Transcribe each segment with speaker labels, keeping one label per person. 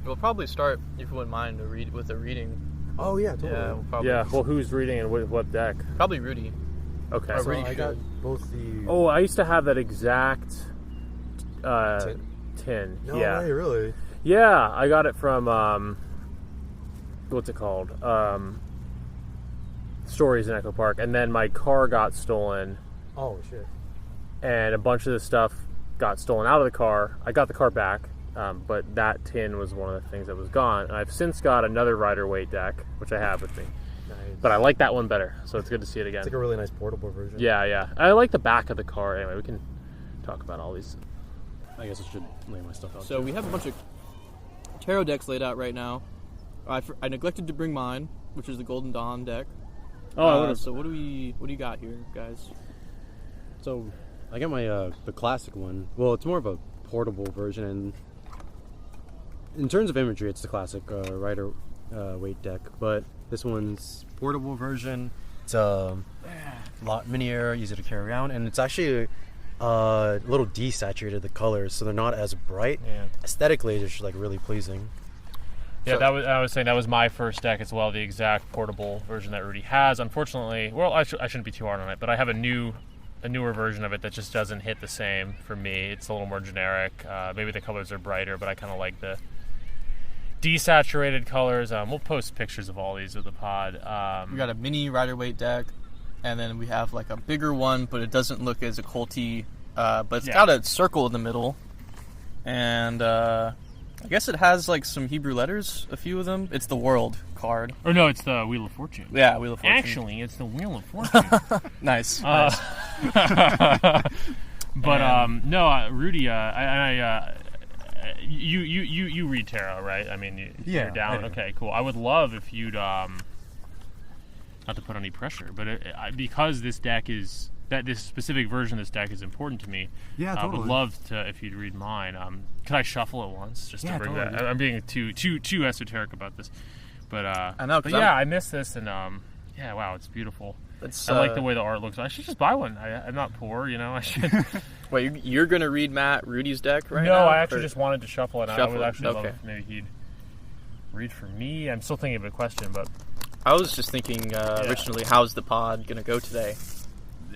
Speaker 1: We'll probably start, if you wouldn't mind, with a reading.
Speaker 2: Oh yeah, totally.
Speaker 1: Yeah, we'll probably.
Speaker 3: Yeah. Well, who's reading and what deck?
Speaker 1: Probably Rudy.
Speaker 3: Okay.
Speaker 1: Or
Speaker 2: So
Speaker 1: Rudy
Speaker 2: I
Speaker 1: should.
Speaker 2: got both the.
Speaker 3: Oh, I used to have that exact tin.
Speaker 2: No
Speaker 3: yeah.
Speaker 2: way, really?
Speaker 3: Yeah, I got it from what's it called? Stories in Echo Park, and then my car got stolen,
Speaker 2: Oh shit.
Speaker 3: and a bunch of the stuff got stolen out of the car. I got the car back, but that tin was one of the things that was gone. And I've since got another Rider-Waite deck, which I have with me,
Speaker 2: Nice.
Speaker 3: but I like that one better, so it's good to see it again.
Speaker 2: It's like a really nice portable version.
Speaker 3: Yeah. I like the back of the car. Anyway, we can talk about all these.
Speaker 4: I guess I should lay my stuff out.
Speaker 1: So we have a bunch of tarot decks laid out right now. I neglected to bring mine, which is the Golden Dawn deck. So what do you got here, guys?
Speaker 4: So I got my the classic one. Well, it's more of a portable version, and in terms of imagery, it's the classic Rider-Waite deck. But this one's portable version. It's a lot minier, easy to carry around, and it's actually a little desaturated, the colors, so they're not as bright.
Speaker 3: Yeah.
Speaker 4: Aesthetically, they're just like really pleasing.
Speaker 3: Yeah,
Speaker 1: So-
Speaker 3: I was saying that was my first deck as well, the exact portable version that Rudy has. Unfortunately, well, I shouldn't be too hard on it, but I have a newer version of it that just doesn't hit the same for me. It's a little more generic. Maybe the colors are brighter, but I kind of like the desaturated colors. We'll post pictures of all these with the pod.
Speaker 1: We got a mini Rider-Waite deck, and then we have like a bigger one, but it doesn't look as occulty. But it's got a circle in the middle, and I guess it has like some Hebrew letters, a few of them. It's the World card.
Speaker 3: Or no, it's the Wheel of Fortune.
Speaker 1: Yeah, Wheel of Fortune.
Speaker 3: Actually, it's the Wheel of Fortune.
Speaker 1: Nice.
Speaker 3: But no, Rudy, you read tarot, right? I mean,
Speaker 2: Yeah,
Speaker 3: you're down.
Speaker 2: I do.
Speaker 3: Okay, cool. I would love if you'd not to put any pressure, but because this deck is this specific version of this deck is important to me.
Speaker 2: Yeah,
Speaker 3: I would
Speaker 2: totally.
Speaker 3: love to if you'd read mine. Could I shuffle it once just
Speaker 2: Yeah,
Speaker 3: to bring
Speaker 2: totally.
Speaker 3: that? I'm being too esoteric about this, but
Speaker 1: I know, 'cause
Speaker 3: But yeah, I missed this, and yeah, wow, it's beautiful.
Speaker 1: It's,
Speaker 3: I like the way the art looks. I should just buy one. I'm not poor, you know. I should.
Speaker 1: Wait, you're gonna read Matt Rudy's deck right
Speaker 3: no,
Speaker 1: now?
Speaker 3: I actually
Speaker 1: or-
Speaker 3: just wanted to shuffle it. I
Speaker 1: Shuffle
Speaker 3: would
Speaker 1: it,
Speaker 3: actually love
Speaker 1: okay.
Speaker 3: if maybe he'd read for me. I'm still thinking of a question, but
Speaker 1: I was just thinking originally, how's the pod gonna go today?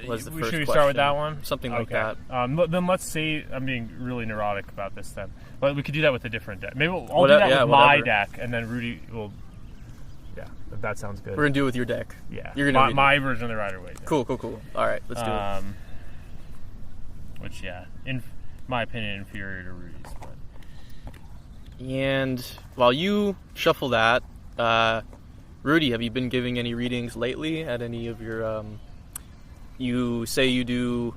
Speaker 1: Was the first
Speaker 3: should we
Speaker 1: question.
Speaker 3: start with that one?
Speaker 1: Something like that.
Speaker 3: Then let's say I'm being really neurotic about this. Then, but we could do that with a different deck. Maybe I'll do
Speaker 1: Whatever-
Speaker 3: that
Speaker 1: yeah,
Speaker 3: with my
Speaker 1: whatever.
Speaker 3: deck, and then Rudy will. Yeah, that sounds good.
Speaker 1: We're gonna do it with your deck.
Speaker 3: Yeah,
Speaker 1: You're gonna read
Speaker 3: my version of the Rider-Waite deck.
Speaker 1: Cool. All right, let's do it.
Speaker 3: Which, yeah, in my opinion, inferior to Rudy's. But
Speaker 1: And while you shuffle that, Rudy, have you been giving any readings lately at any of your? You say you do,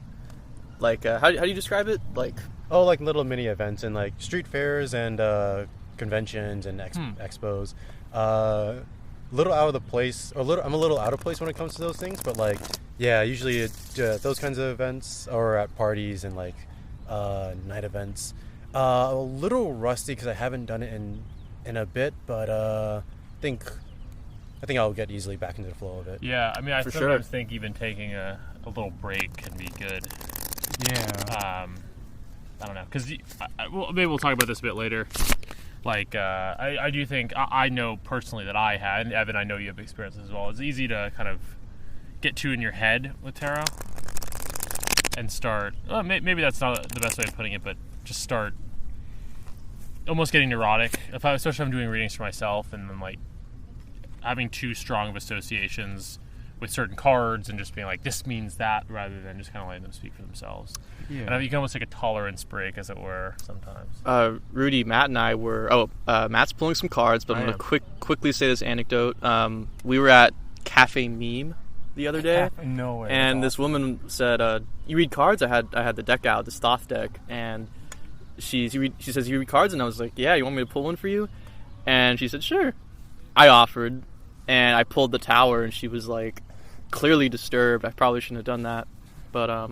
Speaker 1: like, how do you describe it? Like,
Speaker 4: Oh, like little mini events and like street fairs and conventions and expos. Little out of the place, I'm a little out of place when it comes to those things, but like, yeah, usually those kinds of events or at parties and like night events. A little rusty because I haven't done it in a bit, but I think I'll get easily back into the flow of it.
Speaker 3: yeah, I mean, I
Speaker 1: For
Speaker 3: sometimes
Speaker 1: sure.
Speaker 3: think even taking a little break can be good.
Speaker 2: Yeah.
Speaker 3: I don't know, because well, maybe we'll talk about this a bit later. Like, I do think, I know personally that I had, and Evan, I know you have experience as well. It's easy to kind of get too in your head with tarot and start, well, maybe that's not the best way of putting it, but just start almost getting neurotic. Especially if I'm doing readings for myself and then like having too strong of associations with certain cards and just being like, this means that, rather than just kind of letting them speak for themselves.
Speaker 2: Yeah.
Speaker 3: And you can almost take a tolerance break, as it were, sometimes.
Speaker 1: Rudy, Matt and I were. Matt's pulling some cards, but I'm
Speaker 3: I
Speaker 1: gonna quickly say this anecdote. We were at Cafe Meme the other day.
Speaker 3: No way.
Speaker 1: And this woman said, "You read cards?" I had the deck out, the Thoth deck, and she says, "You read cards?" And I was like, "Yeah, you want me to pull one for you?" And she said, "Sure." I offered, and I pulled the Tower, and she was like, clearly disturbed. I probably shouldn't have done that, but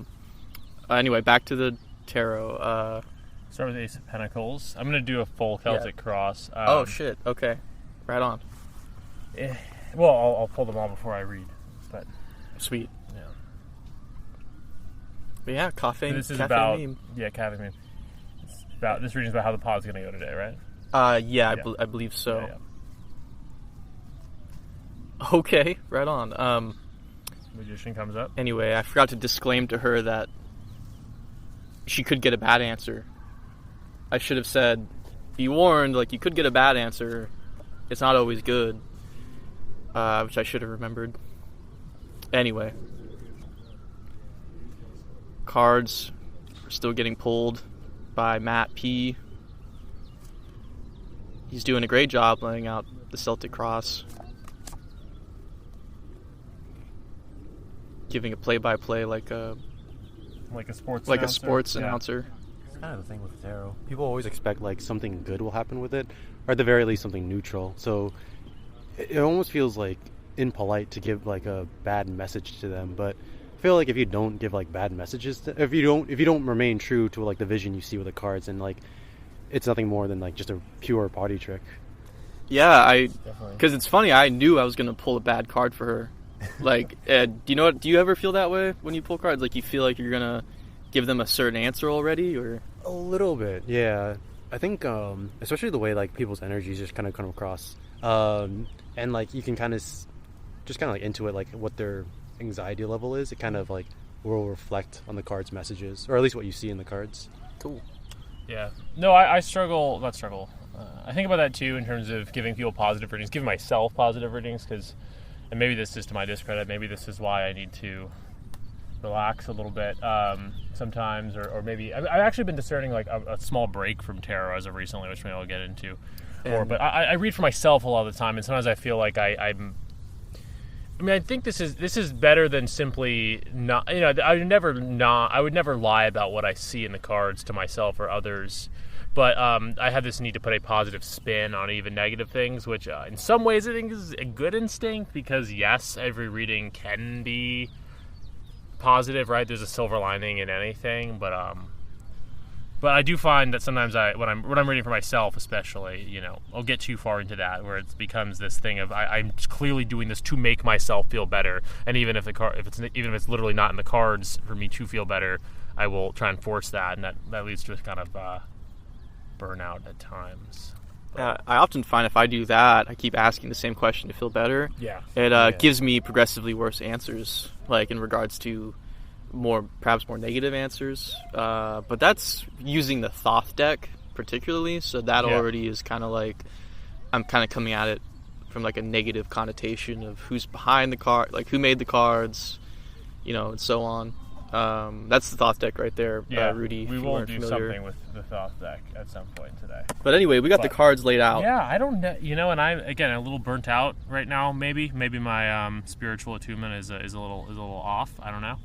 Speaker 1: anyway, back to the tarot.
Speaker 3: Start with Ace of Pentacles. I'm gonna do a full Celtic cross.
Speaker 1: Oh shit! Okay, right on.
Speaker 3: Well, I'll pull them all before I read, but
Speaker 1: Sweet.
Speaker 3: yeah.
Speaker 1: But yeah, cafe.
Speaker 3: This is
Speaker 1: cafe
Speaker 3: about
Speaker 1: meme.
Speaker 3: Cafe Meme. This reading's about how the pod's gonna go today, right?
Speaker 1: Yeah,
Speaker 3: Yeah.
Speaker 1: I believe so.
Speaker 3: Yeah.
Speaker 1: Okay, right on.
Speaker 3: Magician comes up.
Speaker 1: Anyway, I forgot to disclaim to her that she could get a bad answer. I should have said, be warned, like, you could get a bad answer. It's not always good. Which I should have remembered. Anyway. Cards are still getting pulled by Matt P. He's doing a great job laying out the Celtic Cross. Giving a play-by-play like a
Speaker 3: sports
Speaker 1: like
Speaker 3: announcer.
Speaker 1: a sports
Speaker 3: Yeah.
Speaker 1: announcer.
Speaker 4: It's kind of the thing with tarot. People always expect like something good will happen with it, or at the very least something neutral. So it almost feels like impolite to give like a bad message to them. But I feel like if you don't give like bad messages, if you don't remain true to like the vision you see with the cards, and like it's nothing more than like just a pure party trick.
Speaker 1: Yeah,
Speaker 3: Definitely.
Speaker 1: because it's funny. I knew I was gonna pull a bad card for her. Like, do you ever feel that way when you pull cards? Like, you feel like you're gonna give them a certain answer already, or?
Speaker 4: A little bit, yeah. I think, especially the way like people's energies just kind of come across, and like you can kind of just kind of like intuit like what their anxiety level is. It kind of like will reflect on the cards' messages, or at least what you see in the cards.
Speaker 1: Cool.
Speaker 3: Yeah. No, I struggle. Not struggle. I think about that too in terms of giving people positive readings, giving myself positive readings, because, and maybe this is to my discredit, maybe this is why I need to relax a little bit sometimes, or maybe I've actually been discerning like a small break from tarot as of recently, which maybe I'll get into more. But I read for myself a lot of the time, and sometimes I feel like I think this is better than simply not. I would never lie about what I see in the cards to myself or others. But I have this need to put a positive spin on even negative things, which in some ways I think is a good instinct, because yes, every reading can be positive, right? There's a silver lining in anything, but I do find that sometimes when I'm reading for myself, especially, I'll get too far into that where it becomes this thing of I'm clearly doing this to make myself feel better, and even if it's literally not in the cards for me to feel better, I will try and force that, and that leads to a kind of burnout at times.
Speaker 1: I often find if I do that, I keep asking the same question to feel better.
Speaker 3: Yeah.
Speaker 1: It gives me progressively worse answers, like in regards to perhaps more negative answers. But that's using the Thoth deck particularly, so that already is kind of like I'm kind of coming at it from like a negative connotation of who's behind the card, like who made the cards, and so on. That's the Thoth deck right there, Rudy.
Speaker 3: We will do something with the Thoth deck at some point today.
Speaker 1: But anyway, we got the cards laid out.
Speaker 3: Yeah, I don't know, and I'm again a little burnt out right now. Maybe my spiritual attunement is a little off. I don't know.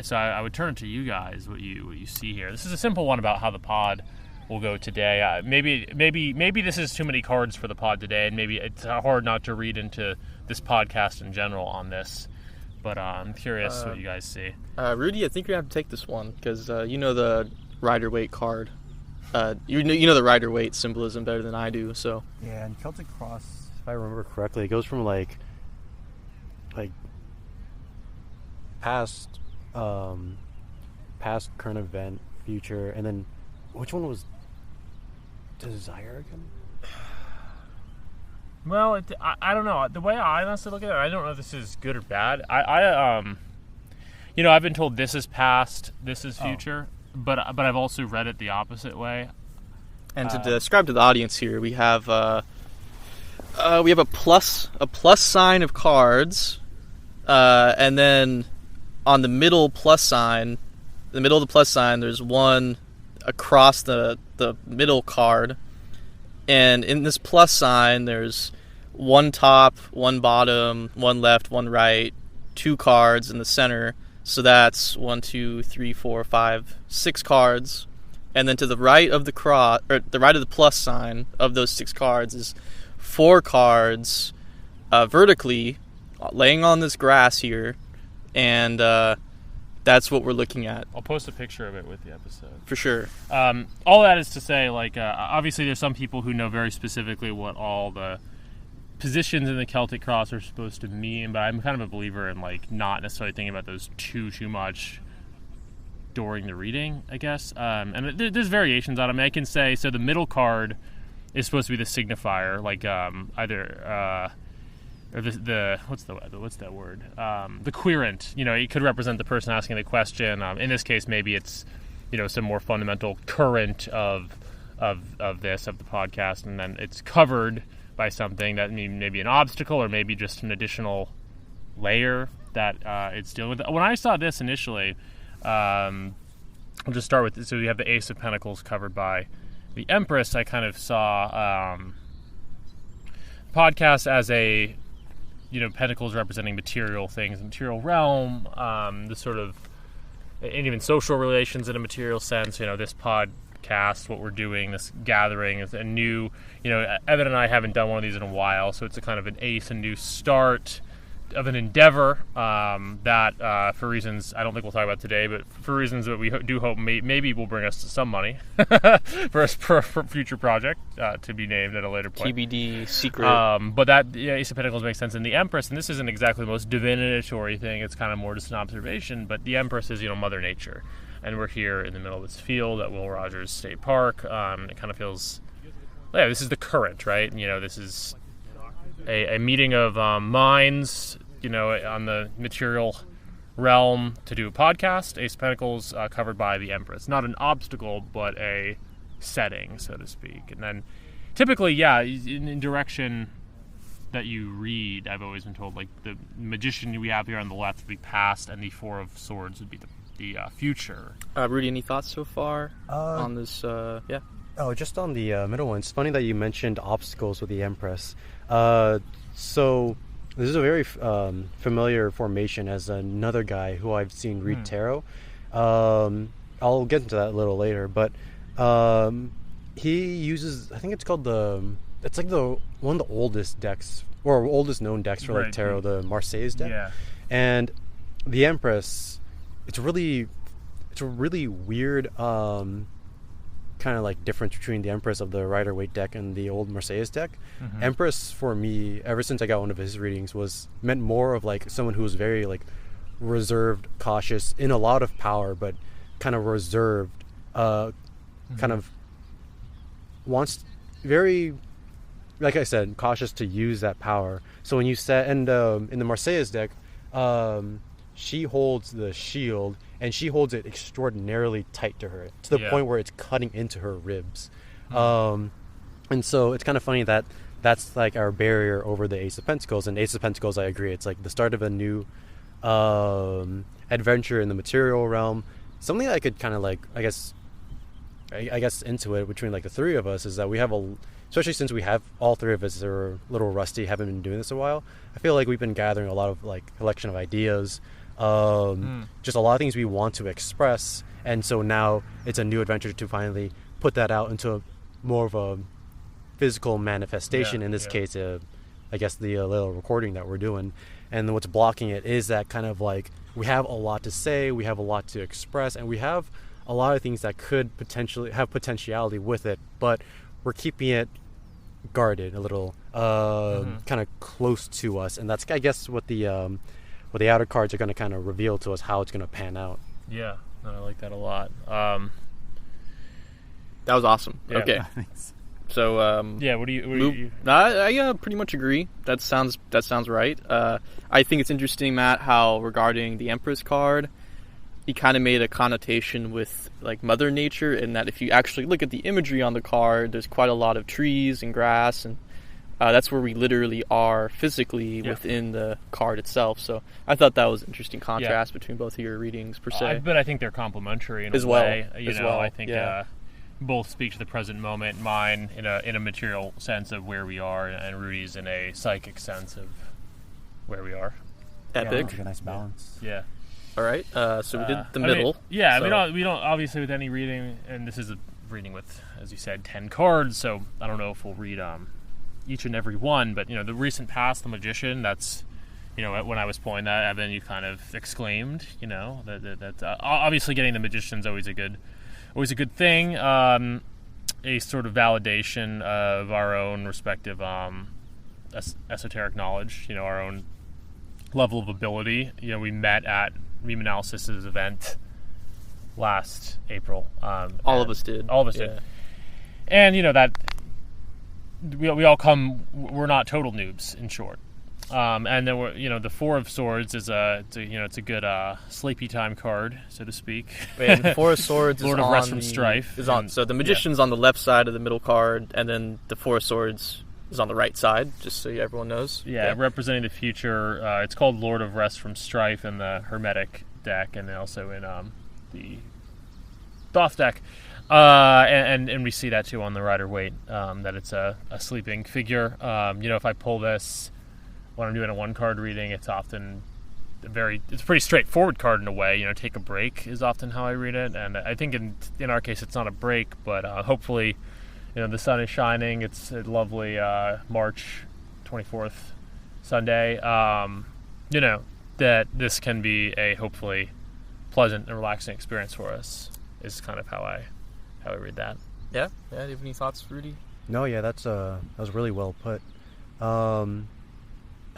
Speaker 3: So I would turn it to you guys. What you see here. This is a simple one about how the pod will go today. Maybe this is too many cards for the pod today, and maybe it's hard not to read into this podcast in general on this. But I'm curious what you guys see.
Speaker 1: Rudy, I think you're going to have to take this one, because you know the Rider-Waite card. You know the Rider-Waite symbolism better than I do, so...
Speaker 4: Yeah, and Celtic Cross, if I remember correctly, it goes from like past, current event, future, and then which one was Desire again?
Speaker 3: Well, I don't know. The way I honestly look at it, I don't know if this is good or bad. I've been told this is past, this is future, but I've also read it the opposite way.
Speaker 1: And to describe to the audience here, we have a plus sign of cards, and then on the middle plus sign, there's one across the middle card, and in this plus sign, there's one top, one bottom, one left, one right, 2 cards in the center. So that's 1, 2, 3, 4, 5, 6 cards. And then to the right of the cross, or the right of the plus sign of those 6 cards is 4 cards vertically laying on this grass here. And that's what we're looking at.
Speaker 3: I'll post a picture of it with the episode.
Speaker 1: For sure.
Speaker 3: All that is to say, obviously there's some people who know very specifically what all the positions in the Celtic Cross are supposed to mean, but I'm kind of a believer in not necessarily thinking about those too much during the reading, I guess. And there's variations on them. I can say, so the middle card is supposed to be the signifier, like either or the what's that word? The querent. It could represent the person asking the question. In this case, maybe it's some more fundamental current of the podcast, and then it's covered by something that maybe an obstacle or maybe just an additional layer that it's dealing with. When I saw this initially, I'll just start with, so we have the Ace of Pentacles covered by the Empress. I kind of saw podcast as a, pentacles representing material things, material realm, the sort of, and even social relations in a material sense. This podcast, what we're doing, this gathering is a new, Evan and I haven't done one of these in a while, so it's a kind of an ace, a new start of an endeavor that for reasons I don't think we'll talk about today, but for reasons that we do hope maybe will bring us some money for a future project to be named at a later point.
Speaker 1: TBD secret.
Speaker 3: But that Ace of Pentacles makes sense. And the Empress, and this isn't exactly the most divinatory thing, it's kind of more just an observation, but the Empress is Mother Nature, and we're here in the middle of this field at Will Rogers State Park. It kind of feels, this is the current, right? This is a meeting of minds, on the material realm to do a podcast. Ace of Pentacles covered by the Empress. Not an obstacle, but a setting, so to speak. And then typically, in direction that you read, I've always been told, like the Magician we have here on the left would be past, and the Four of Swords would be the future.
Speaker 1: Rudy, any thoughts so far on this? Yeah.
Speaker 4: Oh, just on the middle one. It's funny that you mentioned obstacles with the Empress. So this is a very familiar formation as another guy who I've seen read tarot. I'll get into that a little later, but he uses, I think it's called it's like one of the oldest decks, or oldest known decks for like tarot, the Marseilles deck.
Speaker 3: Yeah.
Speaker 4: And the Empress, it's a really weird kind of like difference between the Empress of the Rider-Waite deck and the old Marseilles deck. Mm-hmm. Empress, for me, ever since I got one of his readings, meant more of like someone who was very like reserved, cautious, in a lot of power, but kind of reserved, kind of wants very, like I said, cautious to use that power. So when you said, and in the Marseilles deck, she holds the shield, and she holds it extraordinarily tight to her, to the point where it's cutting into her ribs. And so it's kind of funny that that's like our barrier over the Ace of Pentacles. And Ace of Pentacles, I agree, it's like the start of a new adventure in the material realm. Something that I could kind of like, I guess into it between like the three of us is that we have especially since we have all three of us are a little rusty, haven't been doing this a while. I feel like we've been gathering a lot of like collection of ideas, just a lot of things we want to express, and so now it's a new adventure to finally put that out into more of a physical manifestation. In this case, I guess the little recording that we're doing, and what's blocking it is that kind of like we have a lot to say, we have a lot to express, and we have a lot of things that could potentially have potentiality with it, but we're keeping it guarded a little, kind of close to us, and that's, I guess, what the outer cards are going to kind of reveal to us how it's going to pan out.
Speaker 3: Yeah, I like that a lot.
Speaker 1: That was awesome.
Speaker 3: Yeah.
Speaker 1: Okay. So
Speaker 3: what do you
Speaker 1: I pretty much agree. That sounds right. I think it's interesting, Matt, how regarding the Empress card, he kind of made a connotation with like Mother Nature, in that if you actually look at the imagery on the card, there's quite a lot of trees and grass, and that's where we literally are physically within the card itself. So I thought that was an interesting contrast between both of your readings, per se.
Speaker 3: But I think they're complementary in a way. I think both speak to the present moment. Mine in a material sense of where we are, and Rudy's in a psychic sense of where we are.
Speaker 1: Epic.
Speaker 2: Like a nice balance.
Speaker 3: Yeah.
Speaker 1: All right. So we did the middle.
Speaker 3: We don't obviously with any reading, and this is a reading with, as you said, 10 cards. So I don't know if we'll read each and every one, but the recent past, the Magician. That's when I was pulling that, Evan, you kind of exclaimed. That obviously getting the Magician's always a good thing. A sort of validation of our own respective esoteric knowledge. Our own level of ability. We met at Meme Analysis's event last April.
Speaker 1: All of us did.
Speaker 3: And that we all come. We're not total noobs, in short. And then the Four of Swords is it's a good sleepy time card, so to speak.
Speaker 1: And the Four of Swords
Speaker 3: Lord
Speaker 1: is
Speaker 3: of
Speaker 1: on
Speaker 3: Rest from Strife.
Speaker 1: Is on. So the Magician's on the left side of the middle card, and then the Four of Swords is on the right side, just so everyone knows.
Speaker 3: Yeah, representing the future. It's called Lord of Rest from Strife in the Hermetic deck, and then also in the Thoth deck. And we see that too on the Rider-Waite, that it's a sleeping figure. If I pull this when I'm doing a one-card reading, it's often it's a pretty straightforward card in a way. Take a break is often how I read it, and I think in our case it's not a break, but hopefully, the sun is shining. It's a lovely March 24th Sunday. That this can be a hopefully pleasant and relaxing experience for us is kind of how I read that.
Speaker 1: Yeah. Do you have any thoughts, Rudy?
Speaker 4: No, yeah, that was really well put. And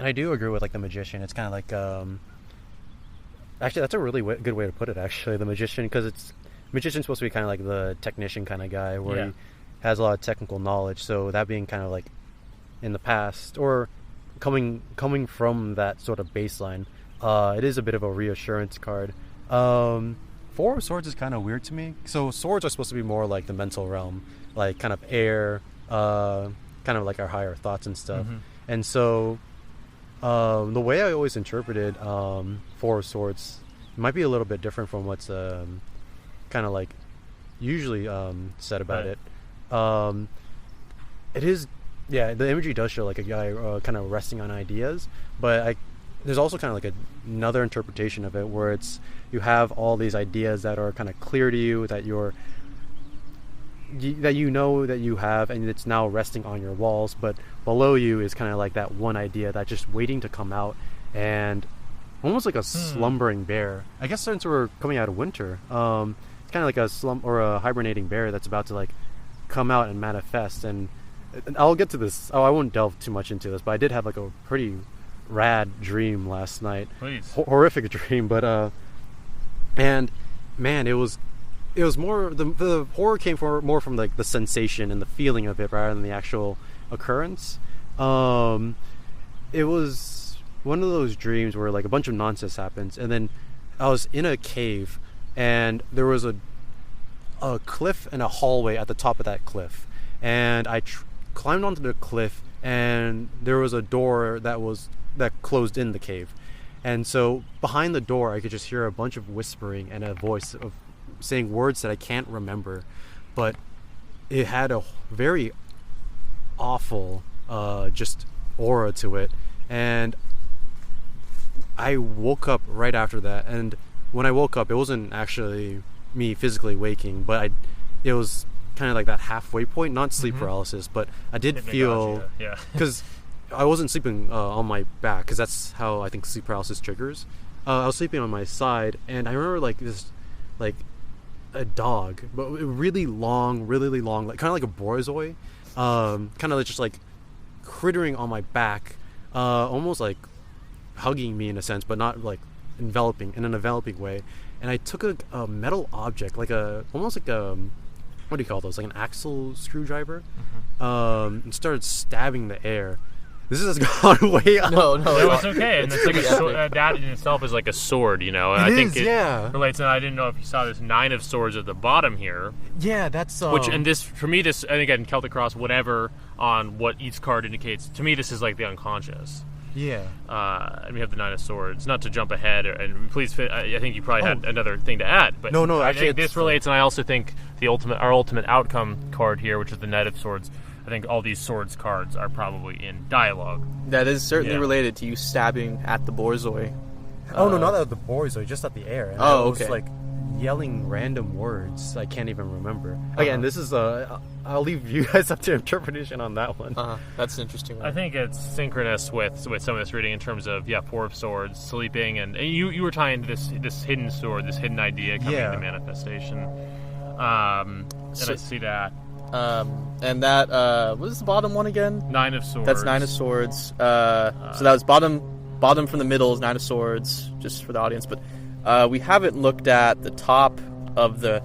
Speaker 4: I do agree with the Magician. It's kind of like actually that's a really good way to put it. Actually, the Magician, because Magician's supposed to be kind of like the technician kind of guy where he has a lot of technical knowledge. So that being kind of like in the past or coming from that sort of baseline, it is a bit of a reassurance card. Four of Swords is kind of weird to me. So swords are supposed to be more like the mental realm, like kind of air, kind of like our higher thoughts and stuff. Mm-hmm. And so the way I always interpreted Four of Swords might be a little bit different from what's kind of like usually said about it. It is, the imagery does show like a guy kind of resting on ideas, but there's also kind of like another interpretation of it where you have all these ideas that are kind of clear to you that that you have, and it's now resting on your walls, but below you is kind of like that one idea that's just waiting to come out, and almost like a slumbering bear. I guess since we're coming out of winter, it's kind of like a slump or a hibernating bear that's about to like come out and manifest. And I'll get to this. I won't delve too much into this, but I did have like a pretty rad dream last night.
Speaker 3: Please.
Speaker 4: Horrific dream, but and man, it was more the horror came more from like the sensation and the feeling of it rather than the actual occurrence. It was one of those dreams where like a bunch of nonsense happens, and then I was in a cave, and there was a cliff and a hallway at the top of that cliff, and I climbed onto the cliff, and there was a door that closed in the cave, and so behind the door I could just hear a bunch of whispering and a voice of saying words that I can't remember, but it had a very awful just aura to it. And I woke up right after that, and when I woke up, it wasn't actually me physically waking, but it was kind of like that halfway point, not sleep paralysis, but I did feel, because I wasn't sleeping on my back, because that's how I think sleep paralysis triggers. I was sleeping on my side, and I remember like this, like a dog, but really long, like kind of like a borzoi, kind of just like crittering on my back, almost like hugging me in a sense, but not like in an enveloping way. And I took a metal object, like almost like what do you call those, like an axle screwdriver, and started stabbing the air. This has gone way up.
Speaker 1: No,
Speaker 3: it's okay. And it's like that in itself is like a sword, and I think it relates. And I didn't know if you saw this 9 of Swords at the bottom here.
Speaker 4: Yeah, that's
Speaker 3: and this for me, this, and again, Celtic Cross, whatever on what each card indicates. To me, this is like the unconscious.
Speaker 4: Yeah.
Speaker 3: And we have the 9 of Swords. Not to jump ahead, and please, I think you probably had another thing to add. But
Speaker 4: no,
Speaker 3: I
Speaker 4: actually,
Speaker 3: think this relates, and I also think our ultimate outcome card here, which is the Knight of Swords. I think all these swords cards are probably in dialogue.
Speaker 1: That is certainly related to you stabbing at the borzoi.
Speaker 4: No, not at the borzoi, just at the air. And I was like yelling random words I can't even remember. Again, this is I'll leave you guys up to interpretation on that one.
Speaker 1: That's an interesting one.
Speaker 3: I think it's synchronous with some of this reading in terms of Four of Swords, sleeping, and you were tying this hidden sword, this hidden idea coming into manifestation. And I see that.
Speaker 1: And that what is the bottom one again?
Speaker 3: 9 of Swords.
Speaker 1: That's 9 of Swords. So that was bottom from the middle is 9 of Swords, just for the audience. But we haven't looked at the top of the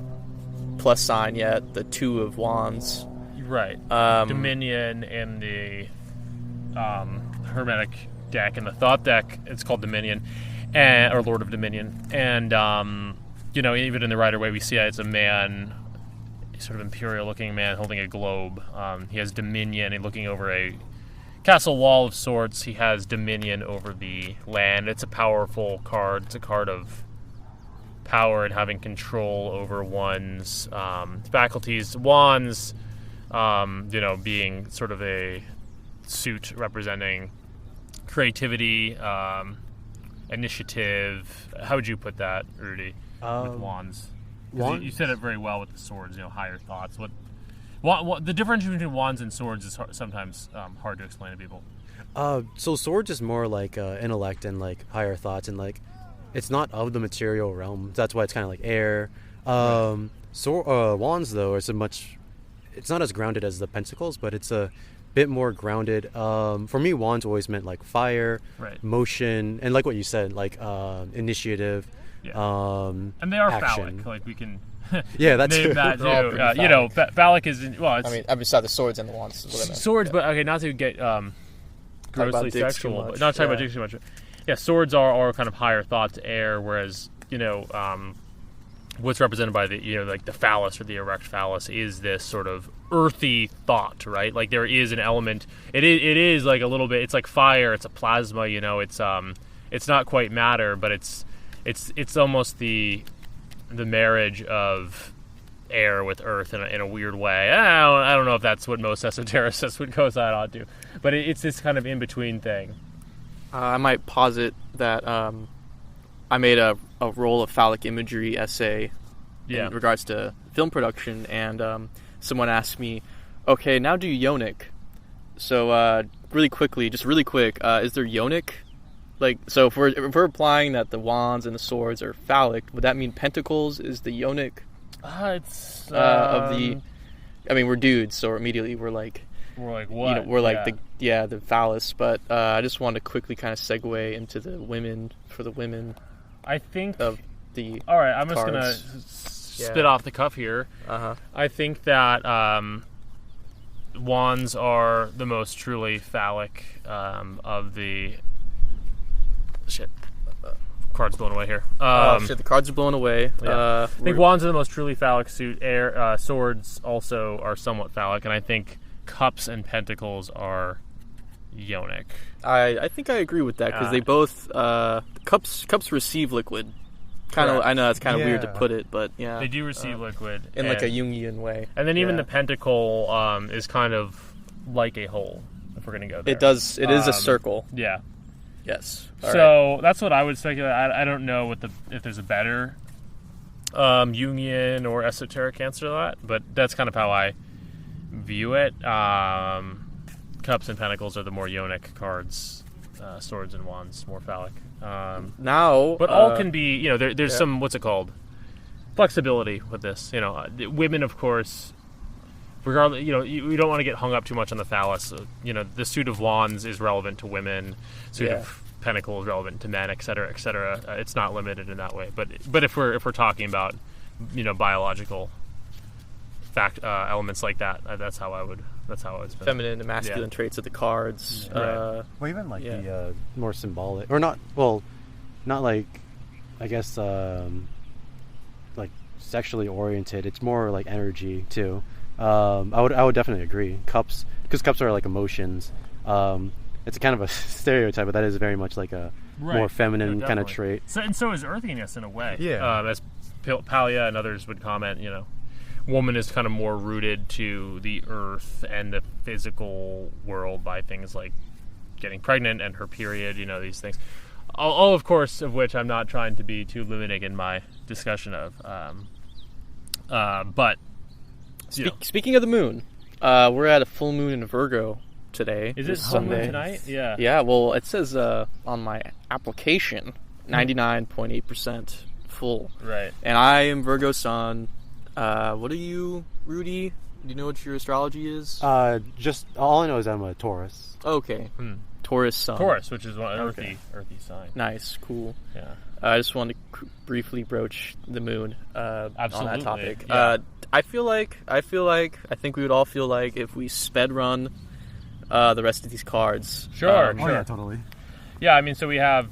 Speaker 1: plus sign yet, the 2 of Wands.
Speaker 3: Right. Dominion in the Hermetic deck and the Thought deck, it's called Dominion, or Lord of Dominion. And, even in the Rider Waite, we see it's a man, sort of imperial-looking man holding a globe. He has Dominion and looking over a castle wall of sorts. He has Dominion over the land. It's a powerful card. It's a card of power and having control over one's faculties. Wands, being sort of a suit representing creativity, initiative. How would you put that, Rudy, with wands? You said it very well with the swords, higher thoughts. What the difference between wands and swords is sometimes hard to explain to people.
Speaker 4: So swords is more like intellect and like higher thoughts, and like it's not of the material realm. That's why it's kind of like air. Right. Wands though it's not as grounded as the pentacles, but it's a bit more grounded. For me, wands always meant like fire,
Speaker 3: right,
Speaker 4: motion, and like what you said, like initiative.
Speaker 3: Yeah. And they are
Speaker 4: action.
Speaker 3: phallic. Like we can.
Speaker 4: Yeah, that's
Speaker 3: name
Speaker 4: true.
Speaker 3: that too. Phallic is
Speaker 5: beside the swords and the wands. Is what I meant.
Speaker 3: Swords, but okay, not to get grossly sexual, but not talking about dicks too much. Yeah, swords are kind of higher thoughts, air, whereas what's represented by the like the phallus or the erect phallus is this sort of earthy thought, right? Like there is an element. It is like a little bit. It's like fire. It's a plasma. It's not quite matter, but it's almost the marriage of air with earth in a weird way. I don't know if that's what most esotericists would co-sign on to, but it's this kind of in-between thing.
Speaker 1: I might posit that I made a roll of phallic imagery essay in regards to film production, and someone asked me, okay, now do yonic. So really quick, is there yonic? Like, so if we're applying that the wands and the swords are phallic, would that mean pentacles is the yonic?
Speaker 3: It's
Speaker 1: of the. I mean, we're dudes, so immediately we're like
Speaker 3: what?
Speaker 1: We're like the phallus. But I just wanted to quickly kind of segue into the women for the women.
Speaker 3: I think
Speaker 1: of the.
Speaker 3: All right, I'm
Speaker 1: cards.
Speaker 3: just gonna spit off the cuff here. I think that wands are the most truly phallic of the. Shit. Cards blown away here.
Speaker 1: The cards are blown away.
Speaker 3: Yeah. I think wands are the most truly phallic suit. Swords also are somewhat phallic, and I think cups and pentacles are yonic.
Speaker 1: I think I agree with that because they both cups receive liquid. I know that's kind of weird to put it, but yeah,
Speaker 3: they do receive liquid
Speaker 1: in like a Jungian way.
Speaker 3: And then even the pentacle is kind of like a hole. If we're gonna go there,
Speaker 1: it does. It is a circle.
Speaker 3: Yeah.
Speaker 1: Yes.
Speaker 3: So that's what I would speculate. I don't know if there's a better Jungian or esoteric answer to that, but that's kind of how I view it. Cups and pentacles are the more yonic cards. Swords and wands more phallic.
Speaker 1: But
Speaker 3: all can be. There's some what's it called? Flexibility with this. Women, of course. Regardless, you don't want to get hung up too much on the phallus. The suit of wands is relevant to women. Suit of pentacle is relevant to men, et cetera, et cetera. It's not limited in that way. But if we're talking about biological elements like that, that's how I would spin.
Speaker 1: Feminine and masculine traits of the cards.
Speaker 4: Well, even like the more symbolic, or not. Well, not like, I guess, like sexually oriented. It's more like energy too. I would definitely agree. Cups, because cups are like emotions. It's kind of a stereotype, but that is very much like a more feminine kind of trait.
Speaker 3: So is earthiness in a way.
Speaker 4: Yeah.
Speaker 3: As Palia and others would comment, woman is kind of more rooted to the earth and the physical world by things like getting pregnant and her period. These things. All of course, of which I'm not trying to be too limiting in my discussion of. But.
Speaker 1: Speaking of the moon, we're at a full moon in Virgo today.
Speaker 3: Is it Sunday tonight? Yeah.
Speaker 1: Yeah. Well, it says on my application, 99.8% full.
Speaker 3: Right.
Speaker 1: And I am Virgo Sun. What are you, Rudy? Do you know what your astrology is?
Speaker 4: Just all I know is I'm a Taurus.
Speaker 1: Okay. Taurus sun.
Speaker 3: Taurus, which is one
Speaker 1: Okay.
Speaker 3: earthy sign.
Speaker 1: Nice, cool.
Speaker 3: Yeah.
Speaker 1: I just wanted to briefly broach the moon on
Speaker 3: Absolutely,
Speaker 1: that topic.
Speaker 3: yeah.
Speaker 1: I think we would all feel like if we sped run the rest of these cards.
Speaker 3: Sure.
Speaker 4: Oh yeah, totally.
Speaker 3: Yeah, I mean, so we have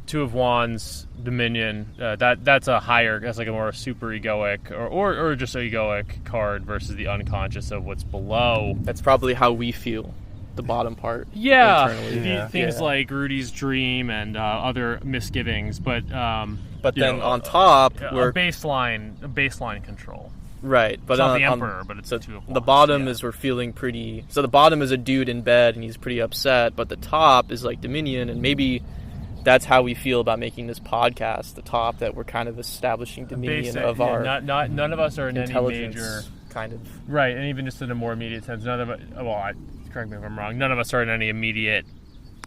Speaker 3: Two of Wands, Dominion. That's like a more super egoic or just egoic card versus the unconscious of what's below.
Speaker 1: That's probably how we feel. The bottom part.
Speaker 3: Yeah,
Speaker 1: internally.
Speaker 4: Yeah.
Speaker 3: things like Rudy's dream and other misgivings, but
Speaker 1: But
Speaker 3: you
Speaker 1: then
Speaker 3: know,
Speaker 1: on top,
Speaker 3: a
Speaker 1: we're
Speaker 3: baseline control.
Speaker 1: right. But
Speaker 3: It's not
Speaker 1: on,
Speaker 3: the
Speaker 1: on-
Speaker 3: Emperor, but it's
Speaker 1: so
Speaker 3: the Two of
Speaker 1: the
Speaker 3: Wands,
Speaker 1: bottom
Speaker 3: yeah.
Speaker 1: is we're feeling pretty. So the bottom is a dude in bed and he's pretty upset. But the top is like Dominion, and maybe that's how we feel about making this podcast. The top, that we're kind of establishing Dominion of our
Speaker 3: none of us are in any
Speaker 1: intelligence,
Speaker 3: major
Speaker 1: kind of.
Speaker 3: right, and even just in a more immediate sense, none of us. Well, correct me if I'm wrong. None of us are in any immediate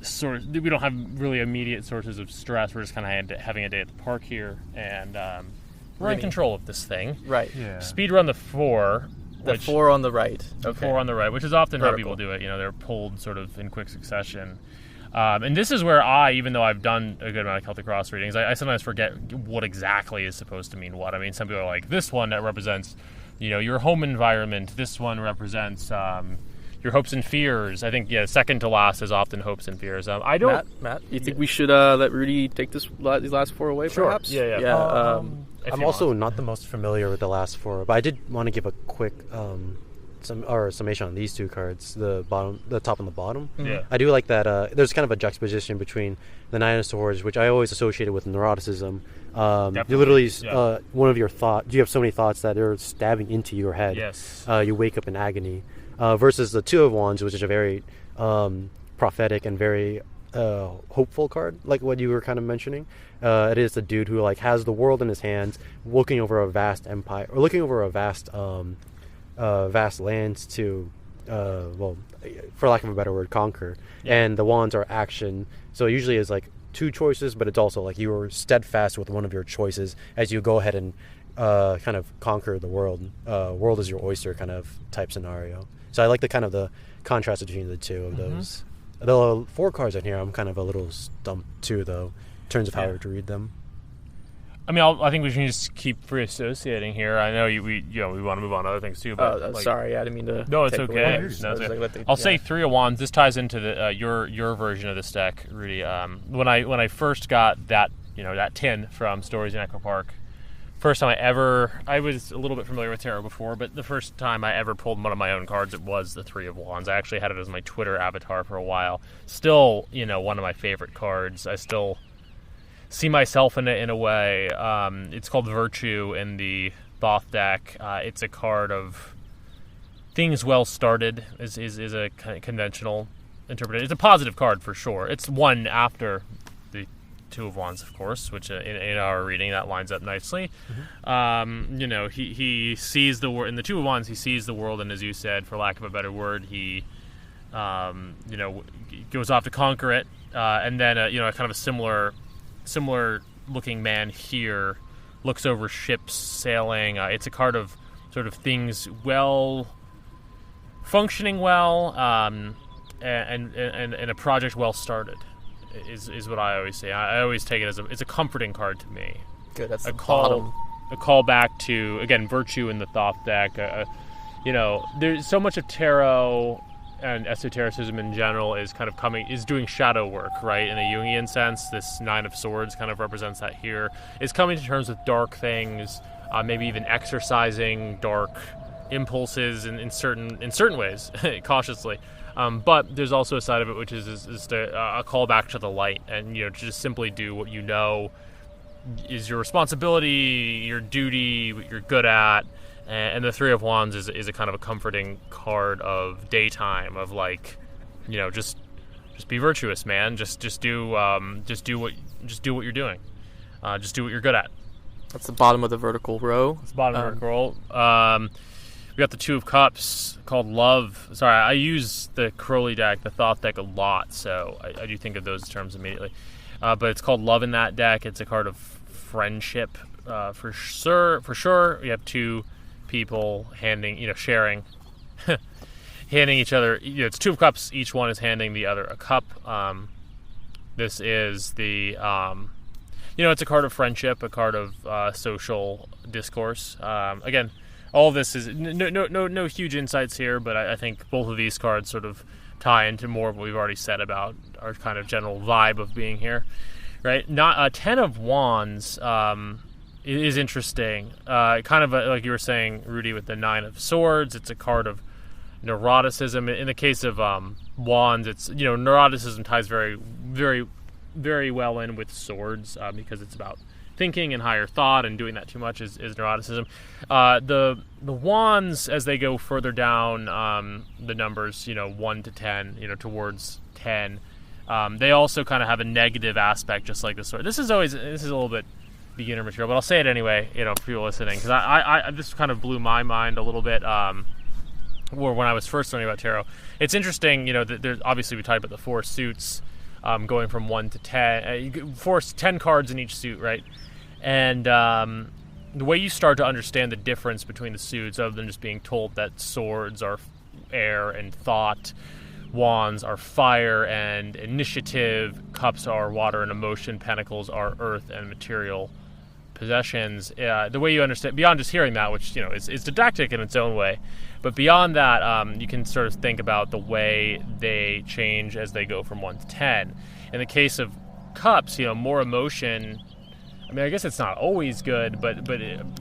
Speaker 3: source. We don't have really immediate sources of stress. We're just kind of having a day at the park here, and we're in
Speaker 1: Really?
Speaker 3: control of this thing.
Speaker 1: Right.
Speaker 4: Yeah.
Speaker 3: Speed run the 4.
Speaker 1: The
Speaker 3: which,
Speaker 1: 4 on the right.
Speaker 3: the
Speaker 1: Okay.
Speaker 3: 4 on the right, which is often how
Speaker 1: Vertical.
Speaker 3: people do it. You know, they're pulled sort of in quick succession. And this is where even though I've done a good amount of Celtic Cross readings, I sometimes forget what exactly is supposed to mean what. I mean, some people are like, this one that represents, your home environment. This one represents your hopes and fears. I think, second to last is often hopes and fears. I don't...
Speaker 1: Matt, you think we should let Rudy take these last 4 away,
Speaker 3: Sure.
Speaker 1: perhaps?
Speaker 3: Yeah. If
Speaker 4: I'm
Speaker 3: you
Speaker 4: also
Speaker 3: want.
Speaker 4: not the most familiar with the last 4, but I did want to give a quick summation on these 2 cards, the top and the bottom.
Speaker 3: Yeah.
Speaker 4: I do like that. There's kind of a juxtaposition between the Nine of Swords, which I always associated with neuroticism. You literally,
Speaker 3: yeah.
Speaker 4: one of your thoughts, you have so many thoughts that they're stabbing into your head.
Speaker 3: Yes.
Speaker 4: You wake up in agony. Versus the Two of Wands, which is a very prophetic and very hopeful card, like what you were kind of mentioning. It is a dude who has the world in his hands, looking over a vast empire, or looking over a vast lands to, for lack of a better word, conquer.
Speaker 3: Yeah.
Speaker 4: And the wands are action, so it usually is 2 choices, but it's also you are steadfast with one of your choices as you go ahead and kind of conquer the world. World is your oyster kind of type scenario. So I like the contrast between the 2 of those. The 4 cards in here, I'm kind of a little stumped too, though, in terms of how to read them.
Speaker 3: I mean, I think we should just keep free associating here. I know we want to move on to other things too. But
Speaker 1: sorry, I didn't mean to.
Speaker 3: No, it's
Speaker 1: take
Speaker 3: okay.
Speaker 1: away.
Speaker 3: No, it's okay.
Speaker 1: I'll
Speaker 3: I'll say 3 of Wands. This ties into the your version of this deck, Rudy. When I first got that that tin from Stories in Echo Park, first time I was a little bit familiar with tarot before, but the first time I ever pulled one of my own cards, it was the 3 of Wands. I actually had it as my Twitter avatar for a while. Still, one of my favorite cards. I still see myself in it in a way. It's called Virtue in the Thoth deck. It's a card of things well started. Is a kind of conventional interpretation. It's a positive card for sure. It's one after the 2 of Wands, of course, which in our reading that lines up nicely. He sees the world in the 2 of Wands. He sees the world, and as you said, for lack of a better word, he goes off to conquer it, and then kind of a similar looking man here looks over ships sailing. It's a card of sort of things functioning well, and a project well started is what I always say. I always take it as it's a comforting card to me.
Speaker 1: Good. That's
Speaker 3: a
Speaker 1: the
Speaker 3: call
Speaker 1: bottom.
Speaker 3: a call back to, again, Virtue in the Thoth deck. There's so much of tarot and esotericism in general is doing shadow work, right? In a Jungian sense, this 9 of Swords kind of represents that here. Is coming to terms with dark things, maybe even exercising dark impulses in certain ways, cautiously. But there's also a side of it which is a call back to the light, and to just simply do what you know is your responsibility, your duty, what you're good at. And the 3 of Wands is a kind of a comforting card of daytime, of just be virtuous, man. Just do what you're doing. Just do what you're good at.
Speaker 1: That's the bottom of the vertical row.
Speaker 3: It's the bottom of the vertical. We got the 2 of Cups called Love. Sorry, I use the Crowley deck, the Thoth deck, a lot, so I do think of those terms immediately. But it's called Love in that deck. It's a card of friendship, for sure. We have 2 people sharing, handing each other. It's 2 of cups. Each one is handing the other a cup. This is the, it's a card of friendship, a card of social discourse. Again, all of this is no huge insights here, but I think both of these cards sort of tie into more of what we've already said about our kind of general vibe of being here, right? Not 10 of Wands is interesting. Kind of like you were saying, Rudy, with the 9 of Swords. It's a card of neuroticism. In the case of Wands, it's neuroticism ties very, very, very well in with Swords because it's about thinking and higher thought, and doing that too much is neuroticism. The Wands, as they go further down the numbers, 1 to 10, towards 10, they also kind of have a negative aspect, just like the Sword. This is a little bit beginner material, but I'll say it anyway, for people listening, because I this kind of blew my mind a little bit. Or when I was first learning about tarot, it's interesting. There's obviously we talked about the 4 suits, going from 1 to 10, 10 cards in each suit, right? And the way you start to understand the difference between the suits, other than just being told that swords are air and thought, wands are fire and initiative, cups are water and emotion, pentacles are earth and material possessions. The way you understand, beyond just hearing that, which is didactic in its own way, but beyond that, you can sort of think about the way they change as they go from 1 to 10. In the case of cups, more emotion. I mean, I guess it's not always good, but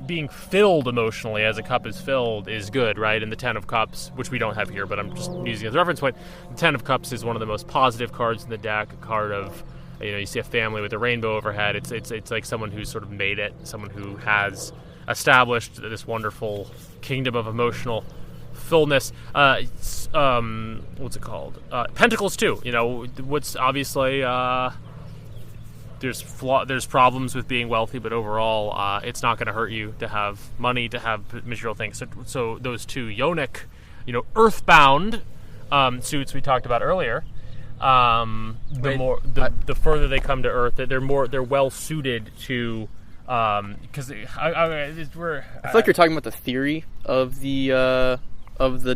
Speaker 3: being filled emotionally as a cup is filled is good, right? And the 10 of Cups, which we don't have here, but I'm just using as a reference point, the 10 of Cups is one of the most positive cards in the deck, a card of, you see a family with a rainbow overhead. It's like someone who's sort of made it, someone who has established this wonderful kingdom of emotional fullness. What's it called? Pentacles too. What's obviously... There's problems with being wealthy, but overall, it's not going to hurt you to have money, to have material things. So those 2 yonic, earthbound suits we talked about earlier. The further they come to earth, they're well suited to. Because I feel
Speaker 1: like you're talking about the theory of the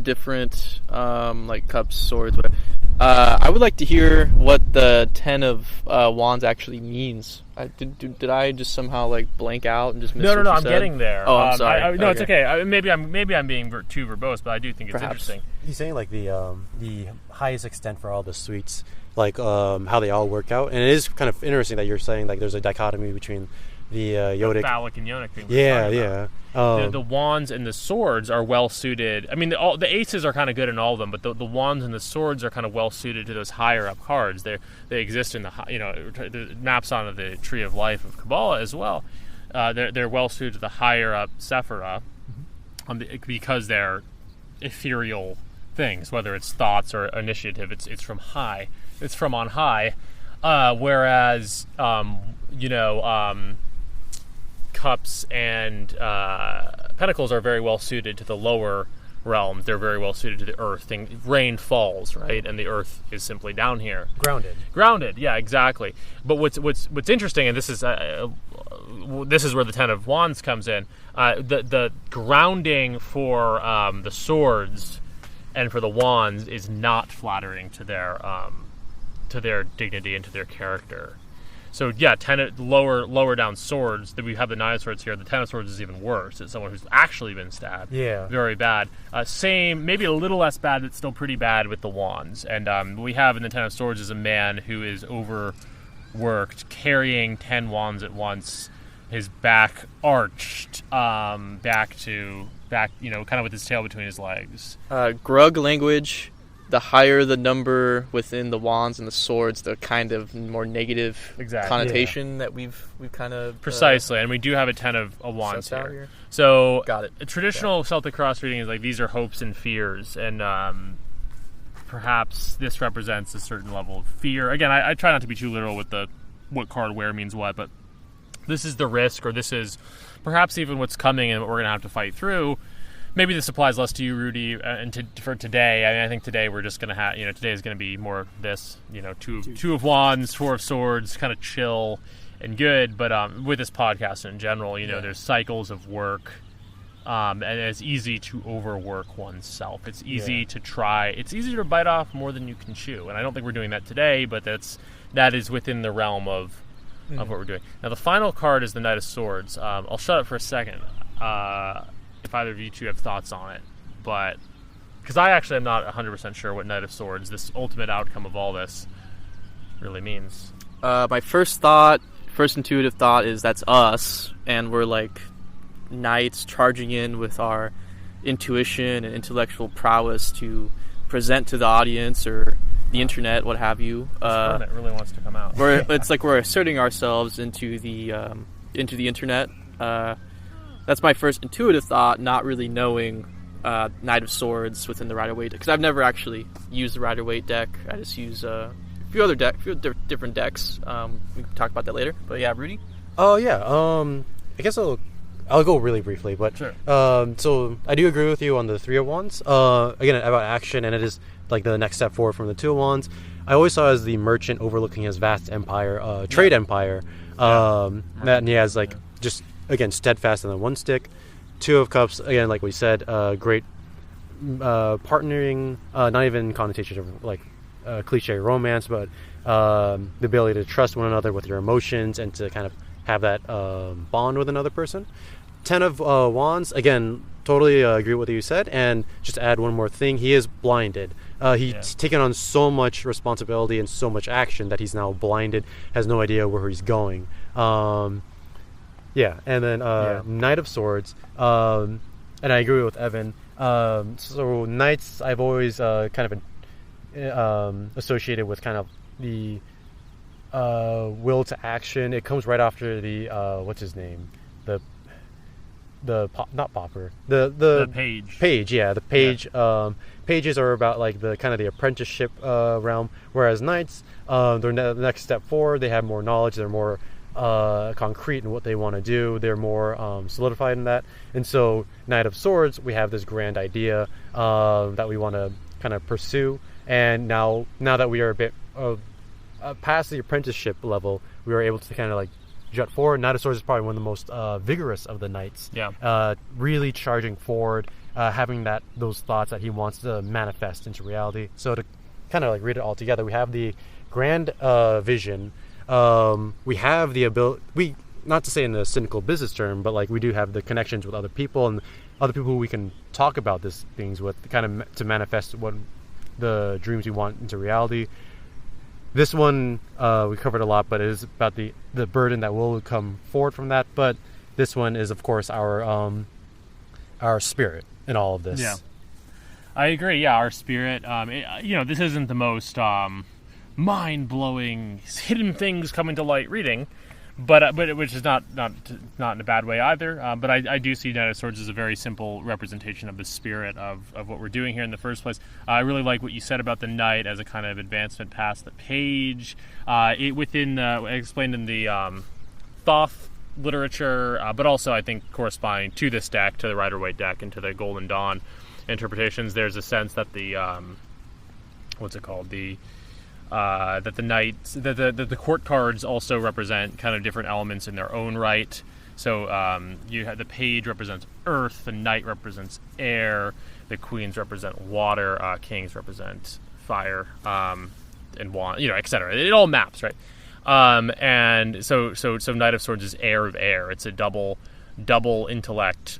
Speaker 1: different like cups, swords, whatever. I would like to hear what the 10 of Wands actually means. Did I just somehow blank out and just miss what you
Speaker 3: I'm
Speaker 1: said?
Speaker 3: getting there.
Speaker 1: Oh, I'm sorry.
Speaker 3: No, it's okay. Maybe I'm being too verbose, but I do think it's interesting.
Speaker 4: He's saying the highest extent for all the suites, how they all work out, and it is kind of interesting that you're saying there's a dichotomy between the Yodic,
Speaker 3: phallic and Yonic thing.
Speaker 4: Yeah.
Speaker 3: The wands and the swords are well suited. I mean, the aces are kind of good in all of them, but the wands and the swords are kind of well suited to those higher up cards. They exist in the maps onto the tree of life of Kabbalah as well. They're well suited to the higher up Sephirah, because they're ethereal things, whether it's thoughts or initiative. It's from high. It's from on high. Whereas cups and pentacles are very well suited to the lower realms. They're very well suited to the earth. Rain falls, right, and the earth is simply down here, grounded. Yeah, exactly. But what's interesting, and this is where the 10 of Wands comes in. The grounding for the swords and for the wands is not flattering to their dignity and to their character. So yeah, lower down swords. That we have the 9 of Swords here. The 10 of Swords is even worse. It's someone who's actually been stabbed.
Speaker 4: Yeah,
Speaker 3: very bad. Same, maybe a little less bad, but still pretty bad with the wands. And what we have in the 10 of Swords is a man who is overworked, carrying 10 wands at once. His back arched, back, kind of with his tail between his legs.
Speaker 1: Grug language. The higher the number within the wands and the swords, the kind of more negative connotation that we've kind of
Speaker 3: precisely. And we do have a 10 of wands here. So got it. A traditional Celtic cross reading is these are hopes and fears, and perhaps this represents a certain level of fear. Again, I try not to be too literal with what card where means what, but this is the risk, or this is perhaps even what's coming and what we're going to have to fight through. Maybe this applies less to you, Rudy, and for today. I mean, I think today we're just going to have, today is going to be more this, 2 of wands, 4 of swords, kind of chill and good. But with this podcast in general, there's cycles of work and it's easy to overwork oneself. It's easy to try. It's easier to bite off more than you can chew, and I don't think we're doing that today. But that is within the realm of what we're doing. Now, the final card is the Knight of Swords. I'll shut up for a second. If either of you two have thoughts on it, but because I actually am not 100% sure what Knight of Swords, this ultimate outcome of all this, really means.
Speaker 1: My first intuitive thought is that's us, and we're like knights charging in with our intuition and intellectual prowess to present to the audience or the internet, what have you.
Speaker 3: It really wants to come out.
Speaker 1: It's like we're asserting ourselves into the internet. That's my first intuitive thought, not really knowing Knight of Swords within the Rider-Waite deck, because I've never actually used the Rider-Waite deck. I just use a few different decks. We can talk about that later. But yeah, Rudy?
Speaker 4: Oh, yeah. I guess I'll go really briefly, but
Speaker 3: sure.
Speaker 4: So I do agree with you on the Three of Wands. Again, about action, and it is like the next step forward from the Two of Wands. I always saw as the merchant overlooking his vast empire, trade empire. And he has like just again steadfast on the one stick. Two of Cups, again, like we said, great partnering. Not even connotations of like cliche romance, but the ability to trust one another with your emotions and to kind of have that bond with another person. Ten of Wands, again, totally agree with what you said. And just to add one more thing, he is blinded. He's taken on so much responsibility and so much action that he's now blinded, has no idea where he's going. And then Knight of Swords, and I agree with Evan. So Knights, I've always kind of associated with kind of the will to action. It comes right after the what's his name, not Popper, the Page, yeah, the Page. Pages are about like the kind of the apprenticeship realm, whereas Knights, they're the next step forward. They have more knowledge. They're more concrete in what they want to do. They're more solidified in that. And so Knight of Swords, we have this grand idea that we want to kind of pursue. And now that we are a bit past the apprenticeship level, we are able to kind of like jut forward. Knight of Swords is probably one of the most vigorous of the knights. Really charging forward, having those thoughts that he wants to manifest into reality. So to kind of like read it all together, we have the grand vision. We have the ability, not to say in a cynical business term, but like we do have the connections with other people and other people who we can talk about these things with, kind of to manifest what the dreams we want into reality. This one we covered a lot, but it is about the burden that will come forward from that. But this one is, of course, our spirit in all of this.
Speaker 3: Yeah, I agree. Yeah, our spirit. This isn't the most mind-blowing, hidden things coming to light reading, but which is not in a bad way either. But I do see Knight of Swords as a very simple representation of the spirit of what we're doing here in the first place. I really like what you said about the Knight as a kind of advancement past the Page. Explained in the Thoth literature, but also I think corresponding to this deck, to the Rider-Waite deck, and to the Golden Dawn interpretations. There's a sense that the that the knights, the court cards also represent kind of different elements in their own right. So you have the Page represents earth, the Knight represents air, the Queens represent water, Kings represent fire, and wand, etc. It all maps, right? And so Knight of Swords is air of air. It's a double intellect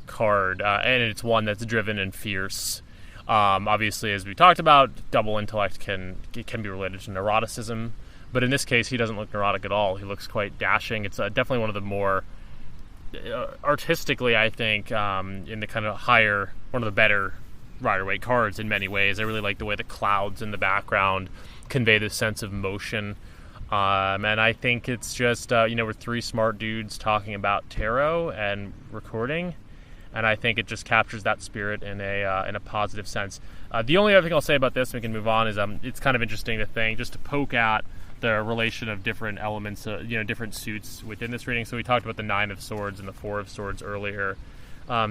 Speaker 3: card, and it's one that's driven and fierce. Obviously, as we talked about, double intellect can be related to neuroticism, but in this case, he doesn't look neurotic at all. He looks quite dashing. It's definitely one of the more artistically, I think, in the kind of higher, one of the better Rider-Waite cards in many ways. I really like the way the clouds in the background convey this sense of motion, and I think it's just we're three smart dudes talking about tarot and recording. And I think it just captures that spirit in a positive sense. The only other thing I'll say about this, and we can move on, is it's kind of interesting to poke at the relation of different elements, different suits within this reading. So we talked about the Nine of Swords and the Four of Swords earlier.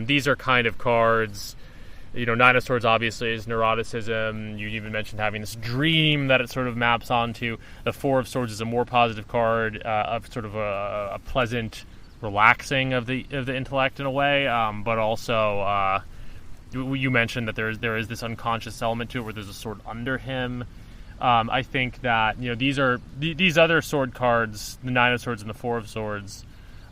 Speaker 3: These are kind of cards. Nine of Swords obviously is neuroticism. You even mentioned having this dream that it sort of maps onto. The Four of Swords is a more positive card of sort of a pleasant relaxing of the intellect in a way, but also you mentioned that there is this unconscious element to it where there's a sword under him. I think that these other sword cards, the 9 of Swords and the 4 of Swords.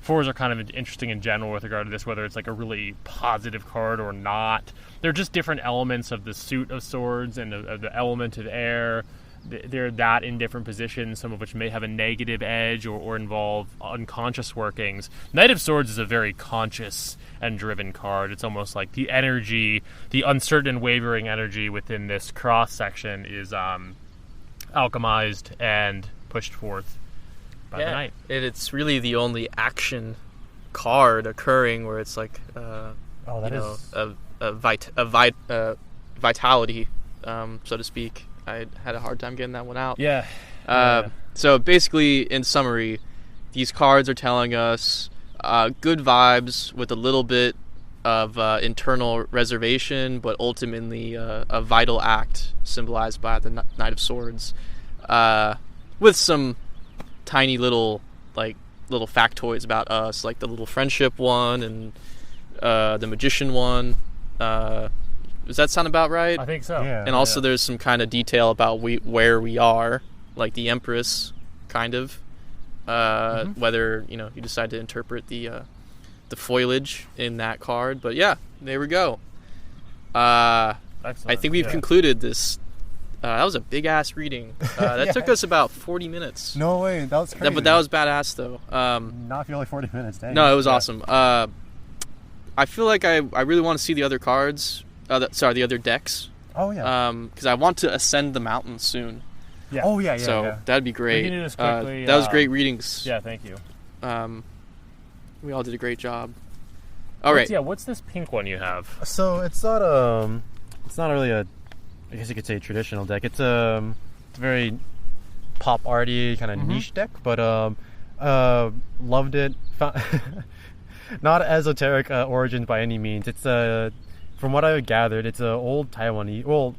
Speaker 3: 4s are kind of interesting in general with regard to this, whether it's like a really positive card or not. They're just different elements of the suit of swords and of the element of air. They're that in different positions, some of which may have a negative edge or involve unconscious workings. Knight of Swords is a very conscious and driven card. It's almost like the energy, the uncertain and wavering energy within this cross-section is alchemized and pushed forth by the knight.
Speaker 1: It's really the only action card occurring where it's like vitality, so to speak. I had a hard time getting that one out.
Speaker 3: Yeah.
Speaker 1: So basically, in summary, these cards are telling us good vibes with a little bit of internal reservation, but ultimately a vital act symbolized by the Knight of Swords, with some tiny little factoids about us, like the little friendship one and the magician one. Does that sound about right?
Speaker 3: I think so.
Speaker 4: Yeah.
Speaker 1: And also there's some kind of detail about where we are, like the Empress, kind of. Whether you decide to interpret the foliage in that card, but yeah, there we go. I think we've concluded this. That was a big ass reading. That took us about 40 minutes.
Speaker 4: No way, that was crazy.
Speaker 1: But that was badass though.
Speaker 4: Not if you only 40 minutes. Dang.
Speaker 1: No, it was awesome. I feel like I really want to see the other cards. The other decks.
Speaker 4: Oh yeah.
Speaker 1: Because I want to ascend the mountain soon.
Speaker 3: Yeah.
Speaker 4: Oh yeah.
Speaker 1: So that'd be great.
Speaker 3: We can do this quickly.
Speaker 1: That was great readings.
Speaker 3: Yeah, thank you.
Speaker 1: We all did a great job. All right.
Speaker 3: Yeah, what's this pink one you have?
Speaker 4: So it's not really a, I guess you could say, traditional deck. It's a very pop arty kind of niche deck, but loved it. Not esoteric origins by any means. It's from what I gathered, it's an old Taiwanese,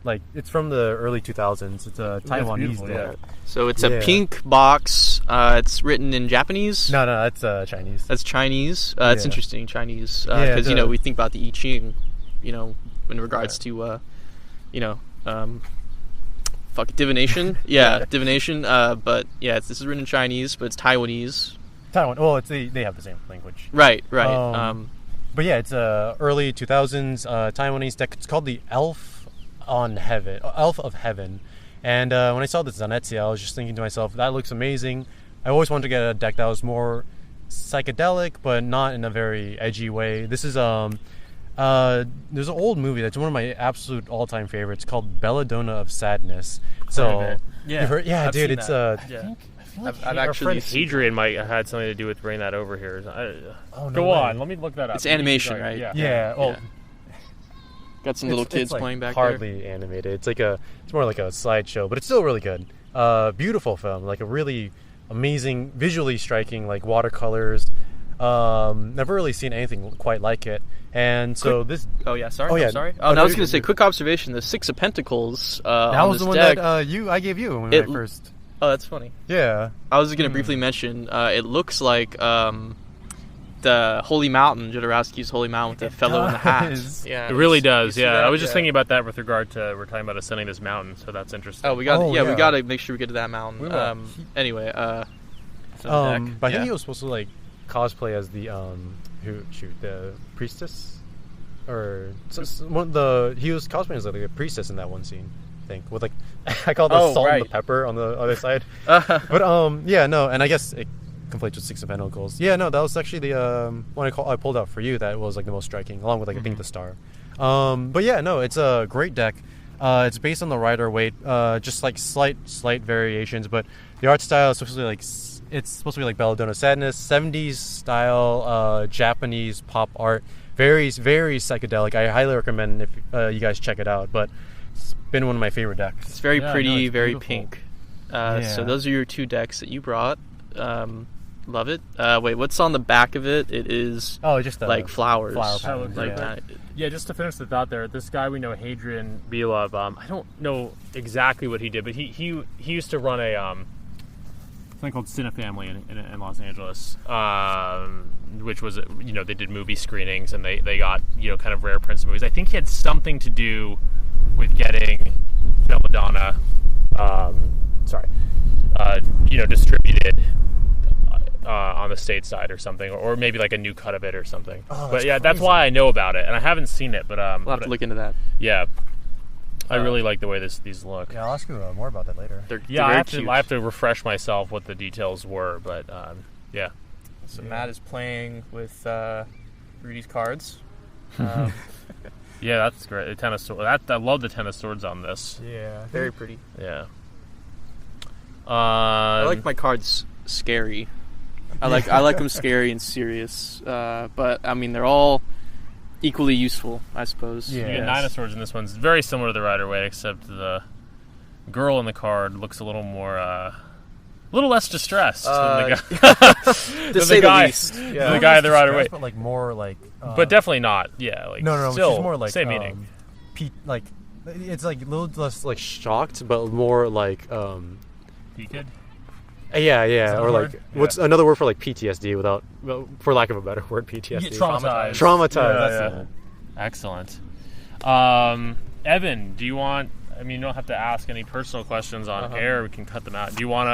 Speaker 4: like it's from the early 2000s. It's a Taiwanese deck.
Speaker 1: So it's a pink box. It's written in Japanese.
Speaker 4: No, that's Chinese.
Speaker 1: That's Chinese. It's interesting, Chinese, because we think about the I Ching, in regards to divination. Yeah, divination. But yeah, this is written in Chinese, but it's Taiwanese.
Speaker 4: Taiwan. Well, they have the same language.
Speaker 1: Right.
Speaker 4: But yeah, it's early 2000s Taiwanese deck. It's called the Elf of Heaven. And when I saw this on Etsy, I was just thinking to myself, that looks amazing. I always wanted to get a deck that was more psychedelic, but not in a very edgy way. This is there's an old movie that's one of my absolute all-time favorites called Belladonna of Sadness. So
Speaker 1: yeah,
Speaker 4: dude,
Speaker 1: I've
Speaker 4: it's
Speaker 1: seen I've
Speaker 3: Our
Speaker 1: actually
Speaker 3: friend Hadrian might have had something to do with bringing that over here.
Speaker 4: no
Speaker 3: Go
Speaker 4: way.
Speaker 3: on, let me look that up.
Speaker 1: It's animation, right?
Speaker 3: Yeah.
Speaker 4: Well,
Speaker 1: got some little kids
Speaker 4: like
Speaker 1: playing back
Speaker 4: hardly animated. It's more like a slideshow, but it's still really good. Beautiful film, like a really amazing, visually striking, like watercolors. Never really seen anything quite like it. And so this.
Speaker 1: Oh yeah, sorry.
Speaker 4: Oh, yeah.
Speaker 1: I'm sorry.
Speaker 4: Oh,
Speaker 1: I
Speaker 4: no,
Speaker 1: was going
Speaker 4: you're
Speaker 1: to say,
Speaker 4: good.
Speaker 1: quick observation: the Six of Pentacles.
Speaker 4: That
Speaker 1: on
Speaker 4: was
Speaker 1: this
Speaker 4: the one
Speaker 1: deck,
Speaker 4: that I gave you when I first.
Speaker 1: Oh, that's funny.
Speaker 4: Yeah.
Speaker 1: I was going to briefly mention. It looks like the Holy Mountain, Jodorowsky's Holy Mountain with the fellow in the hat. Yeah,
Speaker 3: It really does,
Speaker 1: you see
Speaker 3: yeah.
Speaker 1: that?
Speaker 3: I was just thinking about that with regard to we're talking about ascending this mountain, so that's interesting.
Speaker 1: Oh, we got.
Speaker 4: Oh,
Speaker 1: we
Speaker 4: yeah.
Speaker 1: got to make sure we get to that mountain.
Speaker 4: We will.
Speaker 1: Anyway,
Speaker 4: But I think he was supposed to like cosplay as the the priestess, or he was cosplaying as like a priestess in that one scene. I think with like I call it the salt and the pepper on the other side. But and I guess it conflates with Six of Pentacles. Yeah, no, that was actually the one I pulled out for you. That was like the most striking, along with like I think the star. But yeah, no, it's a great deck. It's based on the Rider-Waite, just like slight variations, but the art style is supposed to be like Belladonna Sadness, 70s style Japanese pop art, very very psychedelic. I highly recommend if you guys check it out. But it's been one of my favorite decks.
Speaker 1: It's very pretty,
Speaker 3: it's
Speaker 1: very
Speaker 3: beautiful.
Speaker 1: pink. So those are your two decks that you brought. Love it. Wait, what's on the back of it? It is
Speaker 4: Just
Speaker 1: like flowers.
Speaker 4: flower
Speaker 3: patterns,
Speaker 1: like
Speaker 3: yeah. Yeah, just to finish the thought there, this guy we know, Hadrian Belov, I don't know exactly what he did, but he used to run a something called Cinefamily in Los Angeles, which was, they did movie screenings and they got, kind of rare prints of movies. I think he had something to do with getting Belladonna, distributed on the stateside or something, or maybe like a new cut of it or something. But yeah, that's why I know about it, and I haven't seen it. But
Speaker 1: We'll have to look into that.
Speaker 3: Yeah, I really like the way these look.
Speaker 2: Yeah, I'll ask you more about that later.
Speaker 1: They're
Speaker 3: I
Speaker 1: very cute.
Speaker 3: have to refresh myself what the details were, but yeah.
Speaker 5: So Matt is playing with Rudy's cards.
Speaker 3: Yeah, that's great. The tennis sword. I love the tennis swords on this.
Speaker 2: Yeah.
Speaker 1: Very pretty.
Speaker 3: Yeah.
Speaker 1: I like my cards scary. I like them scary and serious. But I mean, they're all equally useful, I suppose.
Speaker 3: You
Speaker 2: Yeah.
Speaker 3: get 9 of swords in this one. It's very similar to the Rider-Waite, except the girl in the card looks a little more, a little less distressed than the guy.
Speaker 1: To say the least.
Speaker 2: Yeah.
Speaker 3: The guy in the Rider-Waite.
Speaker 2: But like more like.
Speaker 3: But definitely not. Yeah, like
Speaker 2: No.
Speaker 3: Still,
Speaker 2: She's more like
Speaker 3: same meaning.
Speaker 2: like it's like a little less like.
Speaker 4: Shocked, but more like
Speaker 3: Peaked?
Speaker 4: yeah,
Speaker 3: that
Speaker 4: or
Speaker 3: a
Speaker 4: like
Speaker 3: word?
Speaker 4: what's another word for like PTSD without, for lack of a better word, PTSD.
Speaker 3: You get traumatized.
Speaker 4: Traumatized.
Speaker 3: Yeah,
Speaker 4: That's
Speaker 3: yeah.
Speaker 4: it.
Speaker 3: Excellent. Evan, do you want? I mean, you don't have to ask any personal questions on air. We can cut them out. Do you want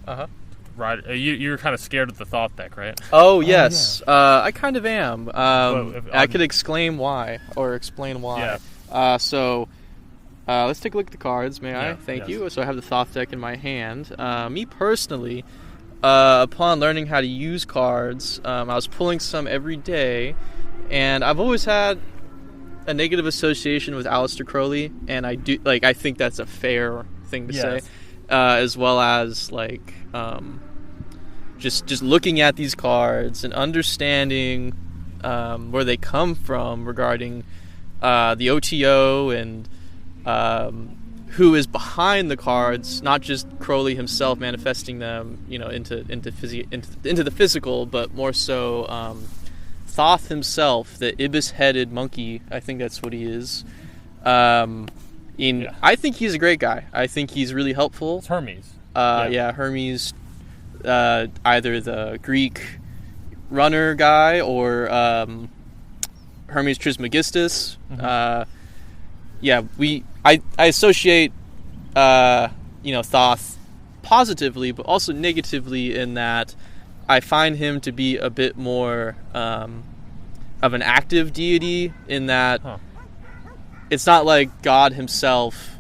Speaker 3: to? Ride? You're kind of scared of the thought deck, right?
Speaker 1: Oh yes, I kind of am.
Speaker 3: Well,
Speaker 1: I could explain why.
Speaker 3: Yeah.
Speaker 1: So let's take a look at the cards, may I?
Speaker 3: Yeah,
Speaker 1: Thank
Speaker 3: yes.
Speaker 1: you. So I have the Thoth deck in my hand. Me personally, upon learning how to use cards, I was pulling some every day, and I've always had a negative association with Aleister Crowley, and I think that's a fair thing to say, as well as like just looking at these cards and understanding where they come from regarding the OTO and who is behind the cards, not just Crowley himself manifesting them, into the physical, but more so Thoth himself, the ibis-headed monkey. I think that's what he is. I think he's a great guy. I think he's really helpful.
Speaker 3: It's Hermes.
Speaker 1: Hermes, either the Greek runner guy or Hermes Trismegistus. I associate Thoth positively, but also negatively in that I find him to be a bit more of an active deity, in that it's not like God himself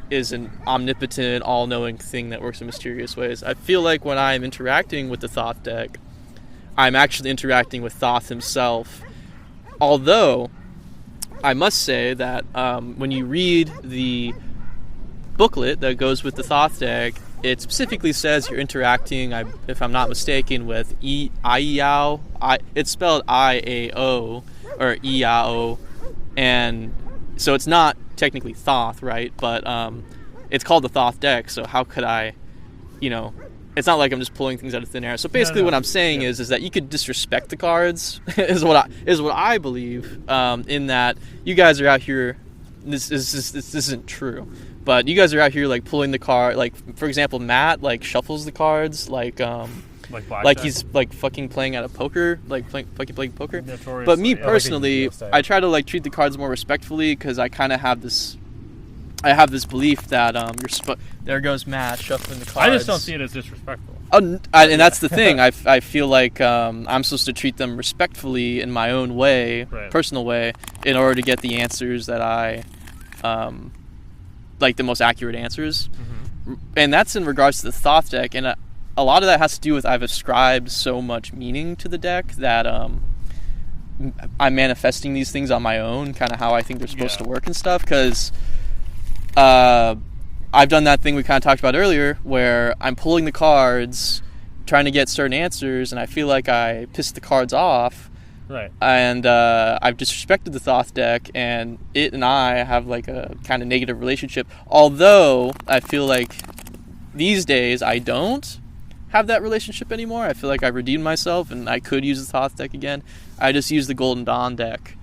Speaker 1: is an omnipotent, all-knowing thing that works in mysterious ways. I feel like when I'm interacting with the Thoth deck, I'm actually interacting with Thoth himself. Although, I must say that when you read the booklet that goes with the Thoth deck, it specifically says you're interacting, if I'm not mistaken, with Iao. It's spelled I-A-O, or Iao, and so it's not technically Thoth, right? But it's called the Thoth deck, so how could I, it's not like I'm just pulling things out of thin air. So basically what I'm saying is that you could disrespect the cards, is what I believe, in that you guys are out here, this isn't true, but you guys are out here like pulling the card, like for example Matt like shuffles the cards like he's like fucking playing at a poker, like playing poker. But me personally, I try to like treat the cards more respectfully, because I kind of have this belief that there goes Matt shuffling the cards.
Speaker 3: I just don't see it as disrespectful.
Speaker 1: And that's the thing. I feel like I'm supposed to treat them respectfully in my own way, personal way, in order to get the answers that I like, the most accurate answers. And that's in regards to the Thoth deck. And a lot of that has to do with I've ascribed so much meaning to the deck that I'm manifesting these things on my own, kind of how I think they're supposed to work and stuff. Because I've done that thing we kind of talked about earlier, where I'm pulling the cards, trying to get certain answers, and I feel like I pissed the cards off.
Speaker 3: Right.
Speaker 1: And I've disrespected the Thoth deck, and it and I have like a kind of negative relationship. Although I feel like these days I don't have that relationship anymore. I feel like I've redeemed myself, and I could use the Thoth deck again. I just use the Golden Dawn deck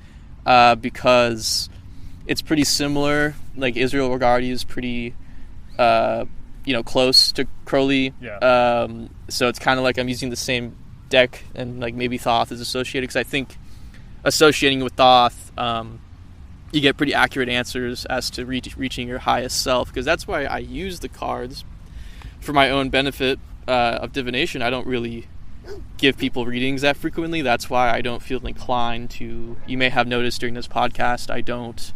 Speaker 1: because it's pretty similar. Like Israel Regardie is pretty, close to Crowley.
Speaker 3: Yeah.
Speaker 1: So it's kind of like I'm using the same deck, and like maybe Thoth is associated, because I think associating with Thoth, you get pretty accurate answers as to reaching your highest self, because that's why I use the cards for my own benefit of divination. I don't really give people readings that frequently. That's why I don't feel inclined to. You may have noticed during this podcast, I don't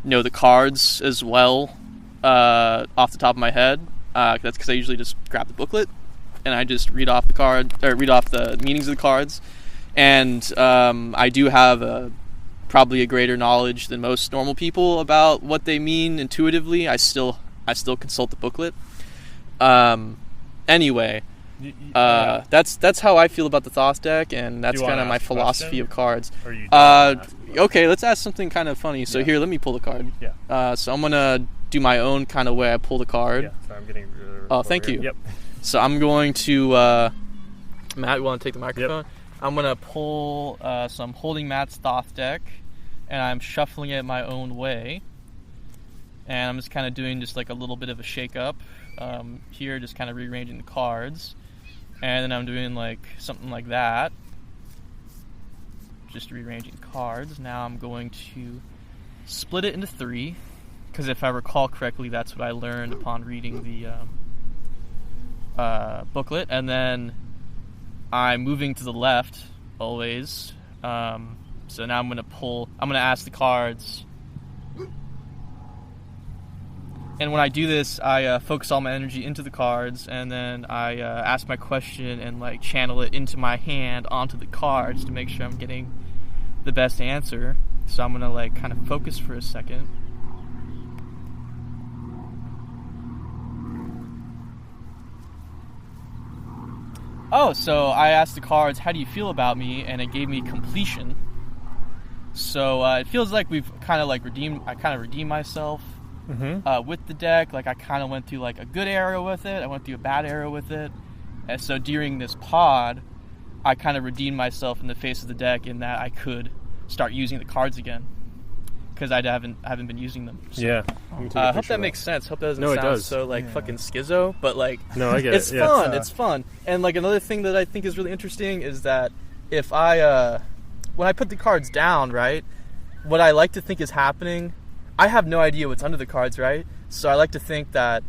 Speaker 1: know the cards as well off the top of my head. That's because I usually just grab the booklet and I just read off the meanings of the cards. And I do have probably a greater knowledge than most normal people about what they mean intuitively. I still consult the booklet. Anyway. That's how I feel about the Thoth deck, and that's kind of my philosophy of cards. Okay, let's ask something kind of funny. So here, let me pull the card.
Speaker 3: Yeah.
Speaker 1: So I'm gonna do my own kind of way I pull the card.
Speaker 3: Yeah. Sorry, I'm getting.
Speaker 1: Oh, thank you.
Speaker 3: Yep.
Speaker 1: So I'm going to Matt. You want to take the microphone? Yep. I'm gonna pull. So I'm holding Matt's Thoth deck, and I'm shuffling it my own way, and I'm just kind of doing just like a little bit of a shake up here, just kind of rearranging the cards. And then I'm doing like something like that, just rearranging cards. Now I'm going to split it into 3, because if I recall correctly, that's what I learned upon reading the booklet. And then I'm moving to the left always. So now I'm going to ask the cards. And when I do this, I focus all my energy into the cards, and then I ask my question and like channel it into my hand onto the cards to make sure I'm getting the best answer. So I'm gonna like kind of focus for a second. Oh, so I asked the cards, "How do you feel about me?" And it gave me completion. So it feels like we've kind of like redeemed myself. With the deck. Like I kind of went through like a good era with it, I went through a bad era with it, and so during this pod I kind of redeemed myself in the face of the deck, in that I could start using the cards again, because I haven't been using them. So,
Speaker 3: yeah.
Speaker 1: I hope that makes sense. Hope that doesn't sound so like fucking schizo, but like
Speaker 3: no, I get
Speaker 1: it's
Speaker 3: it.
Speaker 1: fun. It's fun. And like another thing that I think is really interesting is that if I when I put the cards down, right, what I like to think is happening, I have no idea what's under the cards, right? So I like to think that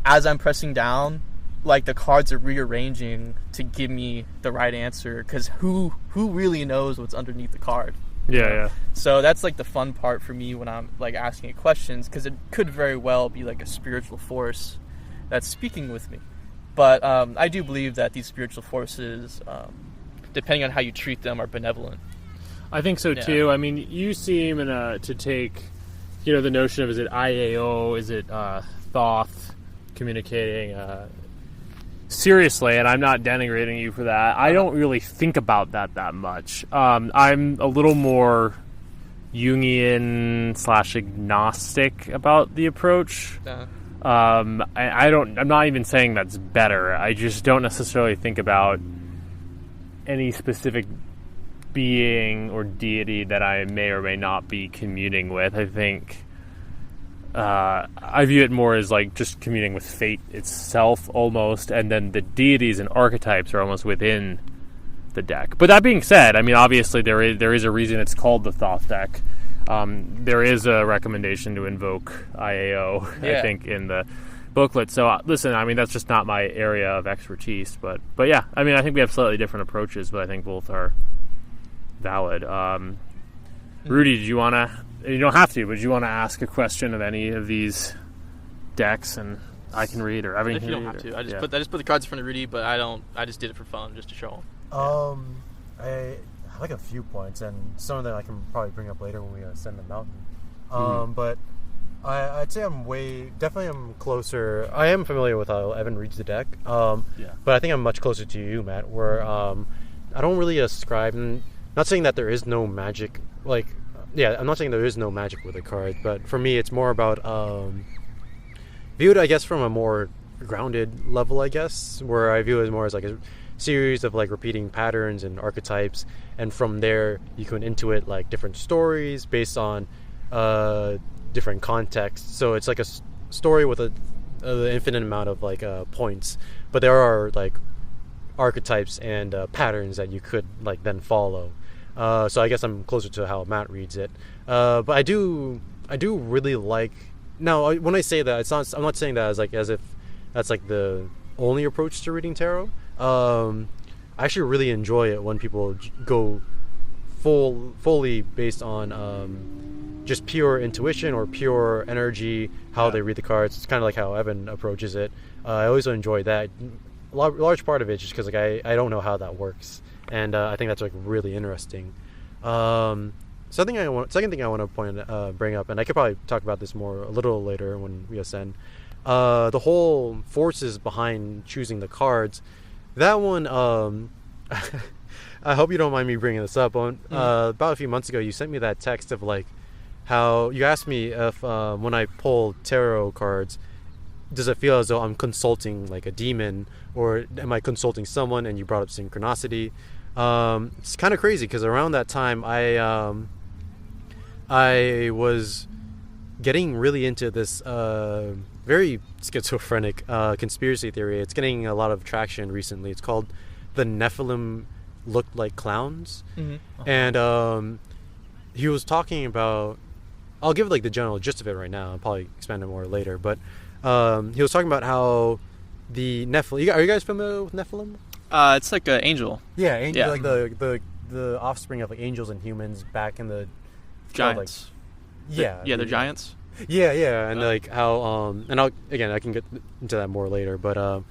Speaker 1: as I'm pressing down, like the cards are rearranging to give me the right answer, because who really knows what's underneath the card?
Speaker 3: Yeah.
Speaker 1: So that's like the fun part for me when I'm like asking it questions, because it could very well be like a spiritual force that's speaking with me. But I do believe that these spiritual forces, depending on how you treat them, are benevolent.
Speaker 3: I think so too. I mean, you seem to take, the notion of, is it IAO, is it Thoth communicating seriously, and I'm not denigrating you for that. I don't really think about that much. I'm a little more Jungian / agnostic about the approach. I'm not even saying that's better. I just don't necessarily think about any specific being or deity that I may or may not be communing with. I think I view it more as like just communing with fate itself almost, and then the deities and archetypes are almost within the deck. But that being said, I mean, obviously there is a reason it's called the Thoth deck. There is a recommendation to invoke IAO, I think, in the booklet. So listen, I mean, that's just not my area of expertise, but yeah, I mean, I think we have slightly different approaches, but I think both are valid. Rudy, did you want to? You don't have to, but you want to ask a question of any of these decks, and I can read, or everything.
Speaker 1: If you don't have to, I just put the cards in front of Rudy, but I just did it for fun, just to show him.
Speaker 2: I have like a few points, and some of them I can probably bring up later when we ascend the mountain. But I'd say I'm closer. I am familiar with how Evan reads the deck. But I think I'm much closer to you, Matt, where I don't really ascribe. Not saying that there is no magic, I'm not saying there is no magic with the card, but for me, it's more about viewed, I guess, from a more grounded level, I guess, where I view it more as like a series of like repeating patterns and archetypes, and from there you can intuit like different stories based on different contexts. So it's like a story with a
Speaker 4: the infinite amount of like points, but there are like archetypes and patterns that you could like then follow. So I guess I'm closer to how Matt reads it. But I do really like. Now, when I say that, I'm not saying that as if that's like the only approach to reading tarot. I actually really enjoy it when people go fully based on just pure intuition or pure energy, how they read the cards. It's kind of like how Evan approaches it. I always enjoy that. Large part of it is just because like I don't know how that works, and I think that's like really interesting. Second thing I want to bring up, and I could probably talk about this more a little later when we ascend. The whole forces behind choosing the cards. That one, I hope you don't mind me bringing this up. About a few months ago, you sent me that text of like how you asked me if when I pull tarot cards, does it feel as though I'm consulting like a demon, or am I consulting someone? And you brought up synchronicity. It's kind of crazy because around that time, I was getting really into this very schizophrenic conspiracy theory. It's getting a lot of traction recently. It's called the Nephilim looked like clowns. And he was talking about, I'll give like the general gist of it right now. I'll probably expand it more later, but he was talking about how the Nephilim, are you guys familiar with Nephilim?
Speaker 1: It's like an angel.
Speaker 4: Yeah, angel, like the offspring of like angels and humans back in the
Speaker 1: Giants.
Speaker 4: Like,
Speaker 1: they're giants.
Speaker 4: Yeah, and like how and I can get into that more later, but a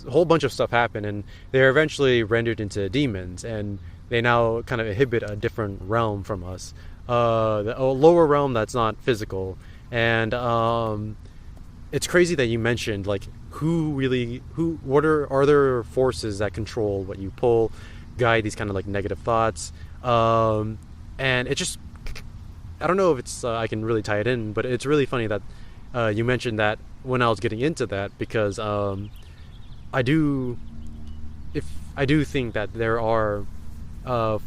Speaker 4: whole bunch of stuff happened, and they're eventually rendered into demons, and they now kind of inhibit a different realm from us, a lower realm that's not physical. And it's crazy that you mentioned like are there forces that control what you pull, guide these kind of like negative thoughts. And it just, I don't know if it's I can really tie it in, but it's really funny that you mentioned that when I was getting into that, because I do think that there are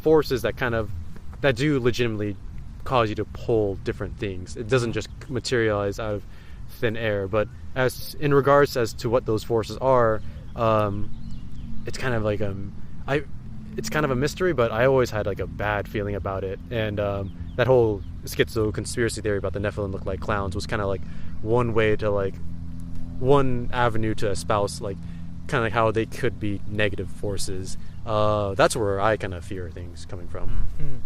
Speaker 4: forces that do legitimately cause you to pull different things. It doesn't just materialize out of thin air. But as in regards as to what those forces are, it's kind of like it's kind of a mystery, but I always had like a bad feeling about it. And that whole schizo conspiracy theory about the Nephilim look like clowns was kind of like one avenue to espouse like kind of like how they could be negative forces. That's where I kind of fear things coming from.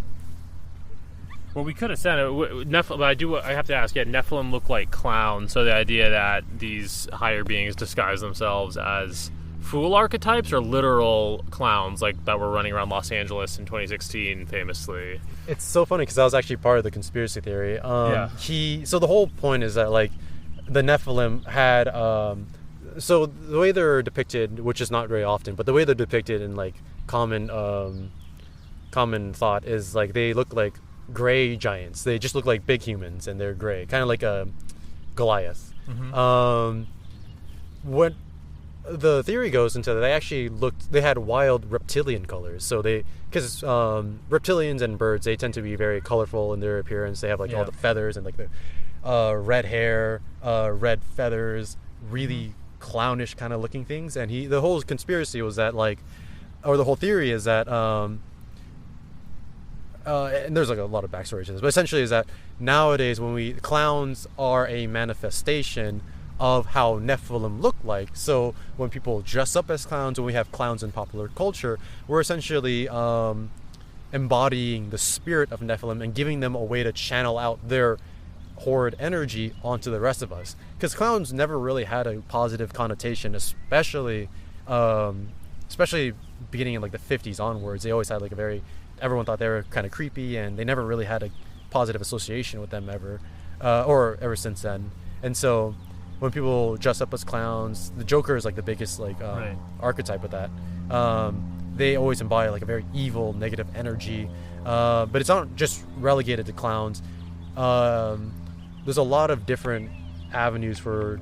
Speaker 3: Well, we could have said it. Nephilim, but I have to ask. Yeah, Nephilim look like clowns. So the idea that these higher beings disguise themselves as fool archetypes or literal clowns, like that were running around Los Angeles in 2016, famously.
Speaker 4: It's so funny because that was actually part of the conspiracy theory. So the whole point is that like the Nephilim had. So the way they're depicted, which is not very often, but the way they're depicted in like common thought is like they look like gray giants. They just look like big humans, and they're gray, kind of like a Goliath. What the theory goes into, they had wild reptilian colors. So because reptilians and birds, they tend to be very colorful in their appearance. They have like all the feathers and like the red hair, red feathers, really clownish kind of looking things. And the whole conspiracy was that the whole theory is that and there's like a lot of backstory to this, but essentially is that nowadays clowns are a manifestation of how Nephilim look like. So when people dress up as clowns, when we have clowns in popular culture, we're essentially embodying the spirit of Nephilim and giving them a way to channel out their horrid energy onto the rest of us. Because clowns never really had a positive connotation, especially beginning in like the 50s onwards. They always had like everyone thought they were kind of creepy, and they never really had a positive association with them ever or ever since then. And so when people dress up as clowns, the Joker is like the biggest archetype of that. They always embody like a very evil, negative energy, but it's not just relegated to clowns. There's a lot of different avenues for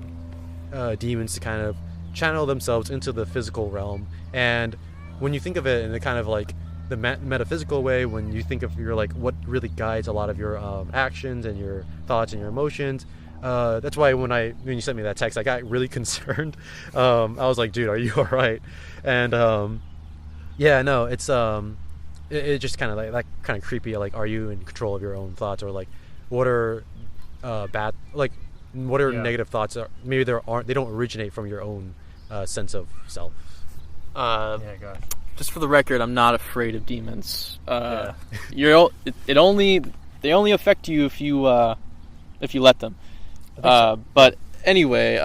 Speaker 4: demons to kind of channel themselves into the physical realm. And when you think of it in the kind of like the metaphysical way, when you think of your like what really guides a lot of your actions and your thoughts and your emotions. That's why when you sent me that text, I got really concerned. I was like, dude, are you all right? And yeah, no, it's it just kind of like that kind of creepy. Like, are you in control of your own thoughts, or like what are bad, like what are negative thoughts? Maybe they don't originate from your own sense of self.
Speaker 3: Yeah, gosh.
Speaker 1: Just for the record, I'm not afraid of demons. They only affect you if you let them. But anyway,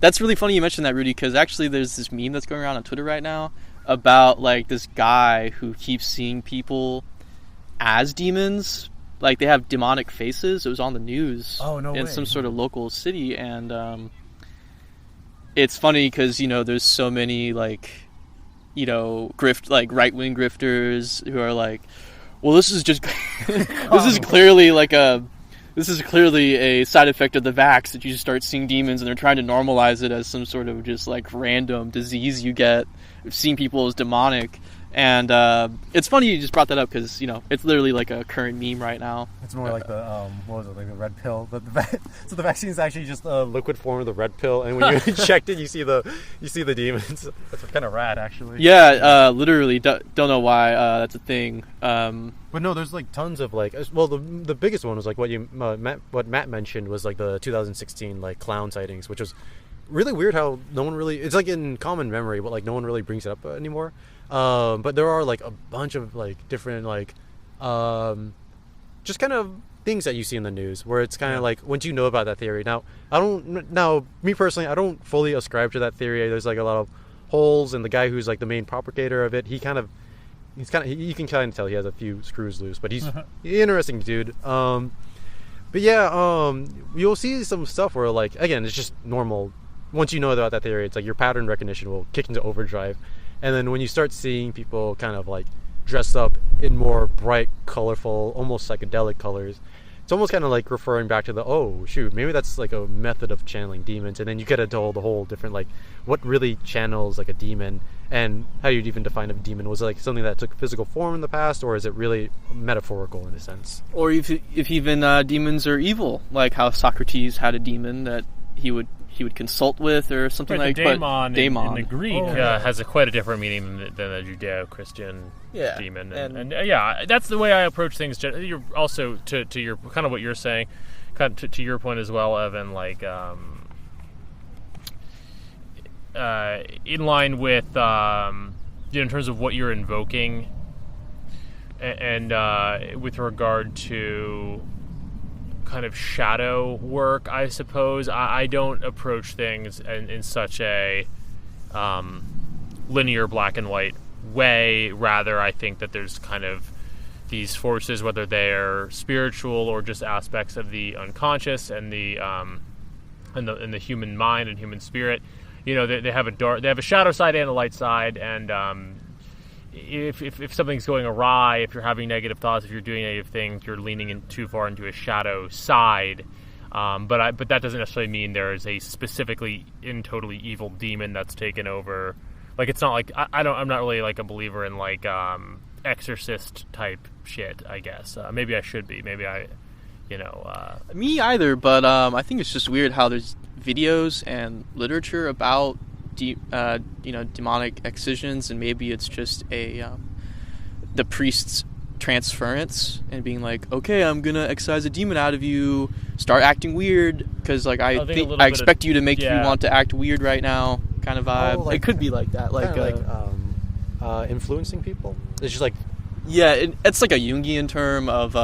Speaker 1: that's really funny you mentioned that, Rudy, because actually there's this meme that's going around on Twitter right now about like this guy who keeps seeing people as demons. Like, they have demonic faces. It was on the news in some sort of local city, and it's funny because, you know, there's so many like, you know, right-wing grifters who are like, well, this is just this is clearly a side effect of the vax, that you just start seeing demons, and they're trying to normalize it as some sort of just like random disease you get, seeing people as demonic. And it's funny you just brought that up because, you know, it's literally like a current meme right now.
Speaker 2: It's more like the what was it, like the red pill? So the vaccine is actually just
Speaker 4: a liquid form of the red pill, and when you inject it, you see the demons.
Speaker 2: That's kind of rad, actually.
Speaker 1: Yeah, literally. Don't know why that's a thing.
Speaker 4: But no, there's like tons of like. Well, the biggest one was like what Matt mentioned was like the 2016 like clown sightings, which was really weird. How no one really, it's like in common memory, but like no one really brings it up anymore. But there are like a bunch of like different like just kind of things that you see in the news where it's kind of like, once you know about that theory. Now me personally, I don't fully ascribe to that theory. There's like a lot of holes, and the guy who's like the main propagator of it, you can kind of tell he has a few screws loose, but he's an interesting dude. But yeah, you'll see some stuff where like, again, it's just normal. Once you know about that theory, it's like your pattern recognition will kick into overdrive. And then when you start seeing people kind of like dressed up in more bright, colorful, almost psychedelic colors, it's almost kind of like referring back to maybe that's like a method of channeling demons. And then you get into the whole different, like, what really channels like a demon, and how you'd even define a demon. Was it like something that took physical form in the past, or is it really metaphorical in a sense?
Speaker 1: Or if even demons are evil, like how Socrates had a demon that he would consult with, or something like that.
Speaker 3: Daemon in the Greek has quite a different meaning than a Judeo-Christian demon. And yeah, that's the way I approach things. You're also, to your kind of what you're saying, kind of to your point as well, Evan, like in line with in terms of what you're invoking, and with regard to kind of shadow work, I suppose. I don't approach things in such a linear black and white way. Rather, I think that there's kind of these forces, whether they're spiritual or just aspects of the unconscious and the human mind and human spirit. You know, they have a shadow side and a light side, and if something's going awry, if you're having negative thoughts, if you're doing negative things, you're leaning in too far into a shadow side. But that doesn't necessarily mean there is a specifically totally evil demon that's taken over. Like, it's not like I'm not really like a believer in like exorcist type shit, I guess. Maybe I should be. Maybe me
Speaker 1: either. But I think it's just weird how there's videos and literature about demonic excisions, and maybe it's just the priest's transference and being like, okay, I'm gonna excise a demon out of you, start acting weird because like I expect you to make me want to act weird right now, kind of vibe. It could be like that, like
Speaker 4: influencing people. It's just like,
Speaker 1: yeah, it's like a Jungian term of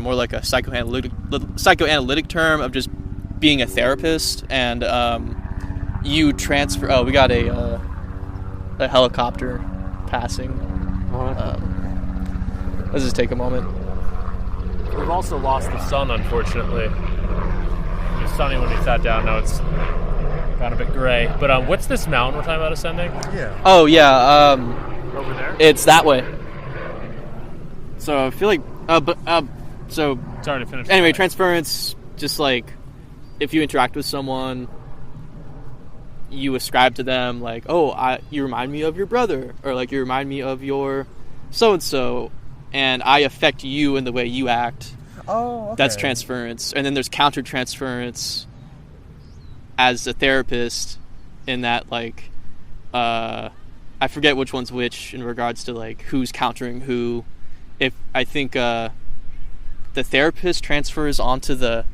Speaker 1: more like a psychoanalytic term of just being a therapist, and you transfer. Oh, we got a helicopter passing. Let's just take a moment.
Speaker 3: We've also lost the sun, unfortunately. It was sunny when we sat down. Now it's got a bit gray. But what's this mountain we're talking about ascending?
Speaker 2: Yeah.
Speaker 1: Oh yeah.
Speaker 3: Over there.
Speaker 1: It's that way. So I feel like. So.
Speaker 3: Sorry to finish.
Speaker 1: Anyway, transference. Just like, if you interact with someone, you ascribe to them like, you remind me of your brother, or like you remind me of your so and so, and I affect you in the way you act.
Speaker 2: Oh, okay.
Speaker 1: That's transference. And then there's counter transference as a therapist, in that like I forget which one's which in regards to like who's countering who. If I think the therapist transfers onto the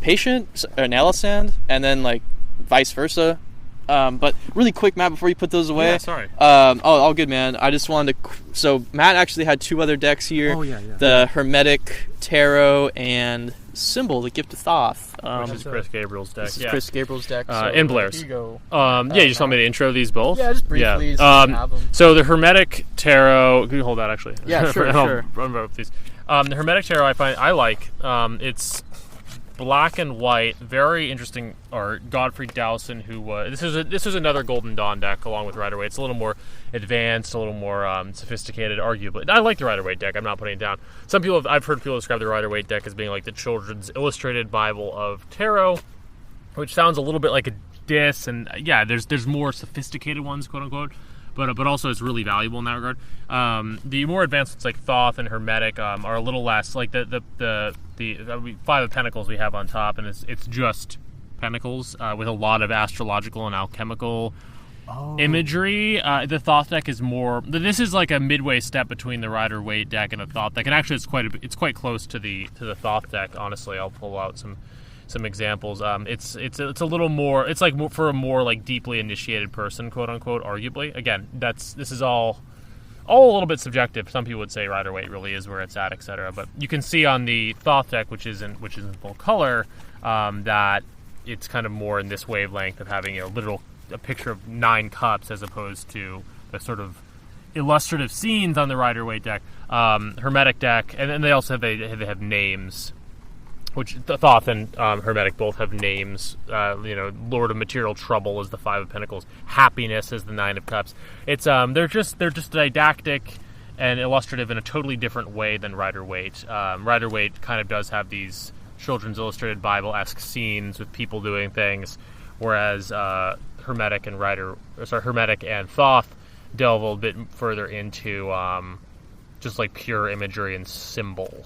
Speaker 1: patient or Analysand, and then like vice versa. But really quick, Matt, before you put those away.
Speaker 3: Yeah, sorry.
Speaker 1: All good, man. I just wanted to. So Matt actually had two other decks here.
Speaker 2: Oh, yeah.
Speaker 1: The Hermetic Tarot and Symbol, the Gift of Thoth.
Speaker 3: Which is Chris Gabriel's deck.
Speaker 1: This is Chris Gabriel's deck.
Speaker 3: In Blair's.
Speaker 5: Here you go.
Speaker 3: Yeah, you just want me to intro these both?
Speaker 5: Yeah, just briefly. So you have them.
Speaker 3: So the Hermetic Tarot. Can you hold that actually?
Speaker 1: Yeah, sure.
Speaker 3: I'll run both these. The Hermetic Tarot I like. It's black and white, very interesting art. Godfrey Dowson, who this is another Golden Dawn deck along with Rider-Waite. It's a little more advanced, a little more sophisticated, arguably. I like the Rider-Waite deck. I'm not putting it down. I've heard people describe the Rider-Waite deck as being like the children's illustrated Bible of tarot, which sounds a little bit like a diss. And yeah, there's more sophisticated ones, quote unquote. But also it's really valuable in that regard. The more advanced ones like Thoth and Hermetic are a little less like the Five of Pentacles we have on top, and it's just pentacles with a lot of astrological and alchemical imagery. The Thoth deck is more. This is like a midway step between the Rider-Waite deck and the Thoth deck, and actually it's quite close to the Thoth deck. Honestly, I'll pull out some examples. It's a little more. It's like more, for a more like deeply initiated person, quote unquote. Arguably, again, this is all a little bit subjective. Some people would say Rider-Waite really is where it's at, etc. But you can see on the Thoth deck, which is in full color, that it's kind of more in this wavelength of having a picture of 9 cups as opposed to the sort of illustrative scenes on the Rider-Waite deck. Hermetic deck, and then they also have names. Which Thoth and Hermetic both have names. Lord of Material Trouble is the Five of Pentacles. Happiness is the Nine of Cups. It's they're just didactic and illustrative in a totally different way than Rider-Waite. Rider-Waite kind of does have these children's illustrated Bible-esque scenes with people doing things, whereas Hermetic and Thoth delve a little bit further into just like pure imagery and symbol.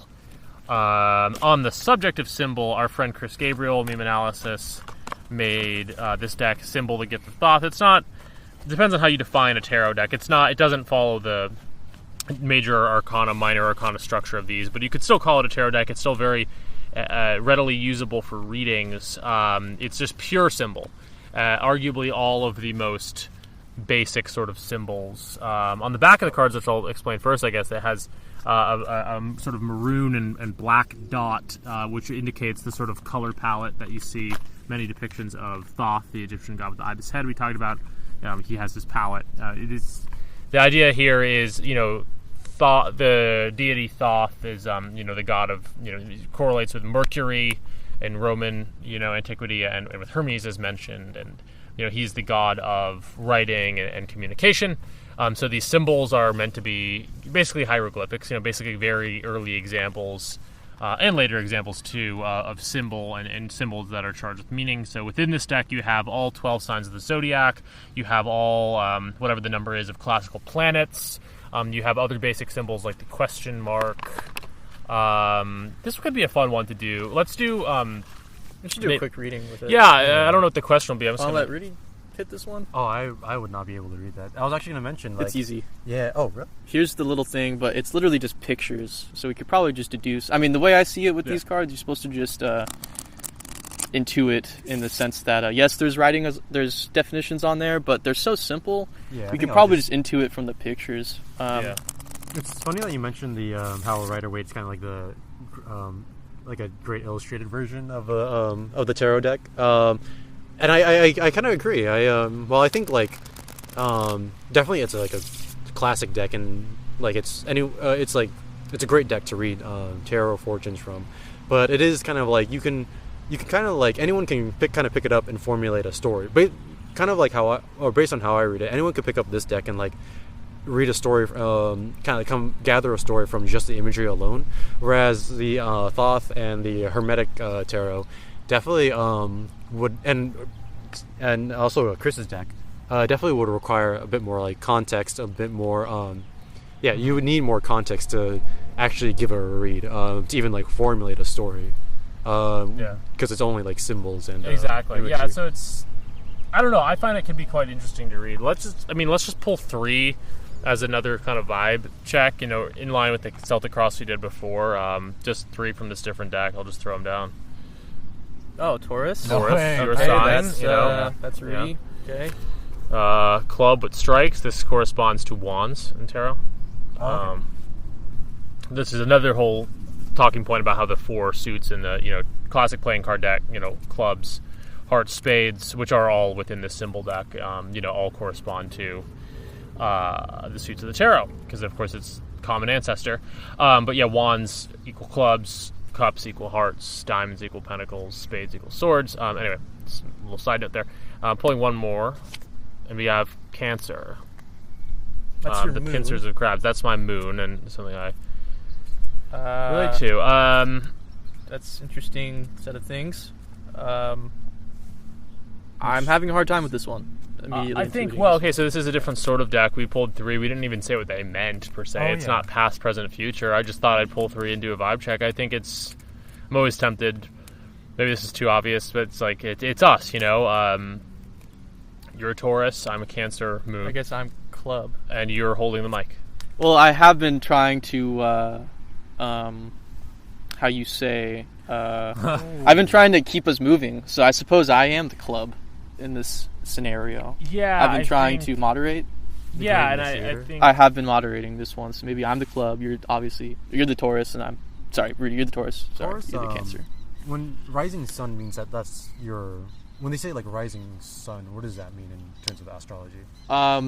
Speaker 3: On the subject of symbol, our friend Chris Gabriel, Meme Analysis, made this deck, Symbol, the Gift of Thoth. It depends on how you define a tarot deck. It doesn't follow the major arcana, minor arcana structure of these, but you could still call it a tarot deck. It's still very readily usable for readings. It's just pure symbol. Arguably all of the most basic sort of symbols. On the back of the cards, which I'll explain first, I guess, it has a sort of maroon and black dot, which indicates the sort of color palette that you see many depictions of Thoth, the Egyptian god with the ibis head we talked about. He has this palette. The idea here is, Thoth, the deity Thoth is, the god of, correlates with Mercury in Roman, antiquity, and with Hermes as mentioned, and he's the god of writing and communication. So these symbols are meant to be basically hieroglyphics, basically very early examples, and later examples too, of symbol and symbols that are charged with meaning. So within this deck, you have all 12 signs of the zodiac. You have all, whatever the number is, of classical planets. You have other basic symbols like the question mark. This could be a fun one to do. Let's do...
Speaker 1: We should do a quick reading with it.
Speaker 3: Yeah, I don't know what the question will be.
Speaker 1: I'll let Ruddy hit this one.
Speaker 2: Oh, I would not be able to read that. I was actually going to mention,
Speaker 1: it's easy.
Speaker 2: Yeah. Oh, really?
Speaker 1: Here's the little thing, but it's literally just pictures. So we could probably just deduce. I mean, the way I see it with these cards, you're supposed to just intuit in the sense that, yes, there's writing, there's definitions on there, but they're so simple.
Speaker 2: Yeah,
Speaker 1: we could probably just intuit from the pictures.
Speaker 2: It's funny that you mentioned the how Rider-Waite's kind of like the like a great illustrated version of the tarot deck. And I kind of agree. I think definitely it's like a classic deck, and like it's a great deck to read tarot fortunes from. But it is kind of like you can kind of like anyone can pick it up and formulate a story. But kind of like based on how I read it, anyone could pick up this deck and like read a story, gather a story from just the imagery alone. Whereas the Thoth and the Hermetic tarot definitely would, and also Chris's deck definitely would require a bit more like context, a bit more
Speaker 4: you would need more context to actually give it a read, to even like formulate a story. Because it's only like symbols and
Speaker 3: exactly.
Speaker 4: imagery.
Speaker 3: Yeah, so it's, I don't know. I find it can be quite interesting to read. Let's just pull 3 as another kind of vibe check. You know, in line with the Celtic Cross we did before. Just 3 from this different deck. I'll just throw them down.
Speaker 1: Oh, Taurus.
Speaker 2: No way.
Speaker 3: Your
Speaker 1: Okay,
Speaker 3: sign.
Speaker 1: that's Ruddy.
Speaker 3: Yeah.
Speaker 1: Okay.
Speaker 3: Club with strikes. This corresponds to wands in tarot.
Speaker 2: Okay.
Speaker 3: This is another whole talking point about how the 4 suits in the classic playing card deck, clubs, hearts, spades, which are all within this symbol deck, all correspond to the suits of the tarot, because of course it's common ancestor. But yeah, wands equal clubs, cups equal hearts, diamonds equal pentacles, spades equal swords. Anyway, just a little side note there. Pulling one more, and we have Cancer.
Speaker 1: That's your
Speaker 3: the
Speaker 1: moon.
Speaker 3: pincers of crabs. That's my moon, and something I relate to.
Speaker 1: That's interesting set of things. I'm having a hard time with this one. Immediately
Speaker 3: I think,
Speaker 1: intuiting this
Speaker 3: so this is a different sort of deck. We pulled 3. We didn't even say what they meant, per se. It's not past, present, future. I just thought I'd pull 3 and do a vibe check. I think I'm always tempted. Maybe this is too obvious, but it's like, it's us, You're a Taurus, I'm a Cancer moon.
Speaker 1: I guess I'm club.
Speaker 3: And you're holding the mic.
Speaker 1: Well, I have been trying to, how you say, I've been trying to keep us moving, so I suppose I am the club in this scenario.
Speaker 3: Yeah,
Speaker 1: I've been trying to moderate.
Speaker 3: Yeah, and I think...
Speaker 1: I have been moderating this one, so maybe I'm the club, you're the Taurus, and I'm... Sorry, Rudy, you're the Taurus. Sorry,
Speaker 2: Taurus,
Speaker 1: you're the Cancer.
Speaker 2: When rising sun means that's your... When they say like rising sun, what does that mean in terms of astrology?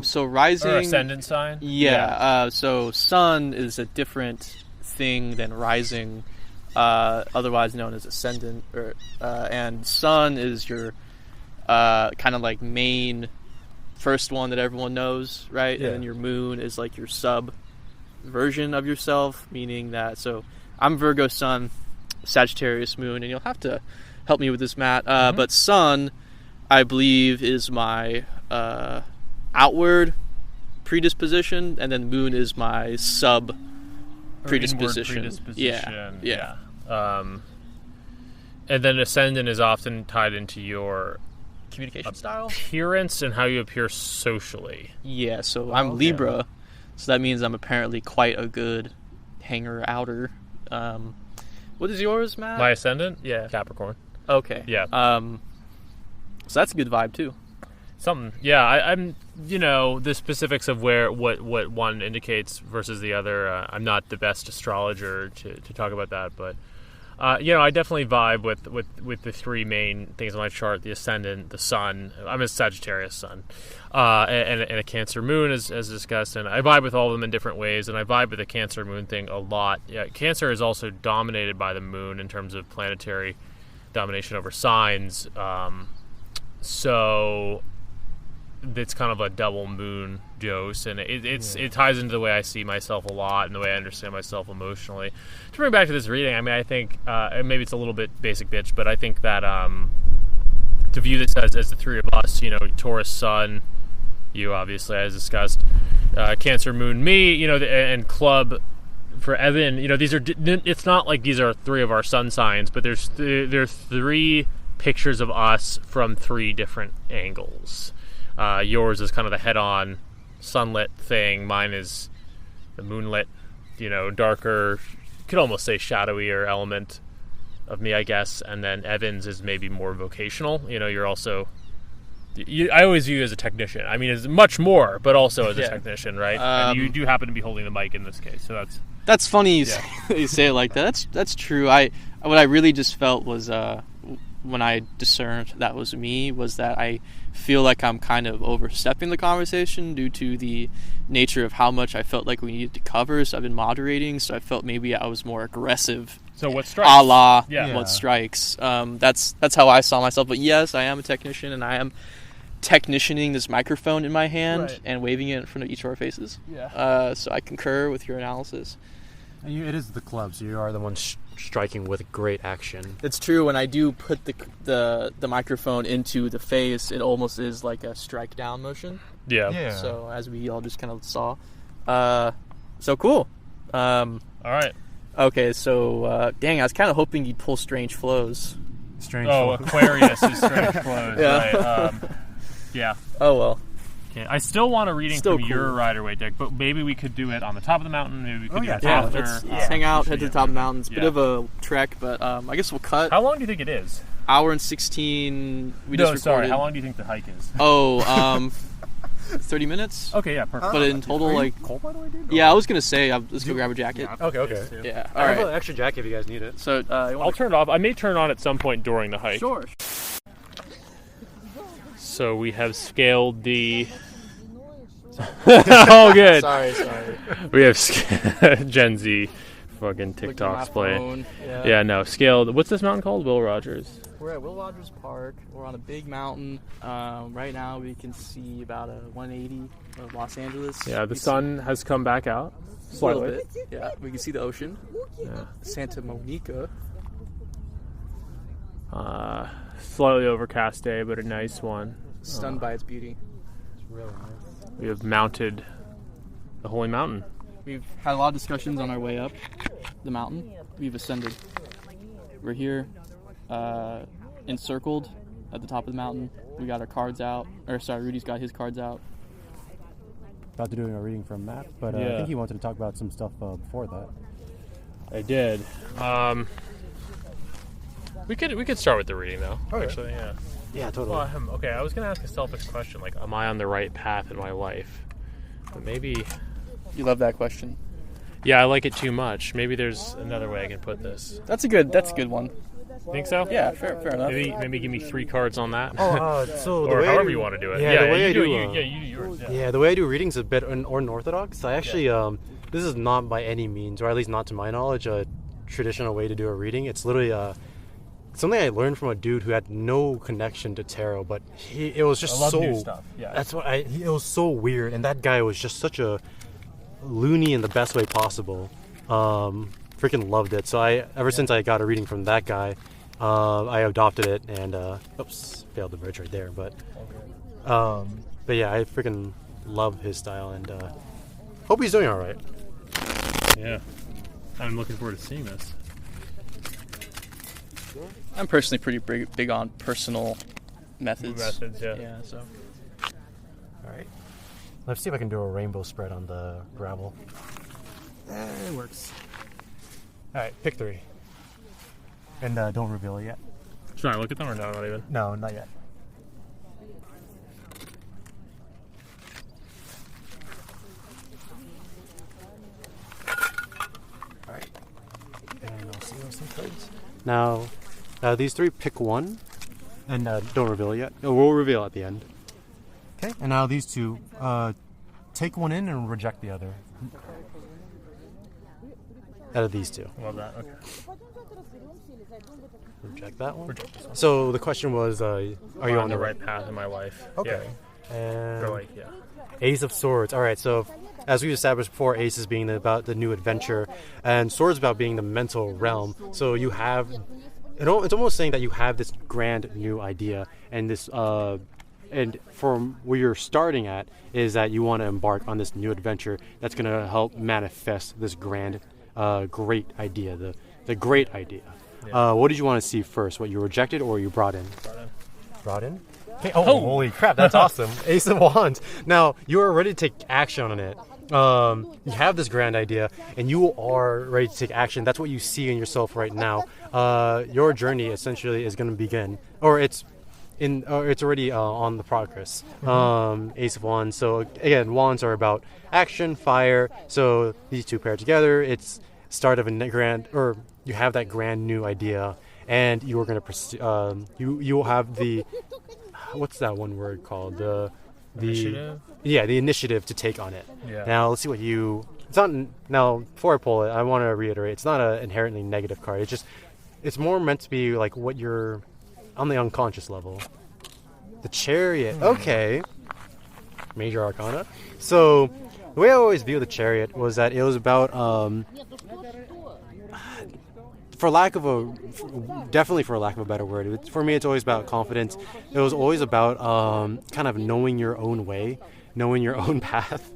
Speaker 1: So rising...
Speaker 3: Or ascendant sign?
Speaker 1: Yeah, so sun is a different thing than rising, otherwise known as ascendant, and sun is your kind of like main first one that everyone knows, right?
Speaker 2: Yeah.
Speaker 1: And then your moon is like your sub version of yourself, meaning that, so I'm Virgo sun, Sagittarius moon, and you'll have to help me with this, Matt, but sun, I believe, is my outward predisposition, and then moon is my sub predisposition. Yeah. And
Speaker 3: then ascendant is often tied into your
Speaker 1: communication style,
Speaker 3: appearance, and how you appear socially.
Speaker 1: Yeah, so I'm Libra, so that means I'm apparently quite a good hanger-outer. What is yours, Matt?
Speaker 3: My ascendant?
Speaker 1: Yeah.
Speaker 3: Capricorn.
Speaker 1: Okay.
Speaker 3: Yeah.
Speaker 1: So that's a good vibe, too.
Speaker 3: Something. Yeah, I'm, the specifics of what one indicates versus the other, I'm not the best astrologer to talk about that, but, I definitely vibe with the 3 main things on my chart: the ascendant, the sun. I'm a Sagittarius sun, and a Cancer moon, as discussed, and I vibe with all of them in different ways, and I vibe with the Cancer moon thing a lot. Yeah, Cancer is also dominated by the moon in terms of planetary domination over signs, so it's kind of a double moon dose, and it ties into the way I see myself a lot and the way I understand myself emotionally. To bring back to this reading, I think maybe it's a little bit basic bitch, but I think that to view this as the 3 of us, Taurus sun, you obviously, as discussed, Cancer moon, me, and club for Evan, it's not like these are 3 of our sun signs, but there's 3 pictures of us from 3 different angles. Yours is kind of the head-on sunlit thing. Mine is the moonlit, darker, you could almost say shadowier element of me, I guess. And then Evan's is maybe more vocational. You're also... I always view you as a technician. I mean, as much more, but also as a technician, right? And you do happen to be holding the mic in this case, so
Speaker 1: that's funny. You say it like that. That's true. What I really just felt was when I discerned that was me was that I feel like I'm kind of overstepping the conversation due to the nature of how much I felt like we needed to cover. So I've been moderating. So I felt maybe I was more aggressive.
Speaker 3: So what strikes?
Speaker 1: A la
Speaker 3: Yeah.
Speaker 1: what strikes. That's how I saw myself. But yes, I am a technician, and I am technicianing this microphone in my hand and waving it in front of each of our faces.
Speaker 3: Yeah.
Speaker 1: So I concur with your analysis.
Speaker 2: And it is the club, so you are the one
Speaker 4: striking with great action.
Speaker 1: It's true. When I do put the microphone into the face, it almost is like a strike down motion.
Speaker 3: Yeah.
Speaker 1: So as we all just kind of saw. So cool.
Speaker 3: All right.
Speaker 1: Okay, so dang, I was kind of hoping you'd pull Strange Flows.
Speaker 2: Strange.
Speaker 3: Oh,
Speaker 2: flow.
Speaker 3: Aquarius is Strange Flows.
Speaker 1: Yeah.
Speaker 3: Right. Yeah.
Speaker 1: Oh well.
Speaker 3: Okay. I still want a reading
Speaker 1: Still
Speaker 3: from
Speaker 1: cool.
Speaker 3: your Rider-Waite deck, but maybe we could do it on the top of the mountain. Maybe we could do it
Speaker 1: Yeah,
Speaker 3: after.
Speaker 1: let's hang out, head to the top of the mountains. Bit
Speaker 3: Yeah.
Speaker 1: of a trek, but I guess we'll cut.
Speaker 3: How long do you think it is?
Speaker 1: Hour and 16. We
Speaker 3: No,
Speaker 1: just
Speaker 3: sorry.
Speaker 1: recorded.
Speaker 3: How long do you think the hike is?
Speaker 1: Oh, 30 minutes.
Speaker 3: Okay, yeah, perfect.
Speaker 1: But in total, like,
Speaker 2: Cold, by the way, dude?
Speaker 1: yeah, I was gonna say, let's go grab a jacket.
Speaker 2: Okay.
Speaker 1: Yeah.
Speaker 2: I
Speaker 1: All
Speaker 2: have
Speaker 1: right.
Speaker 2: an extra jacket if you guys need it.
Speaker 1: So you
Speaker 3: I'll
Speaker 1: want
Speaker 3: turn it off. I may turn it on at some point during the hike.
Speaker 1: Sure.
Speaker 3: So we have scaled the. Oh, good.
Speaker 1: Sorry.
Speaker 3: We have Gen Z fucking
Speaker 1: Looking at
Speaker 3: TikToks
Speaker 1: my
Speaker 3: play.
Speaker 1: phone.
Speaker 3: Yeah, no, scaled. What's this mountain called? Will Rogers.
Speaker 1: We're at Will Rogers Park. We're on a big mountain. Right now, we can see about a 180 of Los Angeles.
Speaker 3: Yeah, the
Speaker 1: We see
Speaker 3: sun has come back out
Speaker 1: a little
Speaker 3: slightly.
Speaker 1: bit. Yeah, we can see the ocean.
Speaker 3: Yeah.
Speaker 1: Santa Monica.
Speaker 3: Slightly overcast day, but a nice one.
Speaker 1: Stunned by its beauty.
Speaker 2: It's really nice.
Speaker 3: We have mounted the Holy Mountain.
Speaker 1: We've had a lot of discussions on our way up the mountain. We've ascended. We're here, encircled at the top of the mountain. We got our cards out. Rudy's got his cards out.
Speaker 4: About to do a reading from Matt, but I
Speaker 3: Yeah.
Speaker 4: think he wanted to talk about some stuff before that.
Speaker 3: I did. We could start with the reading though.
Speaker 2: Okay.
Speaker 3: Actually, yeah.
Speaker 4: Yeah, totally.
Speaker 3: Well, okay. I was gonna ask a selfish question, like, am I on the right path in my life? But maybe.
Speaker 1: You love that question.
Speaker 3: Yeah, I like it too much. Maybe there's another way I can put this.
Speaker 1: That's a good one.
Speaker 3: Think so?
Speaker 1: Yeah, fair enough.
Speaker 3: Maybe give me 3 cards on that.
Speaker 2: So the
Speaker 3: or
Speaker 2: way
Speaker 3: however
Speaker 2: I
Speaker 3: you
Speaker 2: do-
Speaker 3: want to do it.
Speaker 2: Yeah, the way
Speaker 3: you
Speaker 2: I
Speaker 3: do
Speaker 2: do,
Speaker 3: it. You do yours. Yeah.
Speaker 2: Yeah, the way I do readings is a bit unorthodox. I actually, this is not by any means, or at least not to my knowledge, a traditional way to do a reading. It's literally something I learned from a dude who had no connection to tarot, but it was just
Speaker 3: I love
Speaker 2: so.
Speaker 3: new stuff. Yeah.
Speaker 2: That's what it was so weird, and that guy was just such a loony in the best way possible. Freaking loved it. So ever since I got a reading from that guy, I adopted it, and failed the bridge right there, but yeah, I freaking love his style, and hope he's doing all right.
Speaker 3: Yeah. I'm looking forward to seeing this.
Speaker 1: I'm personally pretty big on personal methods.
Speaker 3: Yeah.
Speaker 1: So
Speaker 2: All right. Let's see if I can do a rainbow spread on the gravel. It works. All right, pick 3. And don't reveal it yet.
Speaker 3: Should I look at them or no? Not even.
Speaker 2: No, not yet. All right. And I'll see those 3 cards. Now, these 3, pick 1. And don't reveal it yet. We'll reveal at the end. Okay. And now these 2, take one in and reject the other. Out of these 2.
Speaker 3: Love that. Okay.
Speaker 2: Reject that one.
Speaker 3: Reject this one.
Speaker 2: So the question was, are you on
Speaker 3: the right path in my life?
Speaker 2: Okay.
Speaker 3: Yeah.
Speaker 2: And
Speaker 3: Or like, yeah.
Speaker 2: Ace of Swords. All right. So as we established before, Ace is being about the new adventure, and Swords about being the mental realm. So you have, it's almost saying that you have this grand new idea, and this, and from where you're starting at is that you want to embark on this new adventure that's going to help manifest this grand, great idea, the great idea.
Speaker 3: Yeah.
Speaker 2: What did you want to see first? What you rejected or you brought in? Brought in. Okay. Oh,
Speaker 3: Oh.
Speaker 2: holy crap! That's awesome. Ace of Wands. Now you are ready to take action on it. You have this grand idea, and you are ready to take action. That's what you see in yourself right now. Your journey essentially is going to begin, or it's already on the progress. Ace of Wands. So again, wands are about action, fire. So these 2 pair together. It's start of a grand, or you have that grand new idea, and you are going to pursue. You will have the, what's that one word called? The
Speaker 3: Initiative?
Speaker 2: Yeah, the initiative to take on it.
Speaker 3: Yeah.
Speaker 2: Now let's see what you. It's not now. Before I pull it, I want to reiterate. It's not an inherently negative card. It's more meant to be like what you're on the unconscious level. The Chariot. Okay. Major Arcana. So the way I always view the Chariot was that it was about definitely for lack of a better word, for me it's always about confidence. It was always about kind of knowing your own way, knowing your own path.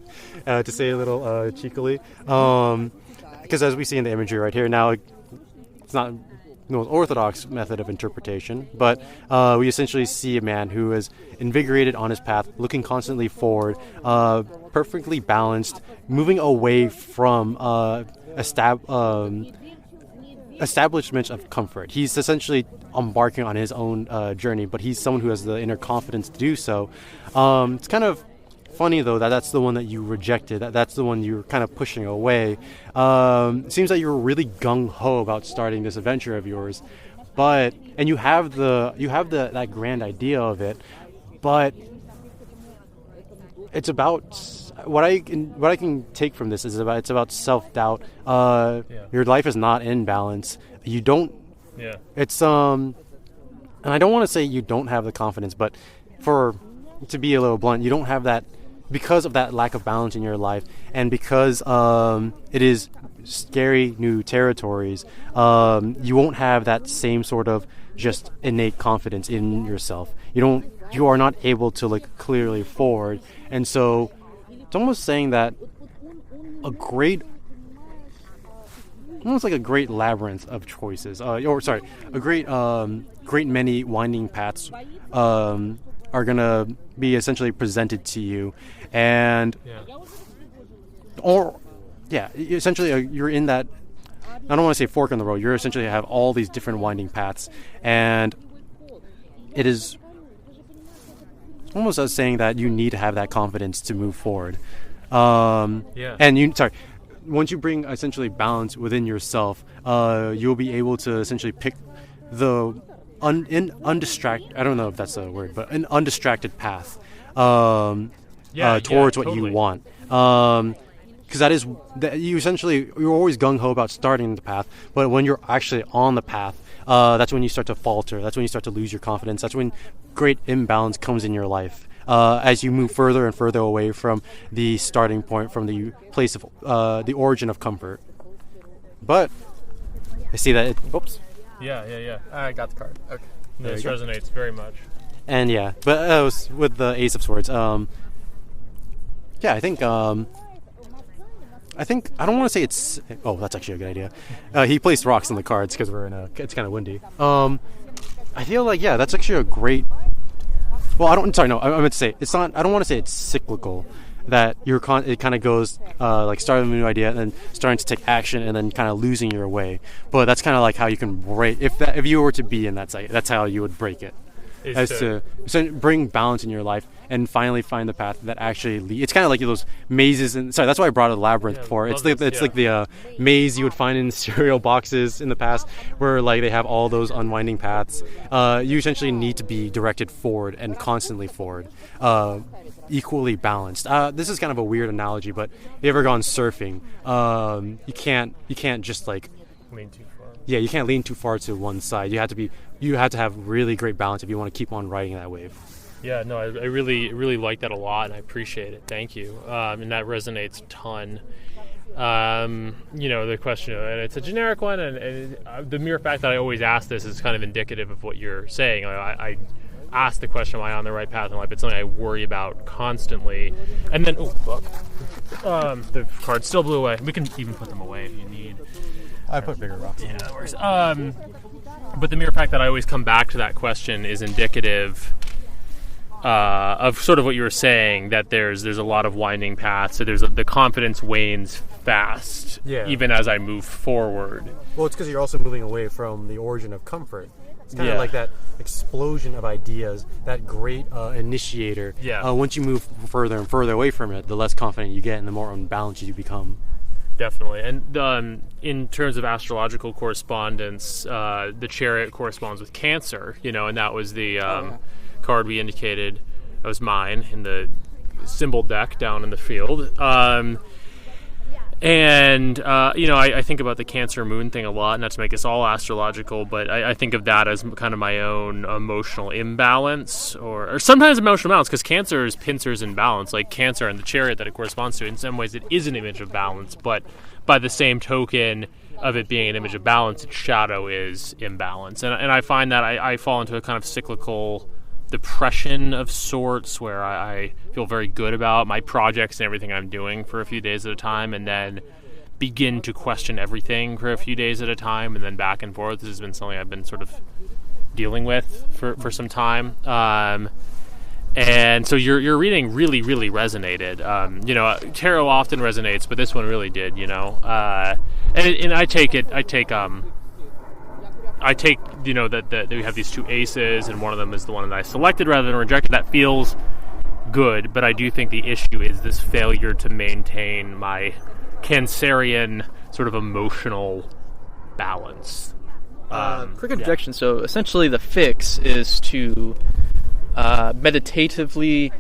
Speaker 4: to say a little cheekily. Because as we see in the imagery right here, now it's not the most orthodox method of interpretation, but we essentially see a man who is invigorated on his path, looking constantly forward, perfectly balanced, moving away from establishment of comfort. He's essentially embarking on his own journey, but he's someone who has the inner confidence to do so. It's kind of funny though that's the one that you rejected, that's the one you're kind of pushing away. It seems that you're really gung-ho about starting this adventure of yours, and you have that grand idea of it, but it's about what I can take from this is it's about self-doubt. Your life is not in balance. You don't.
Speaker 3: Yeah.
Speaker 4: It's and I don't want to say you don't have the confidence, but to be a little blunt, you don't have that because of that lack of balance in your life, and because it is scary new territories. You won't have that same sort of just innate confidence in yourself. You are not able to look clearly forward, and so it's almost saying that almost like a great labyrinth of choices, a great many winding paths are gonna be essentially presented to you, and essentially you're in that. I don't want to say fork in the road. You're essentially have all these different winding paths, and it is almost as saying that you need to have that confidence to move forward. And once you bring essentially balance within yourself, you'll be able to essentially pick the undistracted. I don't know if that's a word, but an undistracted path towards what you want. Because you're always gung-ho about starting the path, but when you're actually on the path, that's when you start to falter. That's when you start to lose your confidence. That's when great imbalance comes in your life as you move further and further away from the starting point, from the place of the origin of comfort. But I see that oops.
Speaker 3: Yeah.
Speaker 5: I got the card. Okay.
Speaker 3: This resonates very much.
Speaker 4: And but it was with the Ace of Swords. I think I don't want to say it's. Oh, that's actually a good idea. He placed rocks on the cards because it's kind of windy. I feel like that's actually a great. Well, I meant to say it's not. I don't want to say it's cyclical. That it kind of goes like starting a new idea and then starting to take action and then kind of losing your way. But that's kind of like how you can break. If you were to be in that site, that's how you would break it. To bring balance in your life and finally find the path that actually leads. It's kind of like those mazes, and that's why I brought a labyrinth before. It's like the maze you would find in cereal boxes in the past, where like they have all those unwinding paths. You essentially need to be directed forward and constantly forward, equally balanced. This is kind of a weird analogy, but if you ever gone surfing, you can't just like
Speaker 3: lean too far.
Speaker 4: Yeah, you can't lean too far to one side. You have to have really great balance if you want to keep on riding that wave.
Speaker 3: Yeah, no, I really like that a lot, and I appreciate it. Thank you. And that resonates a ton. The question, and it's a generic one, and the mere fact that I always ask this is kind of indicative of what you're saying. I ask the question, am I on the right path in life? It's something I worry about constantly. And then, the card still blew away. We can even put them away if you need.
Speaker 4: I put bigger rocks.
Speaker 3: Yeah, no worries. But the mere fact that I always come back to that question is indicative of sort of what you were saying, that there's a lot of winding paths, so the confidence wanes fast, even as I move forward.
Speaker 4: Well, it's because you're also moving away from the origin of comfort. It's kind of like that explosion of ideas, that great initiator. Once you move further and further away from it, the less confident you get and the more unbalanced you become.
Speaker 3: Definitely. And in terms of astrological correspondence, the Chariot corresponds with Cancer, and that was the card we indicated. That was mine in the symbol deck down in the field. I think about the Cancer moon thing a lot, not to make us all astrological, but I think of that as kind of my own emotional imbalance, or sometimes emotional balance, because Cancer is pincers in balance, like Cancer and the Chariot that it corresponds to. In some ways, it is an image of balance, but by the same token of it being an image of balance, its shadow is imbalance. And I find that I fall into a kind of cyclical depression of sorts where I feel very good about my projects and everything I'm doing for a few days at a time, and then begin to question everything for a few days at a time, and then back and forth. This has been something I've been sort of dealing with for some time. And so your reading really, really resonated. Tarot often resonates, but this one really did, and I take that we have these two aces, and one of them is the one that I selected rather than rejected. That feels good, but I do think the issue is this failure to maintain my Cancerian sort of emotional balance.
Speaker 1: Quick objection. So essentially the fix is to meditatively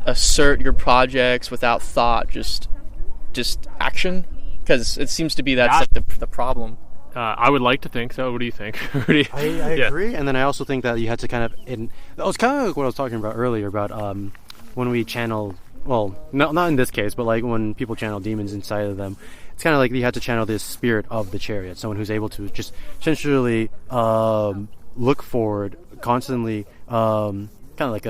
Speaker 1: assert your projects without thought, just action, because it seems to be that's like the problem.
Speaker 3: I would like to think so. What do you think?
Speaker 4: I agree, and then I also think that you had to kind of that was kind of like what I was talking about earlier about when we channel, well, not in this case, but like when people channel demons inside of them, it's kind of like you had to channel this spirit of the chariot, someone who's able to just essentially look forward constantly, kind of like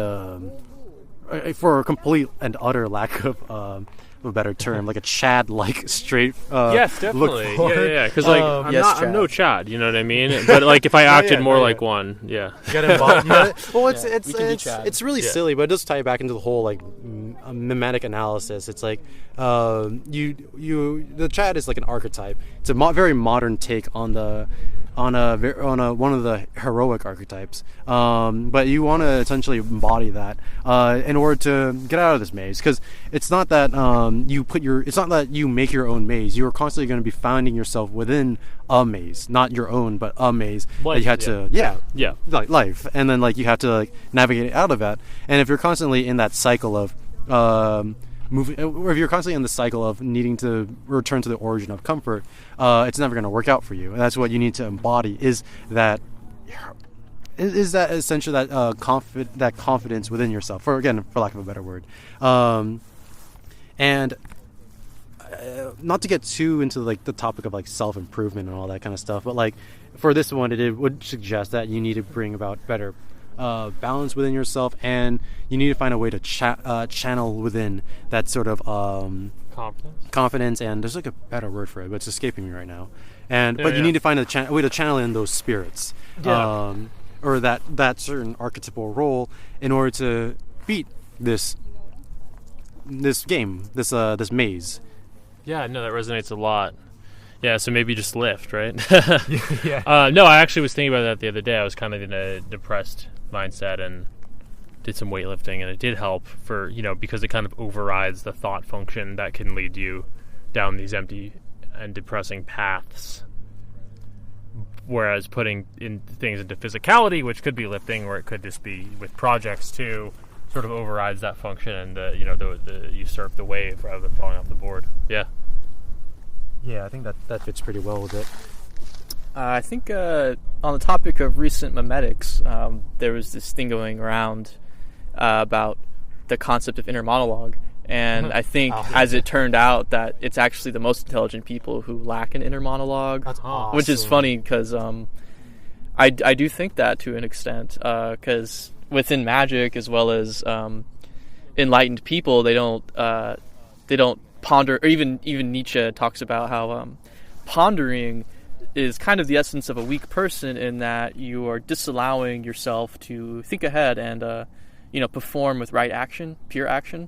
Speaker 4: for a complete and utter lack of a better term, like a Chad-like straight
Speaker 3: yes, definitely.
Speaker 4: look forward.
Speaker 3: Yeah. Because like I'm no Chad, you know what I mean? But like if I acted more like one, yeah.
Speaker 4: You gotta embody. Well, it's really
Speaker 3: Yeah.
Speaker 4: silly, but it does tie back into the whole like mimetic analysis. It's like the Chad is like an archetype. It's a very modern take on one of the heroic archetypes, but you want to essentially embody that in order to get out of this maze, because it's not that it's not that you make your own maze. You are constantly going to be finding yourself within a maze, not your own, but a maze that you had to like life, and then like you have to like navigate out of that. And if you're constantly in that cycle of moving, or if you're constantly in the cycle of needing to return to the origin of comfort, it's never going to work out for you. And that's what you need to embody, is that essentially that confidence within yourself, for lack of a better word. And not to get too into like the topic of like self-improvement and all that kind of stuff, but like for this one, it would suggest that you need to bring about better balance within yourself, and you need to find a way to channel within that sort of confidence, and there's like a better word for it, but it's escaping me right now. But you need to find a way to channel in those spirits, or that certain archetypal role, in order to beat this game, this maze.
Speaker 3: Yeah, no, that resonates a lot. Yeah, so maybe just lift, right?
Speaker 2: Yeah.
Speaker 3: No, I actually was thinking about that the other day. I was kind of in a depressed mindset and did some weightlifting, and it did help for, because it kind of overrides the thought function that can lead you down these empty and depressing paths. Whereas putting in things into physicality, which could be lifting, or it could just be with projects too, sort of overrides that function, and you surf the wave rather than falling off the board. Yeah.
Speaker 4: Yeah, I think that fits pretty well with it.
Speaker 1: I think on the topic of recent memetics, there was this thing going around about the concept of inner monologue, and I think as it turned out that it's actually the most intelligent people who lack an inner monologue.
Speaker 2: That's awesome.
Speaker 1: Which is funny, because I do think that to an extent, because within magic as well as enlightened people, they don't ponder, or even Nietzsche talks about how pondering is kind of the essence of a weak person, in that you are disallowing yourself to think ahead and perform with right action, pure action.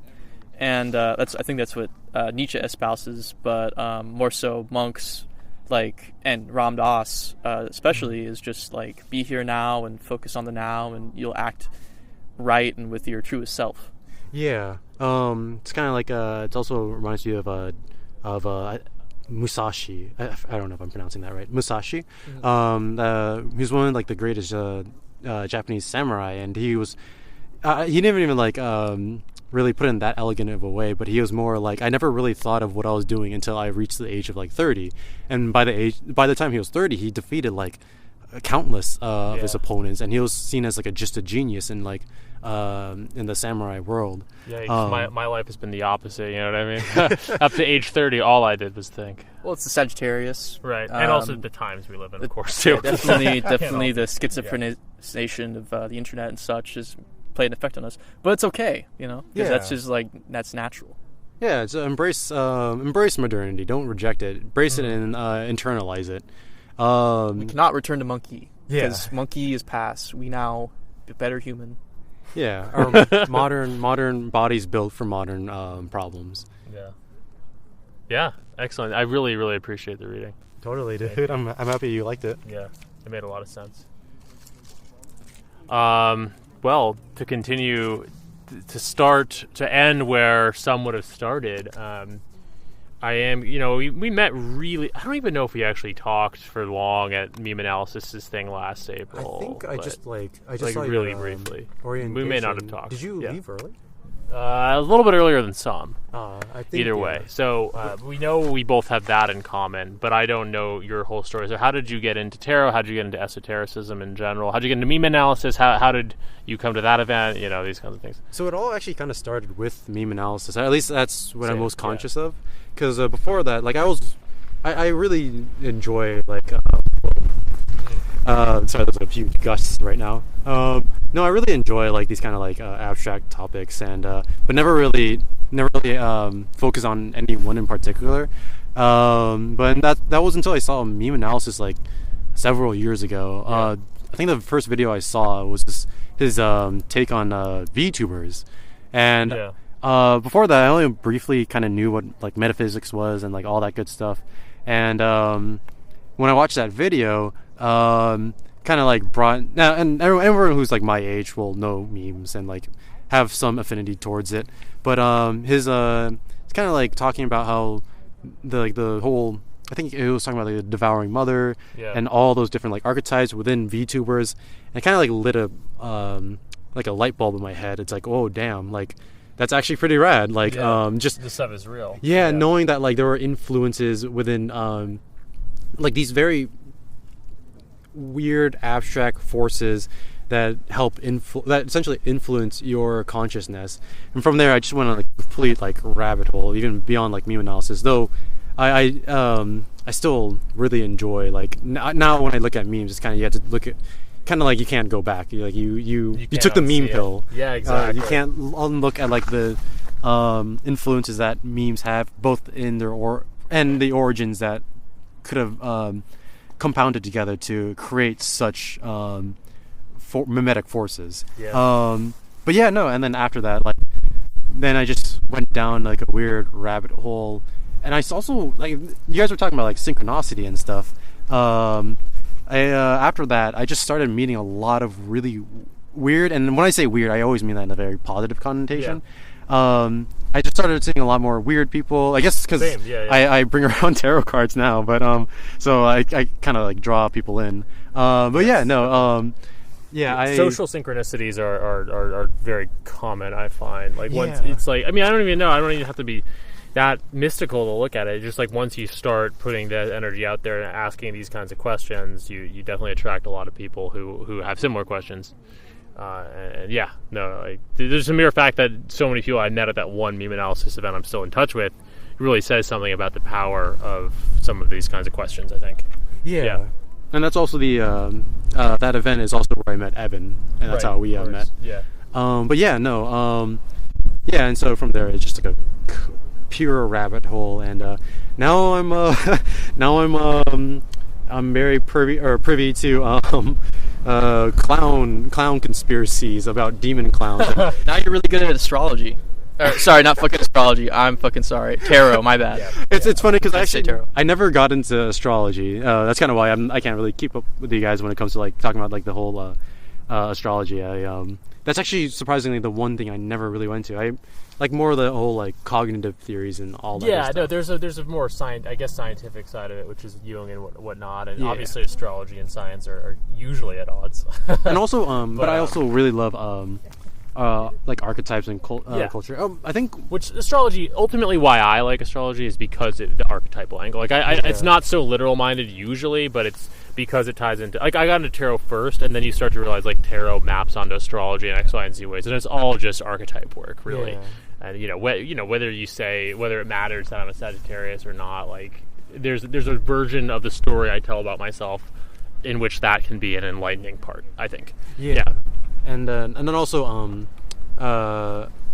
Speaker 1: And I think that's what Nietzsche espouses, but more so monks and Ram Dass especially is just like, be here now and focus on the now, and you'll act right and with your truest self.
Speaker 4: Yeah, it's kind of like it also reminds you of Musashi. I don't know if I'm pronouncing that right. Musashi. Mm-hmm. He's one of like the greatest Japanese samurai, and he didn't even really put it in that elegant of a way, but he was more like, I never really thought of what I was doing until I reached the age of like 30, and by the time he was 30, he defeated like countless of his opponents, and he was seen as like just a genius in like in the samurai world.
Speaker 3: Yeah, my life has been the opposite. You know what I mean? Up to age 30, all I did was think.
Speaker 1: Well, it's the Sagittarius,
Speaker 3: right? And also the times we live in, of course, too.
Speaker 1: Yeah, definitely the schizophrenization of the internet and such has played an effect on us. But it's okay, you know, because that's just like that's natural.
Speaker 4: Yeah, it's embrace modernity. Don't reject it. Embrace it and internalize it.
Speaker 1: We cannot return to monkey because monkey is past. We now a better human.
Speaker 4: Yeah, our modern bodies built for modern problems.
Speaker 3: Yeah, excellent. I really, really appreciate the reading.
Speaker 4: Totally, dude. I'm happy you liked it.
Speaker 3: Yeah, it made a lot of sense. Well, to continue, to start, to end where some would have started, I am, we met really, I don't even know if we actually talked for long at Meme Analysis's thing last April.
Speaker 4: I think I just saw
Speaker 3: really
Speaker 4: your,
Speaker 3: briefly.
Speaker 4: Orientation.
Speaker 3: We may not have talked.
Speaker 4: Did you leave early?
Speaker 3: A little bit earlier than some.
Speaker 4: I think
Speaker 3: Either way. So we know we both have that in common, but I don't know your whole story. So how did you get into tarot? How did you get into esotericism in general? How did you get into meme analysis? How did you come to that event? These kinds of things.
Speaker 4: So it all actually kind of started with meme analysis. At least that's what I'm most conscious of. Because before that, like I really enjoy like. Sorry, there's a few gusts right now. No, I really enjoy like these kind of like abstract topics, and but never really focus on any one in particular. But that was until I saw a meme analysis like several years ago. I think the first video I saw was his take on VTubers, and before that I only briefly kind of knew what like metaphysics was and like all that good stuff. And when I watched that video, kind of like brought now, and everyone who's like my age will know memes and like have some affinity towards it. But his it's kind of like talking about how the whole, I think it was talking about like the devouring mother and all those different like archetypes within VTubers, and it kind of like lit a light bulb in my head. It's like, oh damn, like that's actually pretty rad. Like just
Speaker 3: this stuff is real.
Speaker 4: Yeah, knowing that like there were influences within like these very weird abstract forces that help that essentially influence your consciousness. And from there I just went on a complete like rabbit hole, even beyond like meme analysis, though I still really enjoy like now when I look at memes, it's kind of, you have to look at kind of like you can't go back. You took the meme pill.
Speaker 3: Yeah, exactly.
Speaker 4: You can't look at like the influences that memes have, both in their and the origins that could have compounded together to create such mimetic forces. But yeah, no, and then after that, like, then I just went down like a weird rabbit hole, and I also, like, you guys were talking about like synchronicity and stuff. After that, I just started meeting a lot of really weird, and when I say weird, I always mean that in a very positive connotation. I just started seeing a lot more weird people, I guess because I bring around tarot cards now, but so I kind of like draw people in. But
Speaker 3: social synchronicities are very common, I find. Like once it's like, I mean, I don't even have to be that mystical to look at it. Just like once you start putting that energy out there and asking these kinds of questions, you definitely attract a lot of people who have similar questions. There's a mere fact that so many people I met at that one meme analysis event I'm still in touch with really says something about the power of some of these kinds of questions, I think.
Speaker 4: Yeah. And that's also the that event is also where I met Evan, and that's how we met. And so from there it's just like a pure rabbit hole, and now I'm very privy to clown conspiracies about demon clowns.
Speaker 1: Now you're really good at astrology. Sorry, not fucking astrology. I'm fucking sorry. Tarot, my bad.
Speaker 4: It's funny because I never got into astrology. That's kind of why I can't really keep up with you guys when it comes to like talking about like the whole astrology. That's actually surprisingly the one thing I never really went to. I like more of the whole like cognitive theories and all that.
Speaker 3: Yeah, no, there's a more scientific side of it, which is Jung and whatnot, and obviously astrology and science are usually at odds.
Speaker 4: And also, but I also really love like archetypes and culture. I think
Speaker 3: which astrology ultimately why I like astrology is because of the archetypal angle. Like it's not so literal minded usually, but because it ties into, like, I got into tarot first, and then you start to realize, like, tarot maps onto astrology in X, Y, and Z ways, and it's all just archetype work, really.
Speaker 4: Yeah.
Speaker 3: And whether you say whether it matters that I'm a Sagittarius or not, like, there's a version of the story I tell about myself in which that can be an enlightening part, I think.
Speaker 4: Yeah. And then also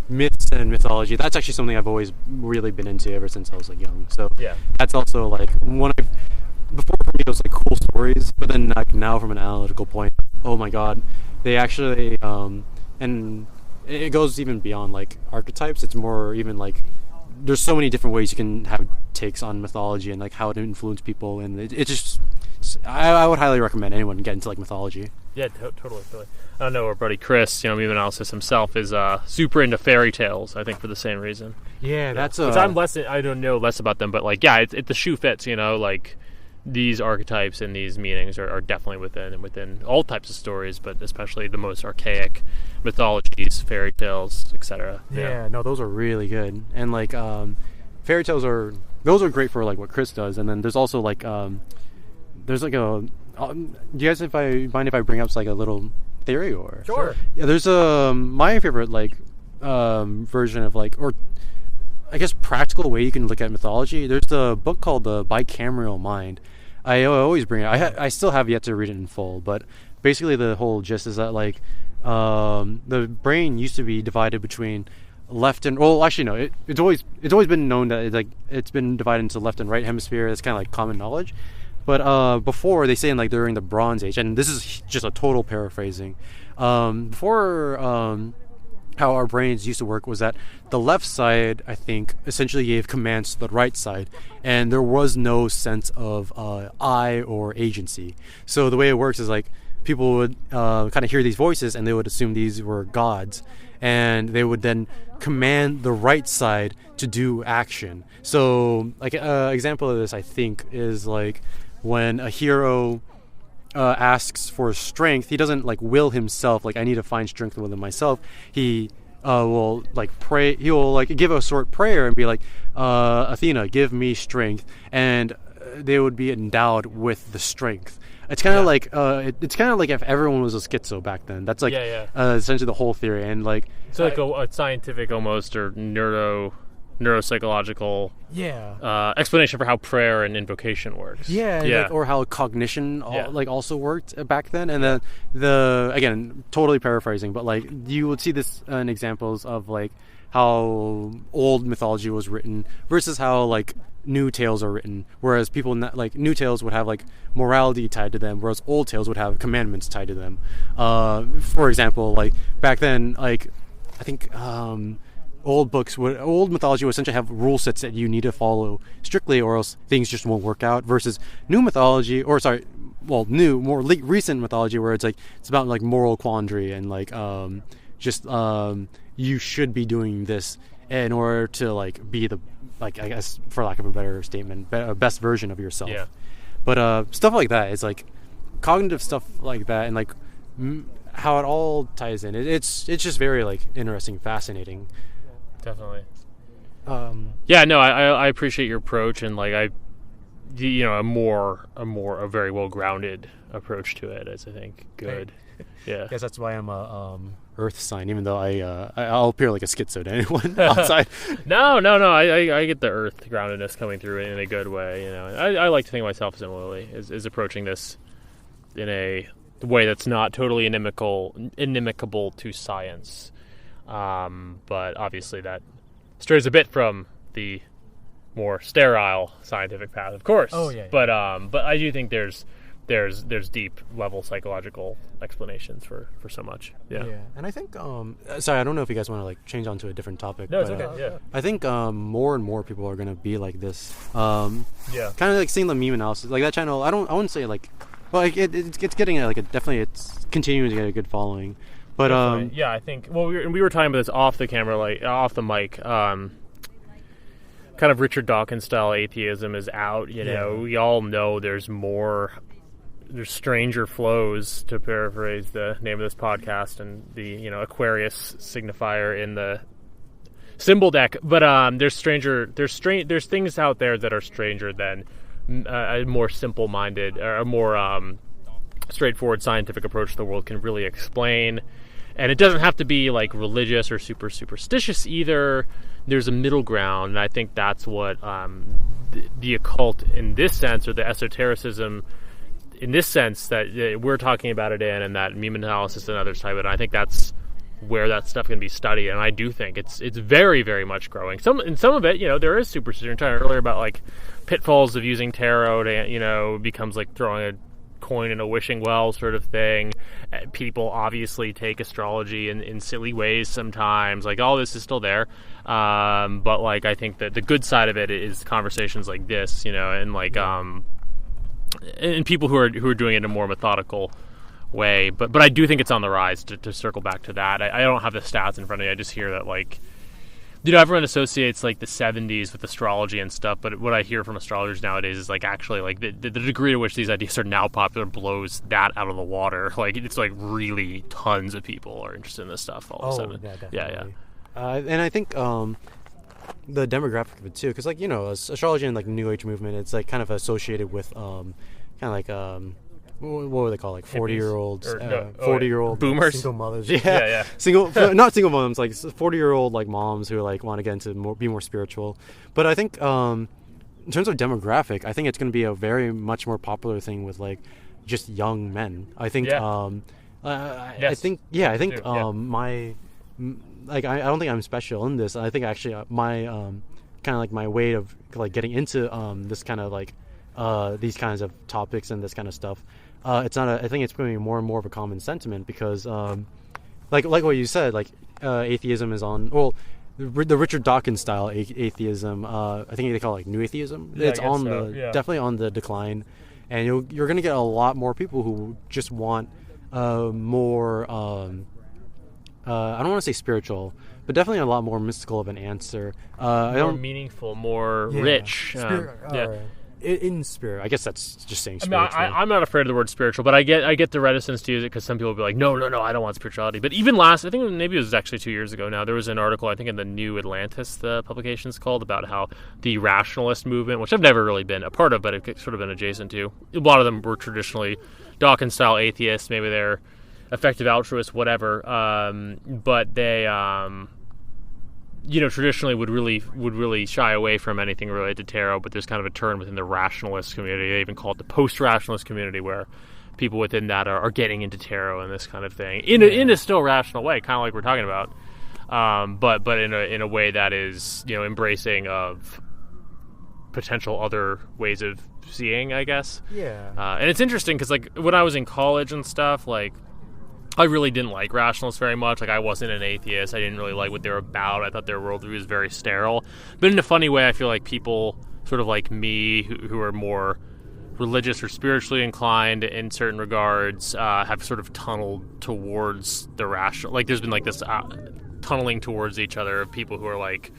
Speaker 4: myths and mythology. That's actually something I've always really been into ever since I was like young. So
Speaker 3: Yeah.
Speaker 4: that's also like before for me it was like cool stories, but then like now from an analytical point, oh my god, they actually and it goes even beyond like archetypes. It's more even like there's so many different ways you can have takes on mythology and like how it influenced people, and it just I would highly recommend anyone get into like mythology.
Speaker 3: Yeah, totally. I know our buddy Chris, meme analysis himself, is super into fairy tales, I think, for the same reason.
Speaker 4: Yeah, that's
Speaker 3: which I don't know less about them, but like, yeah, the shoe fits, like these archetypes and these meanings are definitely within all types of stories, but especially the most archaic mythologies, fairy tales, etc.
Speaker 4: Yeah, no, those are really good. And like fairy tales are great for like what Chris does. And then there's also like there's like a do you guys mind if I bring up like a little theory or
Speaker 3: Sure.
Speaker 4: Yeah, there's my favorite like version of like, or I guess practical way you can look at mythology. There's the book called The Bicameral Mind. I always bring it. I still have yet to read it in full, but basically the whole gist is that like the brain used to be divided between left and, well, actually no, it's always been known that it's been divided into left and right hemisphere. That's kind of like common knowledge. But before, they say in like during the Bronze Age, and this is just a total paraphrasing, before how our brains used to work was that the left side, I think, essentially gave commands to the right side, and there was no sense of I or agency. So the way it works is like people would kind of hear these voices and they would assume these were gods, and they would then command the right side to do action. So like an example of this, I think, is like when a hero asks for strength, he doesn't like will himself, like I need to find strength within myself. He will like pray, he will like give a short prayer and be like, Athena, give me strength, and they would be endowed with the strength. It's kind of like it's kind of like if everyone was a schizo back then. That's like essentially the whole theory. And like
Speaker 3: so like a scientific almost, or neuropsychological explanation for how prayer and invocation works.
Speaker 4: Like, or how cognition also worked back then. And then again, totally paraphrasing, but like you would see this in examples of like how old mythology was written versus how like new tales are written, whereas people like new tales would have like morality tied to them, whereas old tales would have commandments tied to them. For example, like back then, like I think old mythology would essentially have rule sets that you need to follow strictly, or else things just won't work out, versus new mythology, or sorry, more recent mythology, where it's about like moral quandary and like you should be doing this in order to like be the, like, I guess for lack of a better statement, best version of yourself. But stuff like that is like cognitive stuff like that, and like how it all ties in. It's just very like interesting, fascinating.
Speaker 3: Definitely. I appreciate your approach, and like a very well grounded approach to it is, I think, good. Yeah.
Speaker 4: I guess that's why I'm a Earth sign, even though I'll appear like a schizo to anyone outside.
Speaker 3: No. I get the Earth groundedness coming through in a good way. I like to think of myself similarly, is approaching this in a way that's not totally inimicable to science. But obviously that strays a bit from the more sterile scientific path, of course.
Speaker 4: Oh yeah.
Speaker 3: But I do think there's deep level psychological explanations for so much. Yeah.
Speaker 4: And I think sorry, I don't know if you guys want to like change on to a different topic.
Speaker 3: No, it's okay.
Speaker 4: I think more and more people are gonna be like this. Kind of like seeing the meme analysis, like that channel. I wouldn't say like, well, like it's getting it's continuing to get a good following. But
Speaker 3: I think we were talking about this off the camera, like off the mic. Kind of Richard Dawkins style atheism is out. We all know there's stranger flows, to paraphrase the name of this podcast, and the Aquarius signifier in the symbol deck. But there's things out there that are stranger than a more simple-minded or a more straightforward scientific approach to the world can really explain. And it doesn't have to be like religious or super superstitious either. There's a middle ground, and I think that's what the occult in this sense, or the esotericism in this sense that we're talking about it in, and that meme analysis and others type it. And I think that's where that stuff can be studied, and I do think it's very, very much growing. Some of it, there is superstition. We talked earlier about like pitfalls of using tarot to, becomes like throwing a coin in a wishing well sort of thing. People obviously take astrology in silly ways sometimes. Like all this is still there, but like I think that the good side of it is conversations like this, and like and people who are doing it in a more methodical way, but I do think it's on the rise. To circle back to that, I don't have the stats in front of me. I just hear that like everyone associates like the 70s with astrology and stuff, but what I hear from astrologers nowadays is like actually like the degree to which these ideas are now popular blows that out of the water. Like it's like really tons of people are interested in this stuff all of a sudden.
Speaker 4: Yeah, definitely. And I think the demographic of it too, because like astrology and like the New Age movement, it's like kind of associated with kind of like what would they call, like 40-year-olds, 40-year-old
Speaker 3: boomers,
Speaker 4: single mothers,
Speaker 3: yeah.
Speaker 4: not single moms, like 40-year-old like moms who like want to get into be more spiritual. But I think in terms of demographic, I think it's going to be a very much more popular thing with like just young men. I think I think my like I don't think I'm special in this. I think actually my kind of like my way of like getting into this kind of like these kinds of topics and this kind of stuff, it's not I think it's becoming more and more of a common sentiment, because like what you said, like atheism is on, well, the Richard Dawkins style atheism, I think they call it like new atheism. It's on definitely on the decline, and you're going to get a lot more people who just want more I don't want to say spiritual, but definitely a lot more mystical of an answer,
Speaker 3: more meaningful, more rich.
Speaker 4: In spirit, I guess that's just saying spiritual.
Speaker 3: I mean, I'm not afraid of the word spiritual, but I get the reticence to use it because some people will be like, no, I don't want spirituality. But even I think maybe it was actually 2 years ago now, there was an article, I think in the New Atlantis, the publication's called, about how the rationalist movement, which I've never really been a part of, but I've sort of been adjacent to, a lot of them were traditionally Dawkins-style atheists, maybe they're effective altruists, whatever, but they traditionally would really shy away from anything related to tarot, but there's kind of a turn within the rationalist community. They even call it the post-rationalist community, where people within that are getting into tarot and this kind of thing in a still rational way, kind of like we're talking about, but in a way that is embracing of potential other ways of seeing, I guess. And it's interesting because like when I was in college and stuff, like I really didn't like rationalists very much. Like, I wasn't an atheist. I didn't really like what they were about. I thought their worldview was very sterile. But in a funny way, I feel like people sort of like me, who are more religious or spiritually inclined in certain regards, have sort of tunneled towards the rational. Like, there's been like this tunneling towards each other of people who are like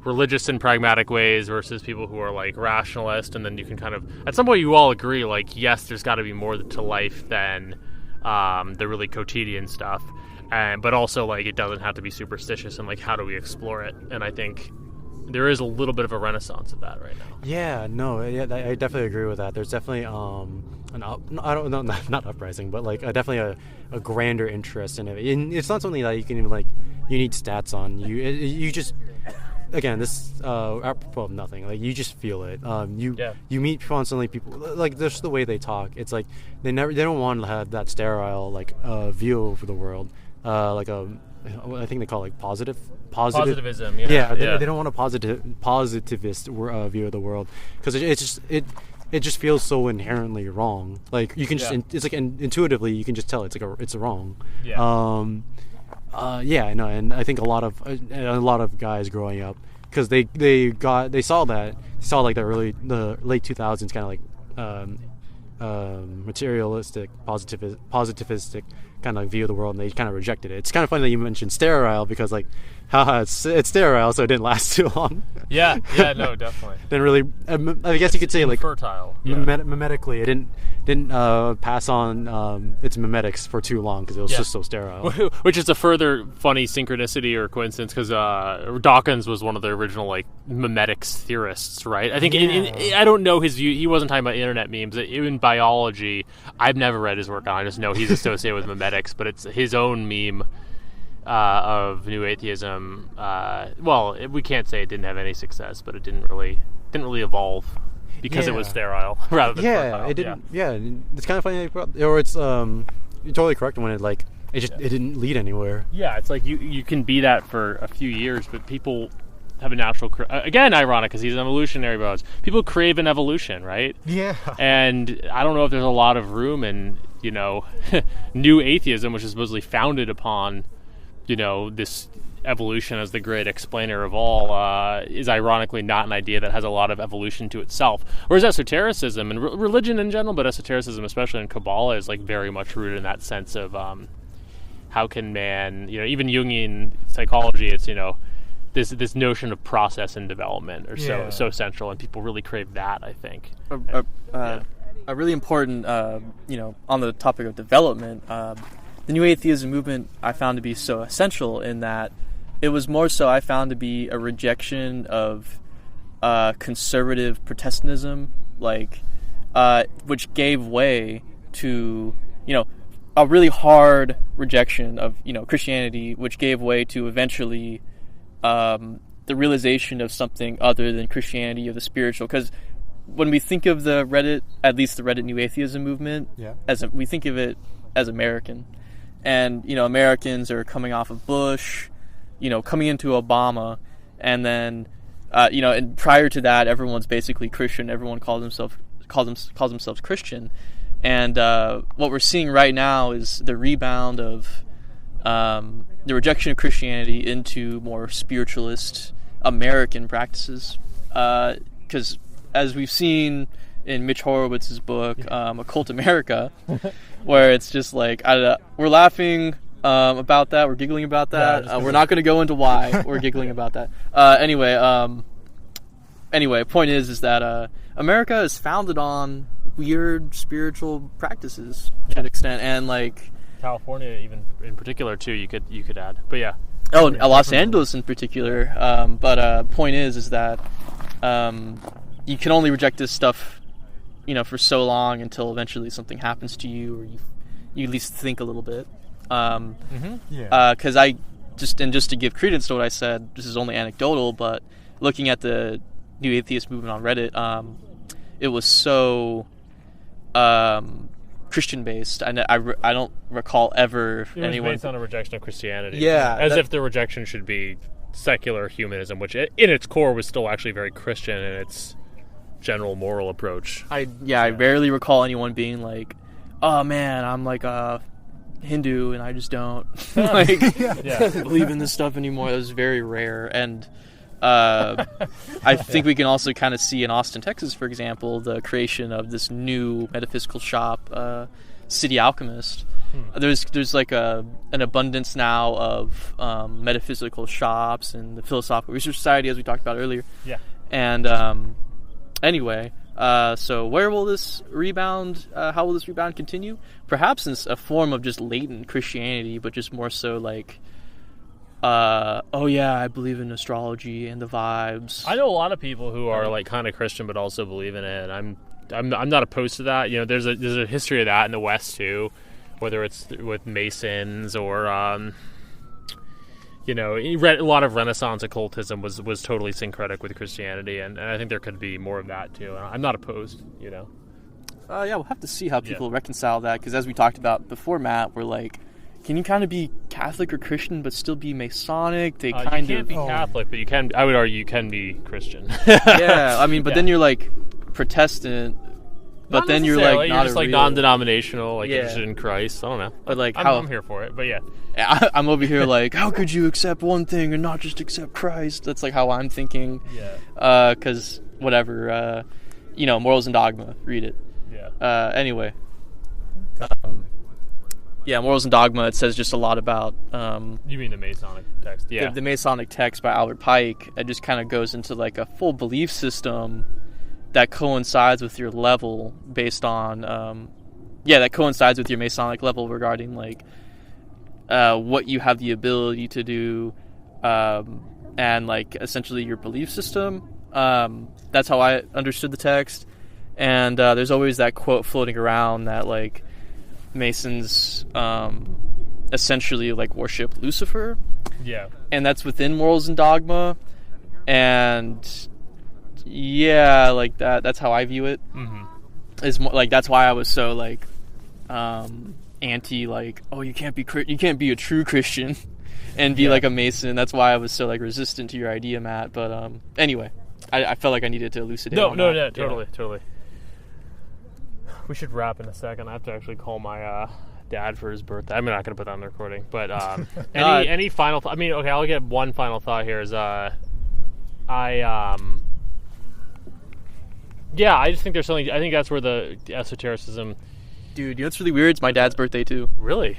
Speaker 3: religious in pragmatic ways versus people who are like rationalist. And then you can kind of, at some point, you all agree, like, yes, there's got to be more to life than the really quotidian stuff, but also like it doesn't have to be superstitious, and like how do we explore it? And I think there is a little bit of a renaissance of that right now.
Speaker 4: I definitely agree with that. There's definitely not uprising, but like definitely a grander interest in it. And it's not something that you can even like you need stats on. You just, again, this apropos of nothing. Like, you just feel it. You meet constantly people, like, just the way they talk. It's like they don't want to have that sterile like view over the world. Like I think they call it like
Speaker 3: positivism.
Speaker 4: They don't want a positivist view of the world, because it just feels so inherently wrong. Like, you can just it's like intuitively you can just tell it's wrong. And I think a lot of guys growing up, because they saw like the late 2000s kind of like materialistic positivistic kind of view of the world, and they kind of rejected it. It's kind of funny that you mentioned sterile because like, haha, it's sterile, so it didn't last too long.
Speaker 3: Yeah, no, definitely.
Speaker 4: Didn't really. I guess you could say like
Speaker 3: fertile.
Speaker 4: Mimetically, it didn't pass on its mimetics for too long because it was just so sterile.
Speaker 3: Which is a further funny synchronicity or coincidence because Dawkins was one of the original like mimetics theorists, right? I think I don't know his view. He wasn't talking about internet memes. In biology, I've never read his work on. I just know he's associated with mimetics, but it's his own meme of new atheism. We can't say it didn't have any success, but it didn't really evolve because it was sterile rather than fertile.
Speaker 4: It didn't. Yeah, it's kind of funny, or it's you're totally correct when it didn't lead anywhere.
Speaker 3: Yeah, it's like you can be that for a few years, but people have a natural again ironic because he's an evolutionary biologist. People crave an evolution, right?
Speaker 2: Yeah.
Speaker 3: And I don't know if there's a lot of room in new atheism, which is supposedly founded upon this evolution as the great explainer of all, is ironically not an idea that has a lot of evolution to itself. Whereas esotericism and religion in general, but esotericism, especially in Kabbalah, is like very much rooted in that sense of how can man, even Jungian psychology, it's this notion of process and development are so central, and people really crave that, I think.
Speaker 1: A really important, on the topic of development, the New Atheism movement I found to be so essential in that it was more so I found to be a rejection of conservative Protestantism, which gave way to, a really hard rejection of, Christianity, which gave way to eventually the realization of something other than Christianity, of the spiritual. Because when we think of the Reddit, at least the Reddit New Atheism movement, we think of it as American. And, Americans are coming off of Bush, coming into Obama, and then, and prior to that, everyone's basically Christian. Everyone calls themselves Christian. And what we're seeing right now is the rebound of the rejection of Christianity into more spiritualist American practices. Because as we've seen in Mitch Horowitz's book, Occult America, where it's just like, we're laughing about that, we're giggling about that. We're not going to go into why we're giggling about that. Anyway, point is that America is founded on weird spiritual practices to an extent, and like
Speaker 3: California, even in particular, too. You could add, but yeah.
Speaker 1: Oh, Los Angeles in particular. But point is that you can only reject this stuff, for so long until eventually something happens to you, or you at least think a little bit. Because just to give credence to what I said, this is only anecdotal, but looking at the New Atheist movement on Reddit, it was so Christian based. I don't recall ever anyone
Speaker 3: based on a rejection of Christianity.
Speaker 1: Yeah,
Speaker 3: as if the rejection should be secular humanism, which in its core was still actually very Christian in its general moral approach. I
Speaker 1: rarely recall anyone being like, "Oh man, I'm like a Hindu and I just don't believe in this stuff anymore." It was very rare, and I think we can also kind of see in Austin, Texas, for example, the creation of this new metaphysical shop, City Alchemist. There's like an abundance now of metaphysical shops and the Philosophical Research Society, as we talked about earlier.
Speaker 3: Yeah.
Speaker 1: And anyway, so where will this rebound? How will this rebound continue? Perhaps in a form of just latent Christianity, but just more so like, I believe in astrology and the vibes.
Speaker 3: I know a lot of people who are like kind of Christian, but also believe in it. I'm not opposed to that. There's a history of that in the West too, whether it's with Masons or a lot of Renaissance occultism was totally syncretic with Christianity, and I think there could be more of that too. I'm not opposed.
Speaker 1: We'll have to see how people reconcile that, because as we talked about before, Matt, we're like, can you kind of be Catholic or Christian but still be Masonic?
Speaker 3: You can't be Catholic, but you can. I would argue you can be Christian.
Speaker 1: Then you're like Protestant, but then you're like
Speaker 3: you're just like non-denominational, like interested in Christ. I don't know,
Speaker 1: but like
Speaker 3: I'm here for it. But yeah,
Speaker 1: I'm over here like, how could you accept one thing and not just accept Christ? That's like how I'm thinking.
Speaker 3: Yeah.
Speaker 1: Because whatever, Morals and Dogma. Read it.
Speaker 3: Yeah.
Speaker 1: Anyway. Morals and Dogma. It says just a lot about
Speaker 3: You mean the Masonic text? Yeah.
Speaker 1: the Masonic text by Albert Pike. It just kind of goes into like a full belief system that coincides with your level based on that coincides with your Masonic level regarding like what you have the ability to do, and like essentially your belief system. That's how I understood the text. And there's always that quote floating around that like Masons essentially like worship Lucifer,
Speaker 3: Yeah.
Speaker 1: and that's within Morals and Dogma. And yeah, like that's how I view it. Is more like that's why I was so like anti like, oh, you can't be a true Christian and be like a Mason. That's why I was so like resistant to your idea, Matt. But anyway, I felt like I needed to elucidate.
Speaker 3: Totally. We should wrap in a second. I have to actually call my dad for his birthday. I'm not going to put that on the recording, but any final I mean, okay, I'll get one final thought here is I just think there's something. I think that's where the esotericism.
Speaker 1: Dude, you know what's really weird? It's my dad's birthday too.
Speaker 3: Really?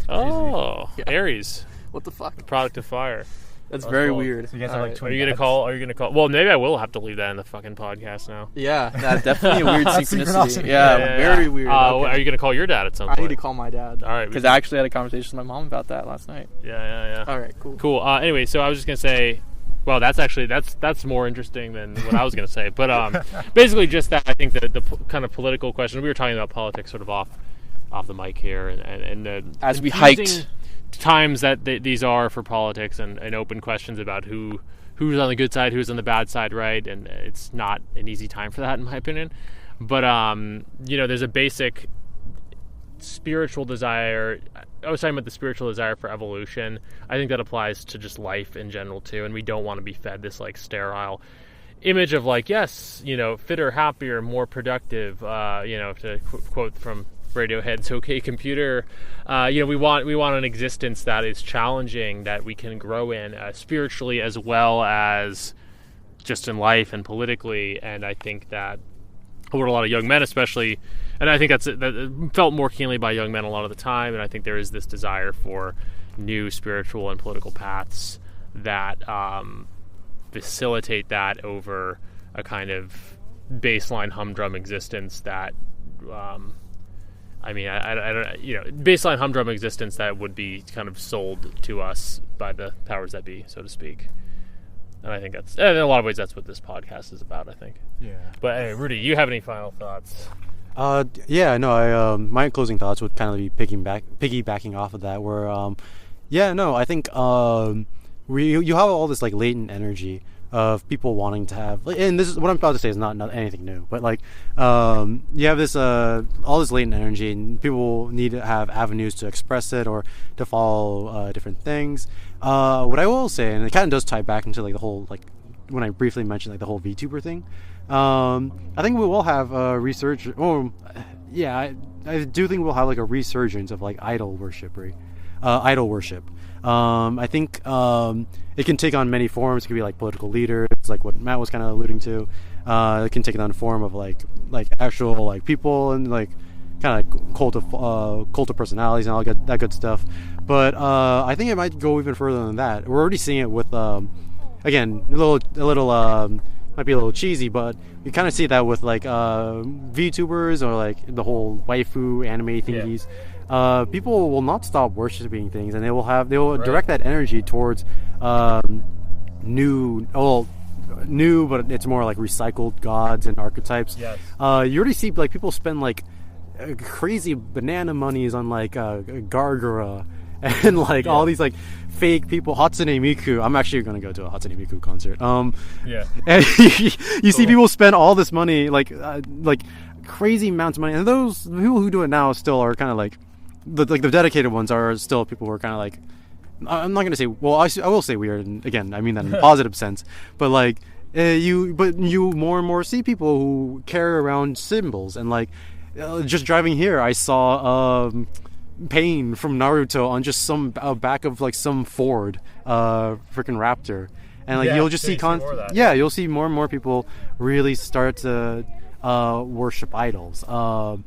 Speaker 3: Oh,
Speaker 1: Yeah.
Speaker 3: Aries,
Speaker 1: What the fuck?
Speaker 3: product of fire.
Speaker 1: That's very weird.
Speaker 2: So you guys have like
Speaker 1: Alright.
Speaker 2: twin
Speaker 3: Are you gonna
Speaker 2: dads?
Speaker 3: call? Well, maybe I will have to leave that in the fucking podcast now.
Speaker 1: Yeah, definitely a weird synchronicity.
Speaker 2: Synchronicity.
Speaker 1: Yeah, very weird. Okay.
Speaker 3: Are you gonna call your dad at some
Speaker 1: I
Speaker 3: point?
Speaker 1: need to call my dad.
Speaker 3: All right, we
Speaker 1: Because
Speaker 3: can-
Speaker 1: I actually had a conversation with my mom about that last night.
Speaker 3: Yeah.
Speaker 1: All right, cool.
Speaker 3: Cool. Anyway, so I was just gonna say, well, that's more interesting than what I was gonna say. But basically, just that I think the kind of political question we were talking about politics sort of off the mic here, and the
Speaker 1: As we
Speaker 3: confusing
Speaker 1: hiked.
Speaker 3: times that these are for politics and open questions about who's on the good side, who's on the bad side, right? And it's not an easy time for that, in my opinion. But there's a basic spiritual desire. I was talking about the spiritual desire for evolution. I think that applies to just life in general too, and we don't want to be fed this like sterile image of like, yes, fitter, happier, more productive, to quote from Radiohead's OK Computer, we want an existence that is challenging, that we can grow in spiritually as well as just in life and politically. And I think that what a lot of young men especially, and I think that felt more keenly by young men a lot of the time, and I think there is this desire for new spiritual and political paths that facilitate that over a kind of baseline humdrum existence that I don't baseline humdrum existence that would be kind of sold to us by the powers that be, so to speak. And I think that's, in a lot of ways, that's what this podcast is about, I think.
Speaker 2: Yeah.
Speaker 3: But hey, Rudy, you have any final thoughts?
Speaker 4: My closing thoughts would kind of be piggybacking off of that. Where, I think you have all this like latent energy of people wanting to have, and this is what I'm about to say is not anything new, but like you have this all this latent energy, and people need to have avenues to express it or to follow different things. What I will say, and it kind of does tie back into like the whole, like when I briefly mentioned like the whole VTuber thing, I think we will have a resurgence. I do think we'll have like a resurgence of like idol worship. I think it can take on many forms. It could be like political leaders, like what Matt was kind of alluding to. It can take it on the form of like actual like people and like kind of cult of personalities and all that good stuff. But I think it might go even further than that. We're already seeing it with again a little might be a little cheesy, but you kind of see that with like VTubers or like the whole waifu anime thingies. Yeah. People will not stop worshiping things, and they will direct that energy towards new, but it's more like recycled gods and archetypes.
Speaker 3: Yes.
Speaker 4: You already see like people spend like crazy banana monies on like Gargara and like all these like fake people. Hatsune Miku. I'm actually going to go to a Hatsune Miku concert. And you see people spend all this money, like crazy amounts of money, and those people who do it now still are kind of like the dedicated ones are still people who are kind of like, I'm not going to say, well, I will say weird, and again, I mean that in a positive sense, but like you more and more see people who carry around symbols, and like just driving here, I saw Pain from Naruto on just some back of like some Ford freaking Raptor, and like you'll just see you'll see more and more people really start to worship idols.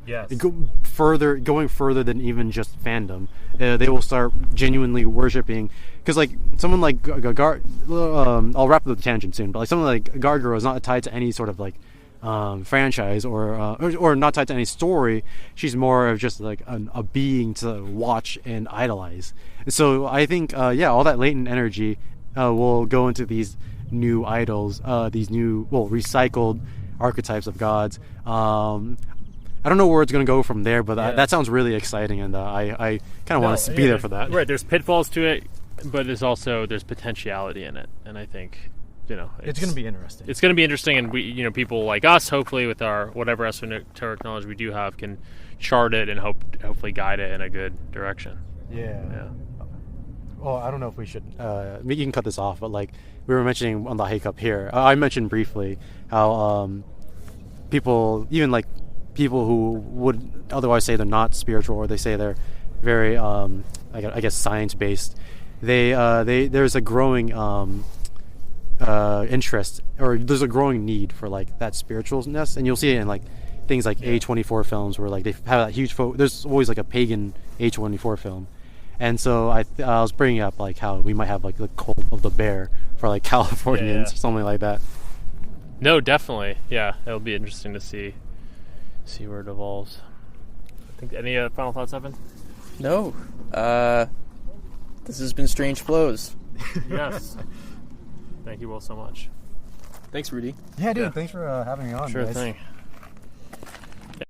Speaker 3: Yes.
Speaker 4: Going further than even just fandom. They will start genuinely worshiping, because like someone like I'll wrap up the tangent soon, but like someone like Garguro is not tied to any sort of like franchise or not tied to any story. She's more of just like a being to watch and idolize. So I think all that latent energy will go into these new idols, these new recycled archetypes of gods. I don't know where it's going to go from there, but that sounds really exciting, and I kind of want to be there for that.
Speaker 3: Right, there's pitfalls to it, but there's potentiality in it, and I think
Speaker 2: it's going to be interesting.
Speaker 3: It's going to be interesting, and we people like us, hopefully with our whatever esoteric knowledge we do have, can chart it and hopefully guide it in a good direction.
Speaker 4: Yeah. Well, I don't know if we should. You can cut this off, but like we were mentioning on the hike up here, I mentioned briefly how people, even like people who would otherwise say they're not spiritual, or they say they're very, I guess, science-based. There's a growing interest, or there's a growing need for like that spiritualness, and you'll see it in like things like A24 films, where like they have that huge there's always like a pagan A24 film. And so I was bringing up like how we might have like the cult of the bear for like Californians or something like that.
Speaker 3: No, definitely. Yeah, it'll be interesting to see where it evolves. I think any final thoughts, Evan?
Speaker 5: No. This has been Strange Flows.
Speaker 3: Yes. Thank you all so much.
Speaker 5: Thanks, Rudy.
Speaker 2: Yeah, dude. Thanks for having me on.
Speaker 3: Sure
Speaker 2: guys.
Speaker 3: thing.